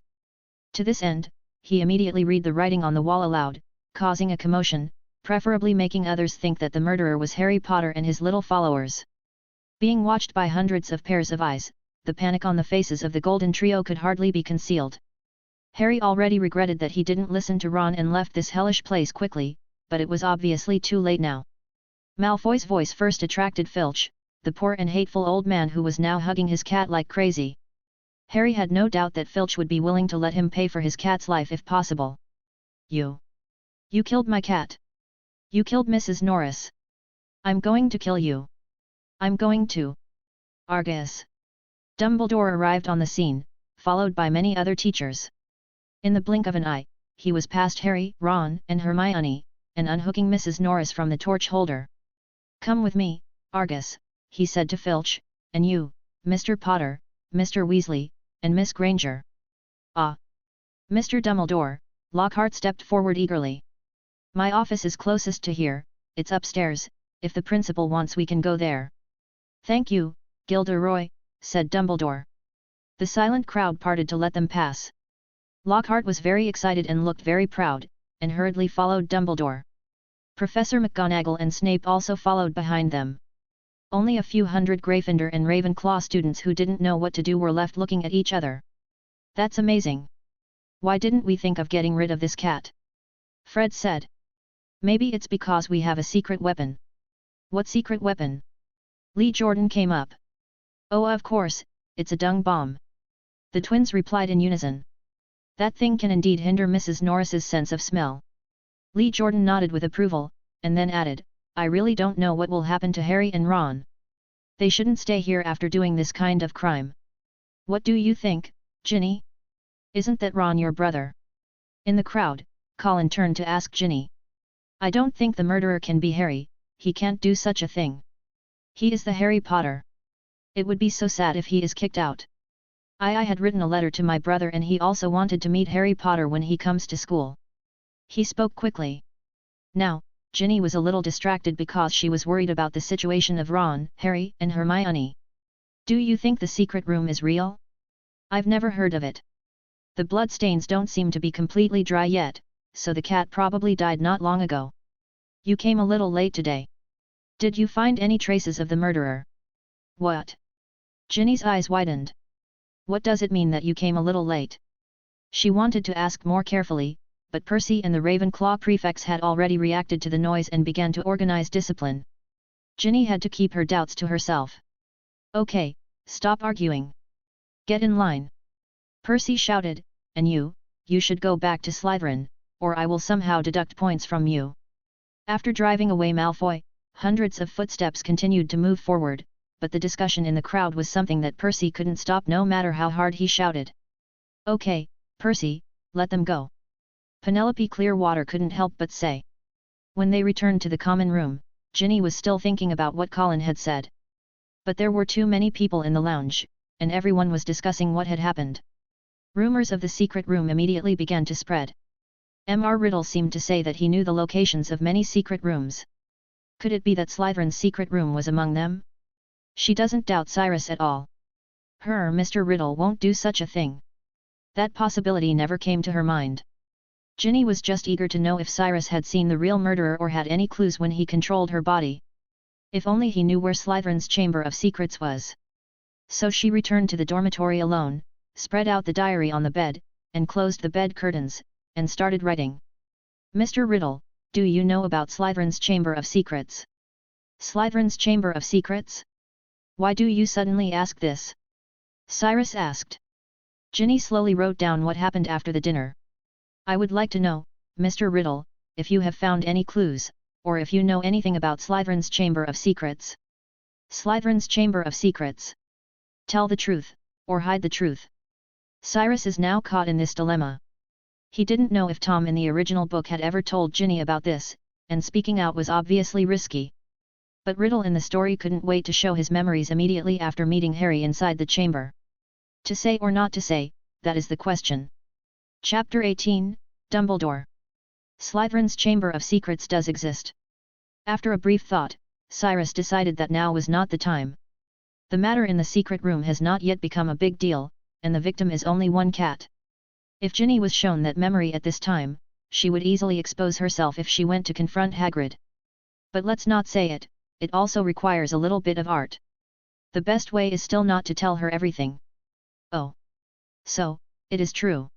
To this end, he immediately read the writing on the wall aloud, causing a commotion, preferably making others think that the murderer was Harry Potter and his little followers. Being watched by hundreds of pairs of eyes, the panic on the faces of the Golden Trio could hardly be concealed. Harry already regretted that he didn't listen to Ron and left this hellish place quickly, but it was obviously too late now. Malfoy's voice first attracted Filch, the poor and hateful old man who was now hugging his cat like crazy. Harry had no doubt that Filch would be willing to let him pay for his cat's life if possible. You killed my cat. You killed Mrs. Norris. I'm going to kill you. I'm going to. Argus. Dumbledore arrived on the scene, followed by many other teachers. In the blink of an eye, he was past Harry, Ron, and Hermione, and unhooking Mrs. Norris from the torch holder. Come with me, Argus, he said to Filch, and you, Mr. Potter, Mr. Weasley, and Miss Granger. Ah! Mr. Dumbledore, Lockhart stepped forward eagerly. My office is closest to here, it's upstairs, if the principal wants we can go there. Thank you, Gilderoy, said Dumbledore. The silent crowd parted to let them pass. Lockhart was very excited and looked very proud, and hurriedly followed Dumbledore. Professor McGonagall and Snape also followed behind them. Only a few hundred Gryffindor and Ravenclaw students who didn't know what to do were left looking at each other. That's amazing. Why didn't we think of getting rid of this cat? Fred said. Maybe it's because we have a secret weapon. What secret weapon? Lee Jordan came up. Oh, of course, it's a dung bomb. The twins replied in unison. That thing can indeed hinder Mrs. Norris's sense of smell. Lee Jordan nodded with approval, and then added, I really don't know what will happen to Harry and Ron. They shouldn't stay here after doing this kind of crime. What do you think, Ginny? Isn't that Ron your brother? In the crowd, Colin turned to ask Ginny. I don't think the murderer can be Harry, he can't do such a thing. He is the Harry Potter. It would be so sad if he is kicked out. I had written a letter to my brother and he also wanted to meet Harry Potter when he comes to school. He spoke quickly. Now, Ginny was a little distracted because she was worried about the situation of Ron, Harry, and Hermione. Do you think the secret room is real? I've never heard of it. The bloodstains don't seem to be completely dry yet, so the cat probably died not long ago. You came a little late today. Did you find any traces of the murderer? What? Ginny's eyes widened. What does it mean that you came a little late? She wanted to ask more carefully, but Percy and the Ravenclaw prefects had already reacted to the noise and began to organize discipline. Ginny had to keep her doubts to herself. Okay, stop arguing. Get in line. Percy shouted, and you should go back to Slytherin, or I will somehow deduct points from you. After driving away Malfoy, hundreds of footsteps continued to move forward, but the discussion in the crowd was something that Percy couldn't stop no matter how hard he shouted. Okay, Percy, let them go. Penelope Clearwater couldn't help but say. When they returned to the common room, Ginny was still thinking about what Colin had said. But there were too many people in the lounge, and everyone was discussing what had happened. Rumors of the secret room immediately began to spread. Mr. Riddle seemed to say that he knew the locations of many secret rooms. Could it be that Slytherin's secret room was among them? She doesn't doubt Cyrus at all. Mr. Riddle won't do such a thing. That possibility never came to her mind. Ginny was just eager to know if Cyrus had seen the real murderer or had any clues when he controlled her body. If only he knew where Slytherin's Chamber of Secrets was. So she returned to the dormitory alone, spread out the diary on the bed, and closed the bed curtains, and started writing. Mr. Riddle, do you know about Slytherin's Chamber of Secrets? Slytherin's Chamber of Secrets? Why do you suddenly ask this? Cyrus asked. Ginny slowly wrote down what happened after the dinner. I would like to know, Mr. Riddle, if you have found any clues, or if you know anything about Slytherin's Chamber of Secrets. Slytherin's Chamber of Secrets. Tell the truth, or hide the truth. Cyrus is now caught in this dilemma. He didn't know if Tom in the original book had ever told Ginny about this, and speaking out was obviously risky. But Riddle in the story couldn't wait to show his memories immediately after meeting Harry inside the chamber. To say or not to say, that is the question. Chapter 18, Dumbledore. Slytherin's Chamber of Secrets does exist. After a brief thought, Cyrus decided that now was not the time. The matter in the secret room has not yet become a big deal, and the victim is only one cat. If Ginny was shown that memory at this time, she would easily expose herself if she went to confront Hagrid. But let's not say it, it also requires a little bit of art. The best way is still not to tell her everything. Oh. So, it is true.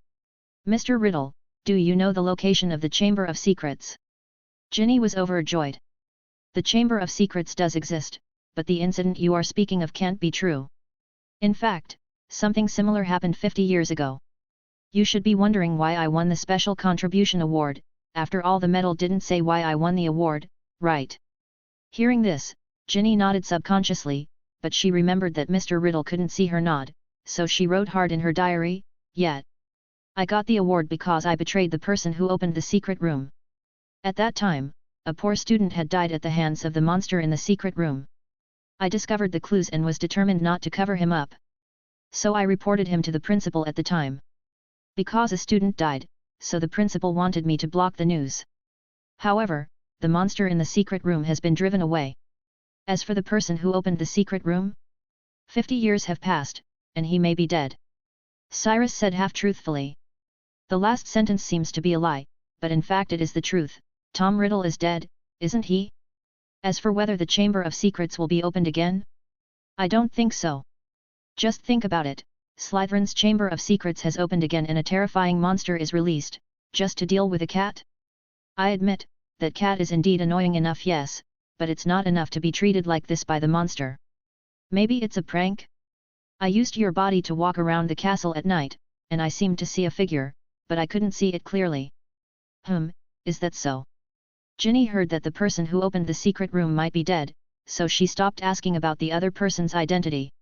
Mr. Riddle, do you know the location of the Chamber of Secrets? Ginny was overjoyed. The Chamber of Secrets does exist, but the incident you are speaking of can't be true. In fact, something similar happened 50 years ago. You should be wondering why I won the Special Contribution Award. After all, the medal didn't say why I won the award, right? Hearing this, Ginny nodded subconsciously, but she remembered that Mr. Riddle couldn't see her nod, so she wrote hard in her diary, "Yet. I got the award because I betrayed the person who opened the secret room." At that time, a poor student had died at the hands of the monster in the secret room. I discovered the clues and was determined not to cover him up. So I reported him to the principal at the time. Because a student died, so the principal wanted me to block the news. However, the monster in the secret room has been driven away. As for the person who opened the secret room, 50 years have passed, and he may be dead. Cyrus said half-truthfully. The last sentence seems to be a lie, but in fact it is the truth. Tom Riddle is dead, isn't he? As for whether the Chamber of Secrets will be opened again? I don't think so. Just think about it. Slytherin's Chamber of Secrets has opened again and a terrifying monster is released, just to deal with a cat? I admit, that cat is indeed annoying enough, yes, but it's not enough to be treated like this by the monster. Maybe it's a prank? I used your body to walk around the castle at night, and I seemed to see a figure, but I couldn't see it clearly. Is that so? Ginny heard that the person who opened the secret room might be dead, so she stopped asking about the other person's identity.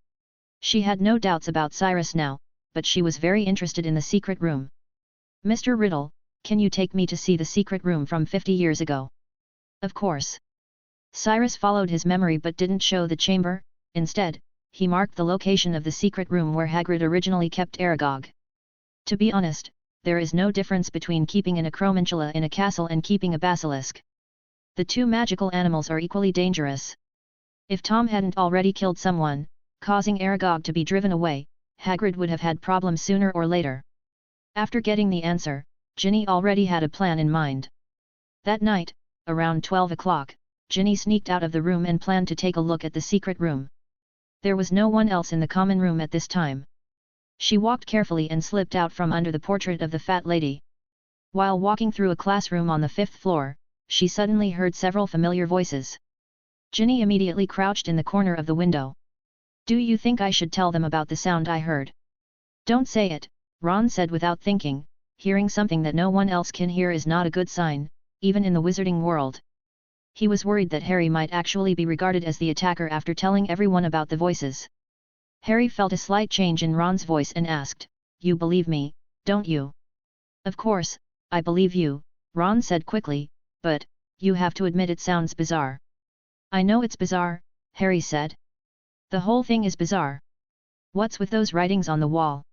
She had no doubts about Cyrus now, but she was very interested in the secret room. "Mr. Riddle, can you take me to see the secret room from 50 years ago?" "Of course." Cyrus followed his memory but didn't show the chamber. Instead, he marked the location of the secret room where Hagrid originally kept Aragog. To be honest, there is no difference between keeping an acromantula in a castle and keeping a basilisk. The two magical animals are equally dangerous. If Tom hadn't already killed someone, causing Aragog to be driven away, Hagrid would have had problems sooner or later. After getting the answer, Ginny already had a plan in mind. That night, around 12 o'clock, Ginny sneaked out of the room and planned to take a look at the secret room. There was no one else in the common room at this time. She walked carefully and slipped out from under the portrait of the fat lady. While walking through a classroom on the 5th floor, she suddenly heard several familiar voices. Ginny immediately crouched in the corner of the window. "Do you think I should tell them about the sound I heard?" "Don't say it," Ron said without thinking. Hearing something that no one else can hear is not a good sign, even in the wizarding world. He was worried that Harry might actually be regarded as the attacker after telling everyone about the voices. Harry felt a slight change in Ron's voice and asked, "You believe me, don't you?" "Of course, I believe you," Ron said quickly, "but, you have to admit it sounds bizarre." "I know it's bizarre," Harry said. "The whole thing is bizarre. What's with those writings on the wall?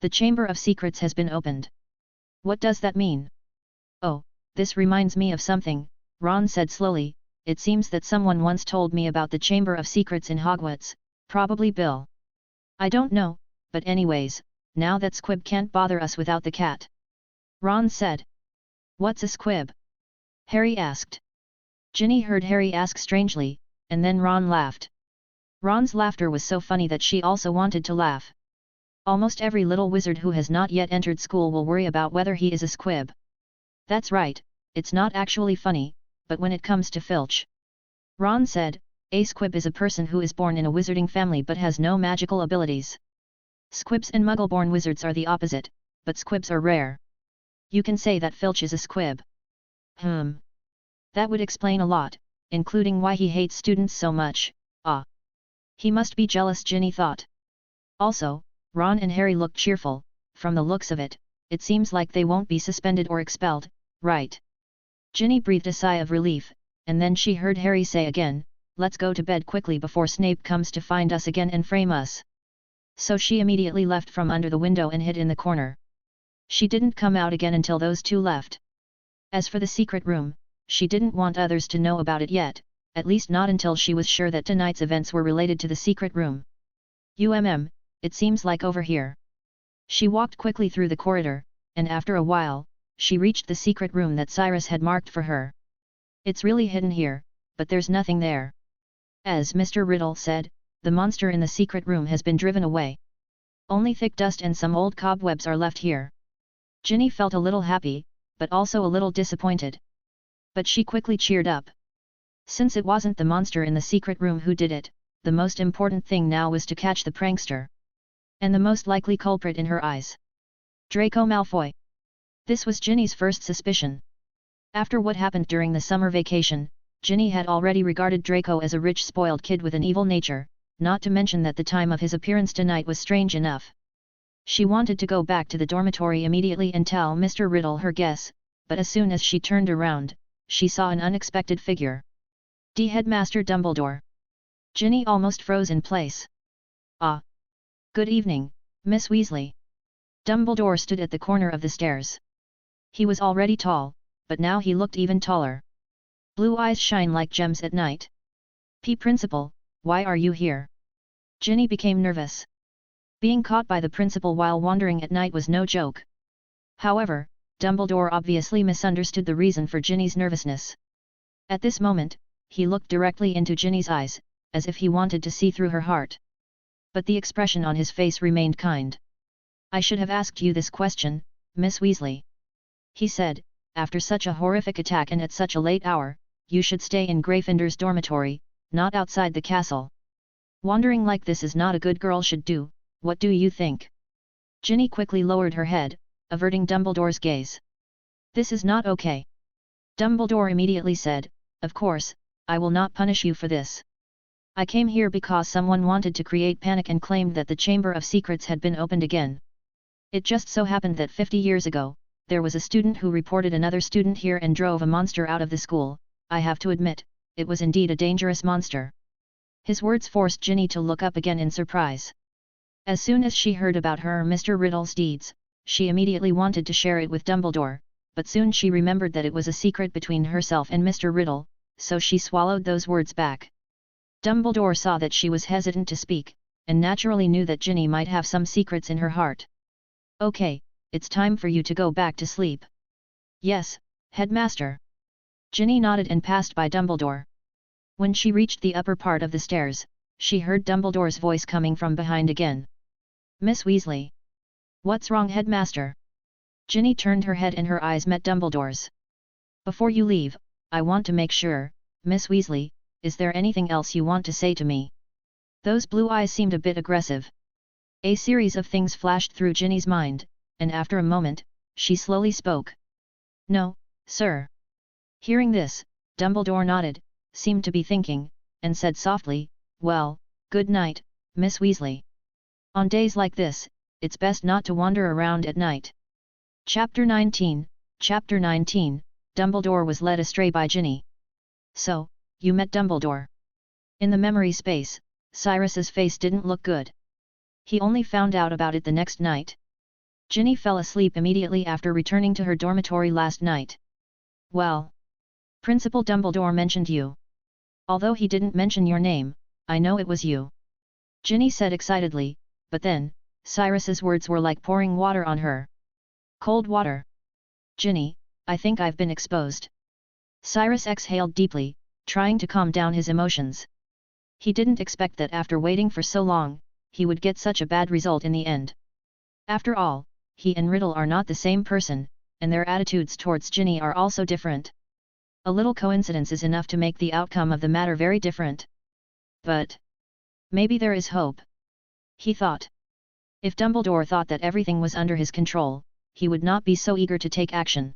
The Chamber of Secrets has been opened. What does that mean?" "Oh, this reminds me of something," Ron said slowly. "It seems that someone once told me about the Chamber of Secrets in Hogwarts, probably Bill. I don't know, but anyways, now that Squib can't bother us without the cat." Ron said. "What's a squib?" Harry asked. Ginny heard Harry ask strangely, and then Ron laughed. Ron's laughter was so funny that she also wanted to laugh. Almost every little wizard who has not yet entered school will worry about whether he is a squib. That's right, it's not actually funny, but when it comes to Filch. Ron said, "A squib is a person who is born in a wizarding family but has no magical abilities. Squibs and muggle-born wizards are the opposite, but squibs are rare. You can say that Filch is a squib." That would explain a lot, including why he hates students so much. Ah. He must be jealous, Ginny thought. Also, Ron and Harry looked cheerful. From the looks of it, it seems like they won't be suspended or expelled, right? Ginny breathed a sigh of relief, and then she heard Harry say again, "Let's go to bed quickly before Snape comes to find us again and frame us." So she immediately left from under the window and hid in the corner. She didn't come out again until those two left. As for the secret room, she didn't want others to know about it yet, at least not until she was sure that tonight's events were related to the secret room. It seems like over here." She walked quickly through the corridor, and after a while, she reached the secret room that Cyrus had marked for her. "It's really hidden here, but there's nothing there. As Mr. Riddle said, the monster in the secret room has been driven away. Only thick dust and some old cobwebs are left here." Ginny felt a little happy, but also a little disappointed. But she quickly cheered up. Since it wasn't the monster in the secret room who did it, the most important thing now was to catch the prankster. And the most likely culprit in her eyes. Draco Malfoy. This was Ginny's first suspicion. After what happened during the summer vacation, Ginny had already regarded Draco as a rich spoiled kid with an evil nature, not to mention that the time of his appearance tonight was strange enough. She wanted to go back to the dormitory immediately and tell Mr. Riddle her guess, but as soon as she turned around, she saw an unexpected figure. Headmaster Dumbledore. Ginny almost froze in place. Ah! Good evening, Miss Weasley. Dumbledore stood at the corner of the stairs. He was already tall, but now he looked even taller. Blue eyes shine like gems at night. Principal, why are you here? Ginny became nervous. Being caught by the principal while wandering at night was no joke. However, Dumbledore obviously misunderstood the reason for Ginny's nervousness. At this moment, he looked directly into Ginny's eyes, as if he wanted to see through her heart. But the expression on his face remained kind. I should have asked you this question, Miss Weasley. He said, after such a horrific attack and at such a late hour, you should stay in Gryffindor's dormitory, not outside the castle. Wandering like this is not a good girl should do, what do you think? Ginny quickly lowered her head, averting Dumbledore's gaze. This is not okay. Dumbledore immediately said, of course, I will not punish you for this. I came here because someone wanted to create panic and claimed that the Chamber of Secrets had been opened again. It just so happened that 50 years ago, there was a student who reported another student here and drove a monster out of the school. I have to admit, it was indeed a dangerous monster. His words forced Ginny to look up again in surprise. As soon as she heard about her Mr. Riddle's deeds, she immediately wanted to share it with Dumbledore, but soon she remembered that it was a secret between herself and Mr. Riddle, so she swallowed those words back. Dumbledore saw that she was hesitant to speak, and naturally knew that Ginny might have some secrets in her heart. Okay, it's time for you to go back to sleep. Yes, Headmaster. Ginny nodded and passed by Dumbledore. When she reached the upper part of the stairs, she heard Dumbledore's voice coming from behind again. Miss Weasley. What's wrong, Headmaster? Ginny turned her head and her eyes met Dumbledore's. Before you leave, I want to make sure, Miss Weasley, is there anything else you want to say to me? Those blue eyes seemed a bit aggressive. A series of things flashed through Ginny's mind, and after a moment, she slowly spoke. No, sir. Hearing this, Dumbledore nodded, seemed to be thinking, and said softly, well, good night, Miss Weasley. On days like this, it's best not to wander around at night. Chapter 19, Dumbledore was led astray by Ginny. So, you met Dumbledore. In the memory space, Cyrus's face didn't look good. He only found out about it the next night. Ginny fell asleep immediately after returning to her dormitory last night. Well, Principal Dumbledore mentioned you. Although he didn't mention your name, I know it was you. Ginny said excitedly, but then, Cyrus's words were like pouring water on her. Cold water. Ginny, I think I've been exposed. Cyrus exhaled deeply, trying to calm down his emotions. He didn't expect that after waiting for so long, he would get such a bad result in the end. After all, he and Riddle are not the same person, and their attitudes towards Ginny are also different. A little coincidence is enough to make the outcome of the matter very different. But maybe there is hope. He thought. If Dumbledore thought that everything was under his control, he would not be so eager to take action.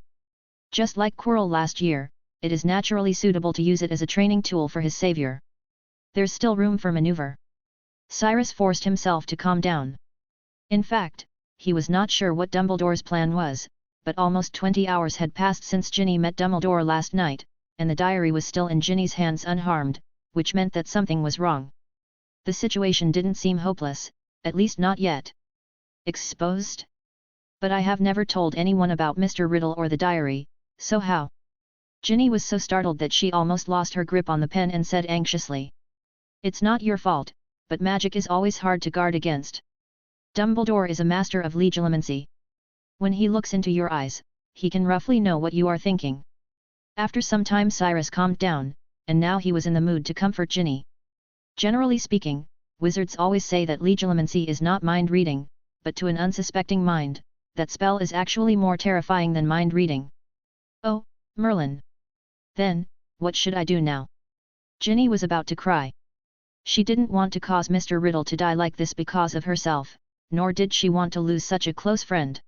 Just like Quirrell last year, it is naturally suitable to use it as a training tool for his savior. There's still room for maneuver. Cyrus forced himself to calm down. In fact, he was not sure what Dumbledore's plan was, but almost 20 hours had passed since Ginny met Dumbledore last night, and the diary was still in Ginny's hands unharmed, which meant that something was wrong. The situation didn't seem hopeless, at least not yet. Exposed? But I have never told anyone about Mr. Riddle or the diary, so how? Ginny was so startled that she almost lost her grip on the pen and said anxiously. It's not your fault, but magic is always hard to guard against. Dumbledore is a master of legilimency. When he looks into your eyes, he can roughly know what you are thinking. After some time Cyrus calmed down, and now he was in the mood to comfort Ginny. Generally speaking, wizards always say that legilimency is not mind reading, but to an unsuspecting mind, that spell is actually more terrifying than mind reading. Oh, Merlin! Then, what should I do now? Ginny was about to cry. She didn't want to cause Mr. Riddle to die like this because of herself, nor did she want to lose such a close friend.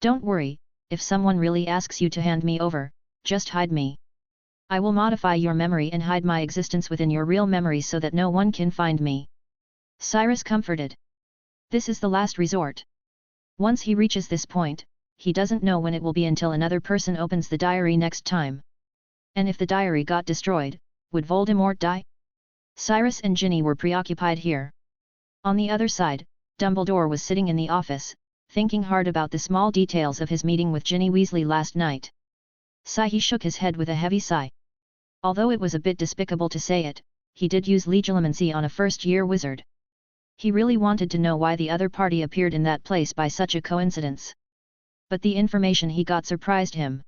Don't worry, if someone really asks you to hand me over, just hide me. I will modify your memory and hide my existence within your real memory so that no one can find me. Cyrus comforted. This is the last resort. Once he reaches this point, he doesn't know when it will be until another person opens the diary next time. And if the diary got destroyed, would Voldemort die? Cyrus and Ginny were preoccupied here. On the other side, Dumbledore was sitting in the office, thinking hard about the small details of his meeting with Ginny Weasley last night. He shook his head with a heavy sigh. Although it was a bit despicable to say it, he did use legilimency on a first-year wizard. He really wanted to know why the other party appeared in that place by such a coincidence. But the information he got surprised him.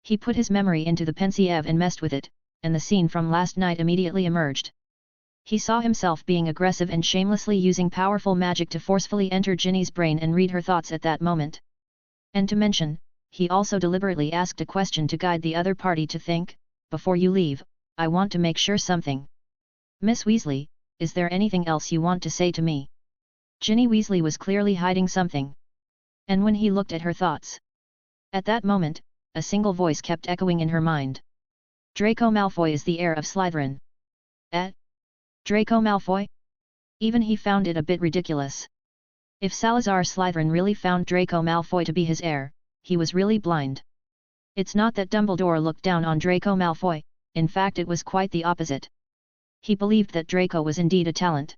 He put his memory into the pensieve and messed with it, and the scene from last night immediately emerged. He saw himself being aggressive and shamelessly using powerful magic to forcefully enter Ginny's brain and read her thoughts at that moment. And to mention, he also deliberately asked a question to guide the other party to think, "Before you leave, I want to make sure something. Miss Weasley, is there anything else you want to say to me?" Ginny Weasley was clearly hiding something. And when he looked at her thoughts, at that moment, a single voice kept echoing in her mind. Draco Malfoy is the heir of Slytherin. Draco Malfoy? Even he found it a bit ridiculous. If Salazar Slytherin really found Draco Malfoy to be his heir, he was really blind. It's not that Dumbledore looked down on Draco Malfoy, in fact it was quite the opposite. He believed that Draco was indeed a talent.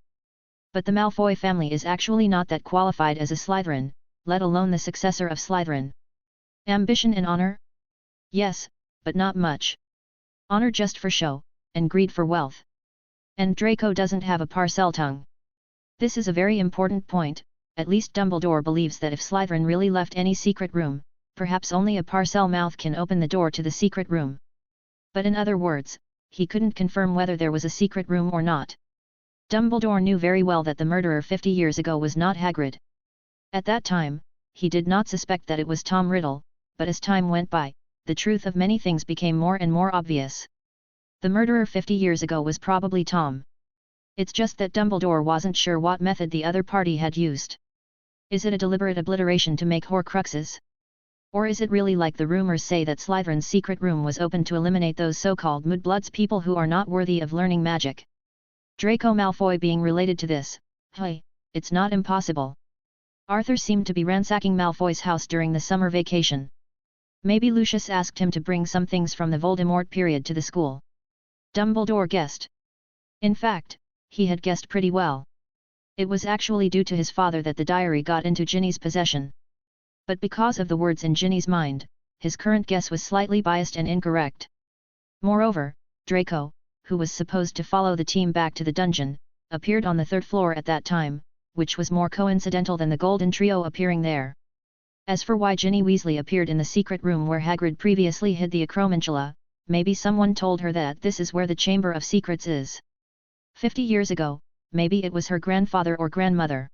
But the Malfoy family is actually not that qualified as a Slytherin, let alone the successor of Slytherin. Ambition and honor? Yes, but not much. Honor just for show, and greed for wealth. And Draco doesn't have a parcel tongue. This is a very important point. At least Dumbledore believes that if Slytherin really left any secret room, perhaps only a parcel mouth can open the door to the secret room. But in other words, he couldn't confirm whether there was a secret room or not. Dumbledore knew very well that the murderer 50 years ago was not Hagrid. At that time, he did not suspect that it was Tom Riddle, but as time went by, the truth of many things became more and more obvious. The murderer 50 years ago was probably Tom. It's just that Dumbledore wasn't sure what method the other party had used. Is it a deliberate obliteration to make Horcruxes? Or is it really like the rumors say that Slytherin's secret room was open to eliminate those so-called mudbloods, people who are not worthy of learning magic? Draco Malfoy being related to this, it's not impossible. Arthur seemed to be ransacking Malfoy's house during the summer vacation. Maybe Lucius asked him to bring some things from the Voldemort period to the school. Dumbledore guessed. In fact, he had guessed pretty well. It was actually due to his father that the diary got into Ginny's possession. But because of the words in Ginny's mind, his current guess was slightly biased and incorrect. Moreover, Draco, who was supposed to follow the team back to the dungeon, appeared on the third floor at that time, which was more coincidental than the Golden Trio appearing there. As for why Ginny Weasley appeared in the secret room where Hagrid previously hid the Acromantula, maybe someone told her that this is where the Chamber of Secrets is. 50 years ago, maybe it was her grandfather or grandmother.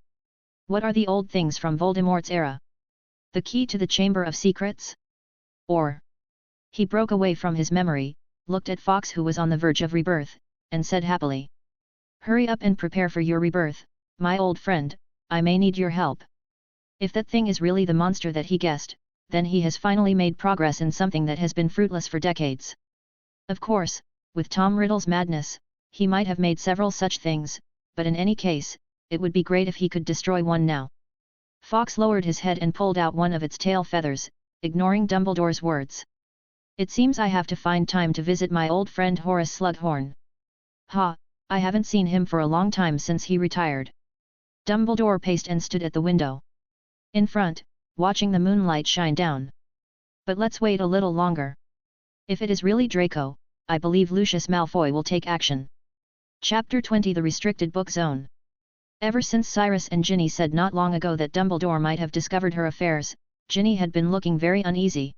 What are the old things from Voldemort's era? The key to the Chamber of Secrets? Or? He broke away from his memory, looked at Fawkes, who was on the verge of rebirth, and said happily, "Hurry up and prepare for your rebirth, my old friend, I may need your help." If that thing is really the monster that he guessed, then he has finally made progress in something that has been fruitless for decades. Of course, with Tom Riddle's madness, he might have made several such things, but in any case, it would be great if he could destroy one now. Fawkes lowered his head and pulled out one of its tail feathers, ignoring Dumbledore's words. "It seems I have to find time to visit my old friend Horace Slughorn. I haven't seen him for a long time since he retired." Dumbledore paced and stood at the window. In front, watching the moonlight shine down. "But let's wait a little longer. If it is really Draco, I believe Lucius Malfoy will take action." Chapter 20, The Restricted Book Zone. Ever since Cyrus and Ginny said not long ago that Dumbledore might have discovered her affairs, Ginny had been looking very uneasy.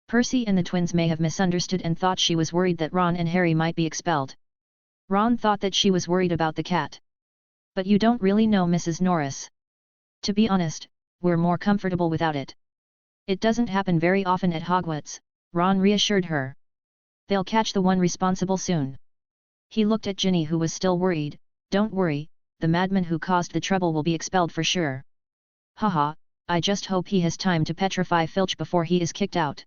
Percy and the twins may have misunderstood and thought she was worried that Ron and Harry might be expelled. Ron thought that she was worried about the cat. "But you don't really know Mrs. Norris. To be honest, we're more comfortable without it. It doesn't happen very often at Hogwarts," Ron reassured her. They'll catch the one responsible soon. He looked at Ginny, who was still worried. Don't worry, the madman who caused the trouble will be expelled for sure. Haha, I just hope he has time to petrify Filch before he is kicked out.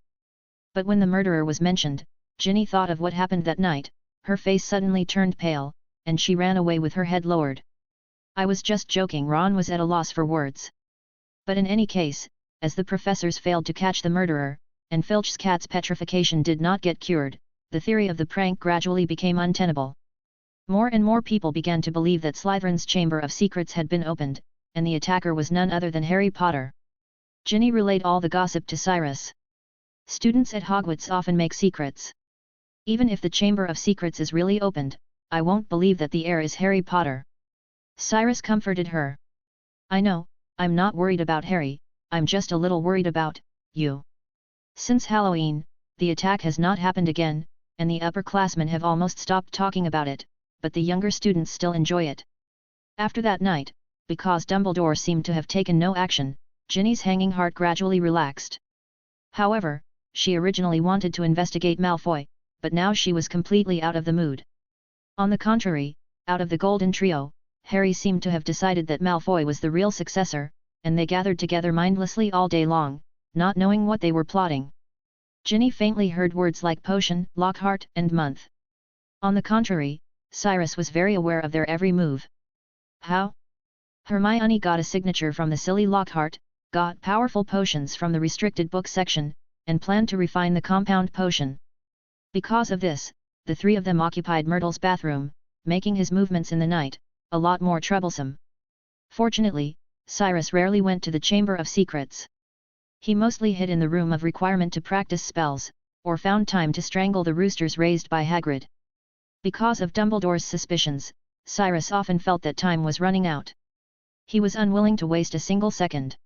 But when the murderer was mentioned, Ginny thought of what happened that night. Her face suddenly turned pale, and she ran away with her head lowered. I was just joking. Ron was at a loss for words. But in any case, as the professors failed to catch the murderer, and Filch's cat's petrification did not get cured, the theory of the prank gradually became untenable. More and more people began to believe that Slytherin's Chamber of Secrets had been opened, and the attacker was none other than Harry Potter. Ginny relayed all the gossip to Cyrus. Students at Hogwarts often make secrets. Even if the Chamber of Secrets is really opened, I won't believe that the heir is Harry Potter. Cyrus comforted her. I know, I'm not worried about Harry, I'm just a little worried about you. Since Halloween, the attack has not happened again, and the upperclassmen have almost stopped talking about it, but the younger students still enjoy it. After that night, because Dumbledore seemed to have taken no action, Ginny's hanging heart gradually relaxed. However, she originally wanted to investigate Malfoy, but now she was completely out of the mood. On the contrary, out of the Golden Trio, Harry seemed to have decided that Malfoy was the real successor, and they gathered together mindlessly all day long, not knowing what they were plotting. Ginny faintly heard words like potion, Lockhart, and month. On the contrary, Cyrus was very aware of their every move. How? Hermione got a signature from the silly Lockhart, got powerful potions from the restricted book section, and planned to refine the compound potion. Because of this, the three of them occupied Myrtle's bathroom, making his movements in the night a lot more troublesome. Fortunately, Cyrus rarely went to the Chamber of Secrets. He mostly hid in the room of requirement to practice spells, or found time to strangle the roosters raised by Hagrid. Because of Dumbledore's suspicions, Cyrus often felt that time was running out. He was unwilling to waste a single second.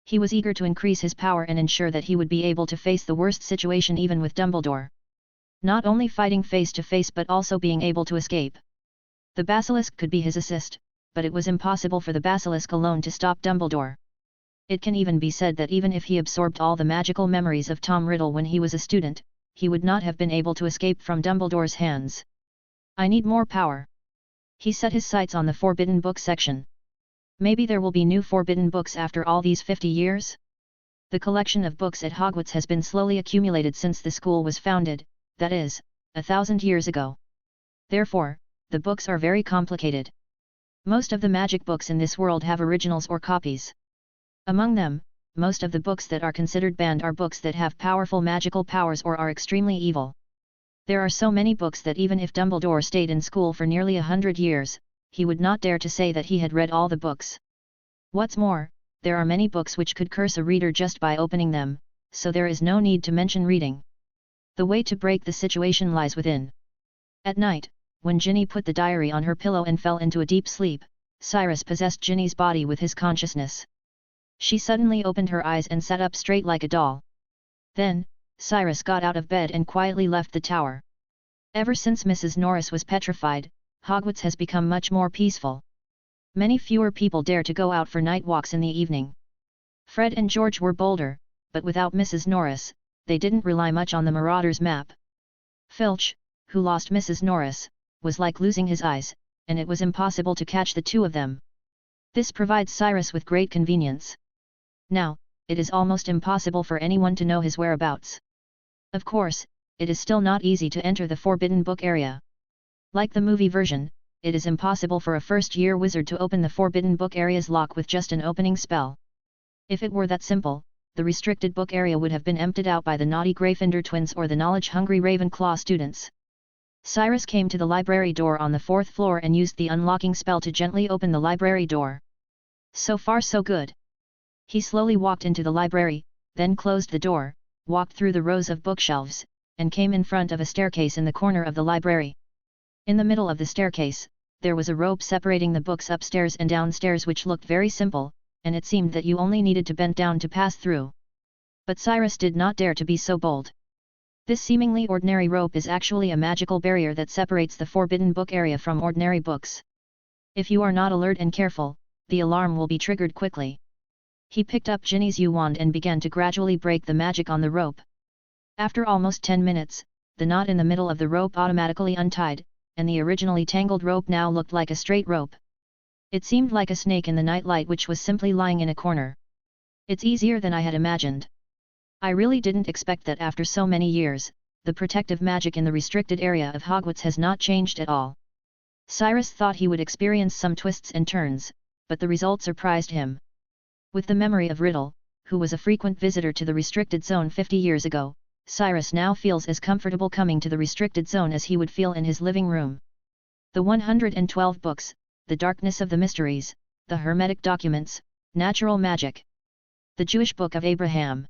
He was eager to increase his power and ensure that he would be able to face the worst situation even with Dumbledore. Not only fighting face to face but also being able to escape. The basilisk could be his assist, but it was impossible for the basilisk alone to stop Dumbledore. It can even be said that even if he absorbed all the magical memories of Tom Riddle when he was a student, he would not have been able to escape from Dumbledore's hands. I need more power. He set his sights on the forbidden book section. Maybe there will be new forbidden books after all these 50 years? The collection of books at Hogwarts has been slowly accumulated since the school was founded, that is, 1,000 years ago. Therefore, the books are very complicated. Most of the magic books in this world have originals or copies. Among them, most of the books that are considered banned are books that have powerful magical powers or are extremely evil. There are so many books that even if Dumbledore stayed in school for nearly 100 years, he would not dare to say that he had read all the books. What's more, there are many books which could curse a reader just by opening them, so there is no need to mention reading. The way to break the situation lies within. At night, when Ginny put the diary on her pillow and fell into a deep sleep, Cyrus possessed Ginny's body with his consciousness. She suddenly opened her eyes and sat up straight like a doll. Then, Cyrus got out of bed and quietly left the tower. Ever since Mrs. Norris was petrified, Hogwarts has become much more peaceful. Many fewer people dare to go out for night walks in the evening. Fred and George were bolder, but without Mrs. Norris, they didn't rely much on the Marauders map. Filch, who lost Mrs. Norris, was like losing his eyes, and it was impossible to catch the two of them. This provides Cyrus with great convenience. Now, it is almost impossible for anyone to know his whereabouts. Of course, it is still not easy to enter the Forbidden Book area. Like the movie version, it is impossible for a first-year wizard to open the Forbidden Book area's lock with just an opening spell. If it were that simple, the restricted book area would have been emptied out by the naughty Gryffindor twins or the knowledge-hungry Ravenclaw students. Cyrus came to the library door on the 4th floor and used the unlocking spell to gently open the library door. So far so good. He slowly walked into the library, then closed the door, walked through the rows of bookshelves, and came in front of a staircase in the corner of the library. In the middle of the staircase, there was a rope separating the books upstairs and downstairs which looked very simple, and it seemed that you only needed to bend down to pass through. But Cyrus did not dare to be so bold. This seemingly ordinary rope is actually a magical barrier that separates the Forbidden Book area from ordinary books. If you are not alert and careful, the alarm will be triggered quickly. He picked up Ginny's U-wand and began to gradually break the magic on the rope. After almost 10 minutes, the knot in the middle of the rope automatically untied, and the originally tangled rope now looked like a straight rope. It seemed like a snake in the nightlight which was simply lying in a corner. It's easier than I had imagined. I really didn't expect that after so many years, the protective magic in the restricted area of Hogwarts has not changed at all. Cyrus thought he would experience some twists and turns, but the result surprised him. With the memory of Riddle, who was a frequent visitor to the restricted zone 50 years ago, Cyrus now feels as comfortable coming to the restricted zone as he would feel in his living room. The 112 books, the darkness of the mysteries, the hermetic documents, natural magic. The Jewish Book of Abraham.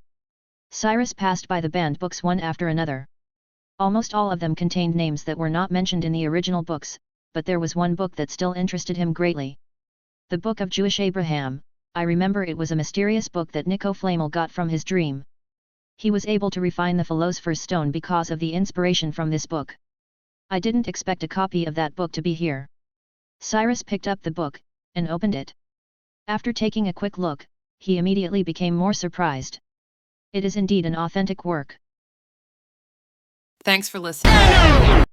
Cyrus passed by the banned books one after another. Almost all of them contained names that were not mentioned in the original books, but there was one book that still interested him greatly. The Book of Jewish Abraham. I remember it was a mysterious book that Nico Flamel got from his dream. He was able to refine the Philosopher's Stone because of the inspiration from this book. I didn't expect a copy of that book to be here. Cyrus picked up the book, and opened it. After taking a quick look, he immediately became more surprised. It is indeed an authentic work. Thanks for listening.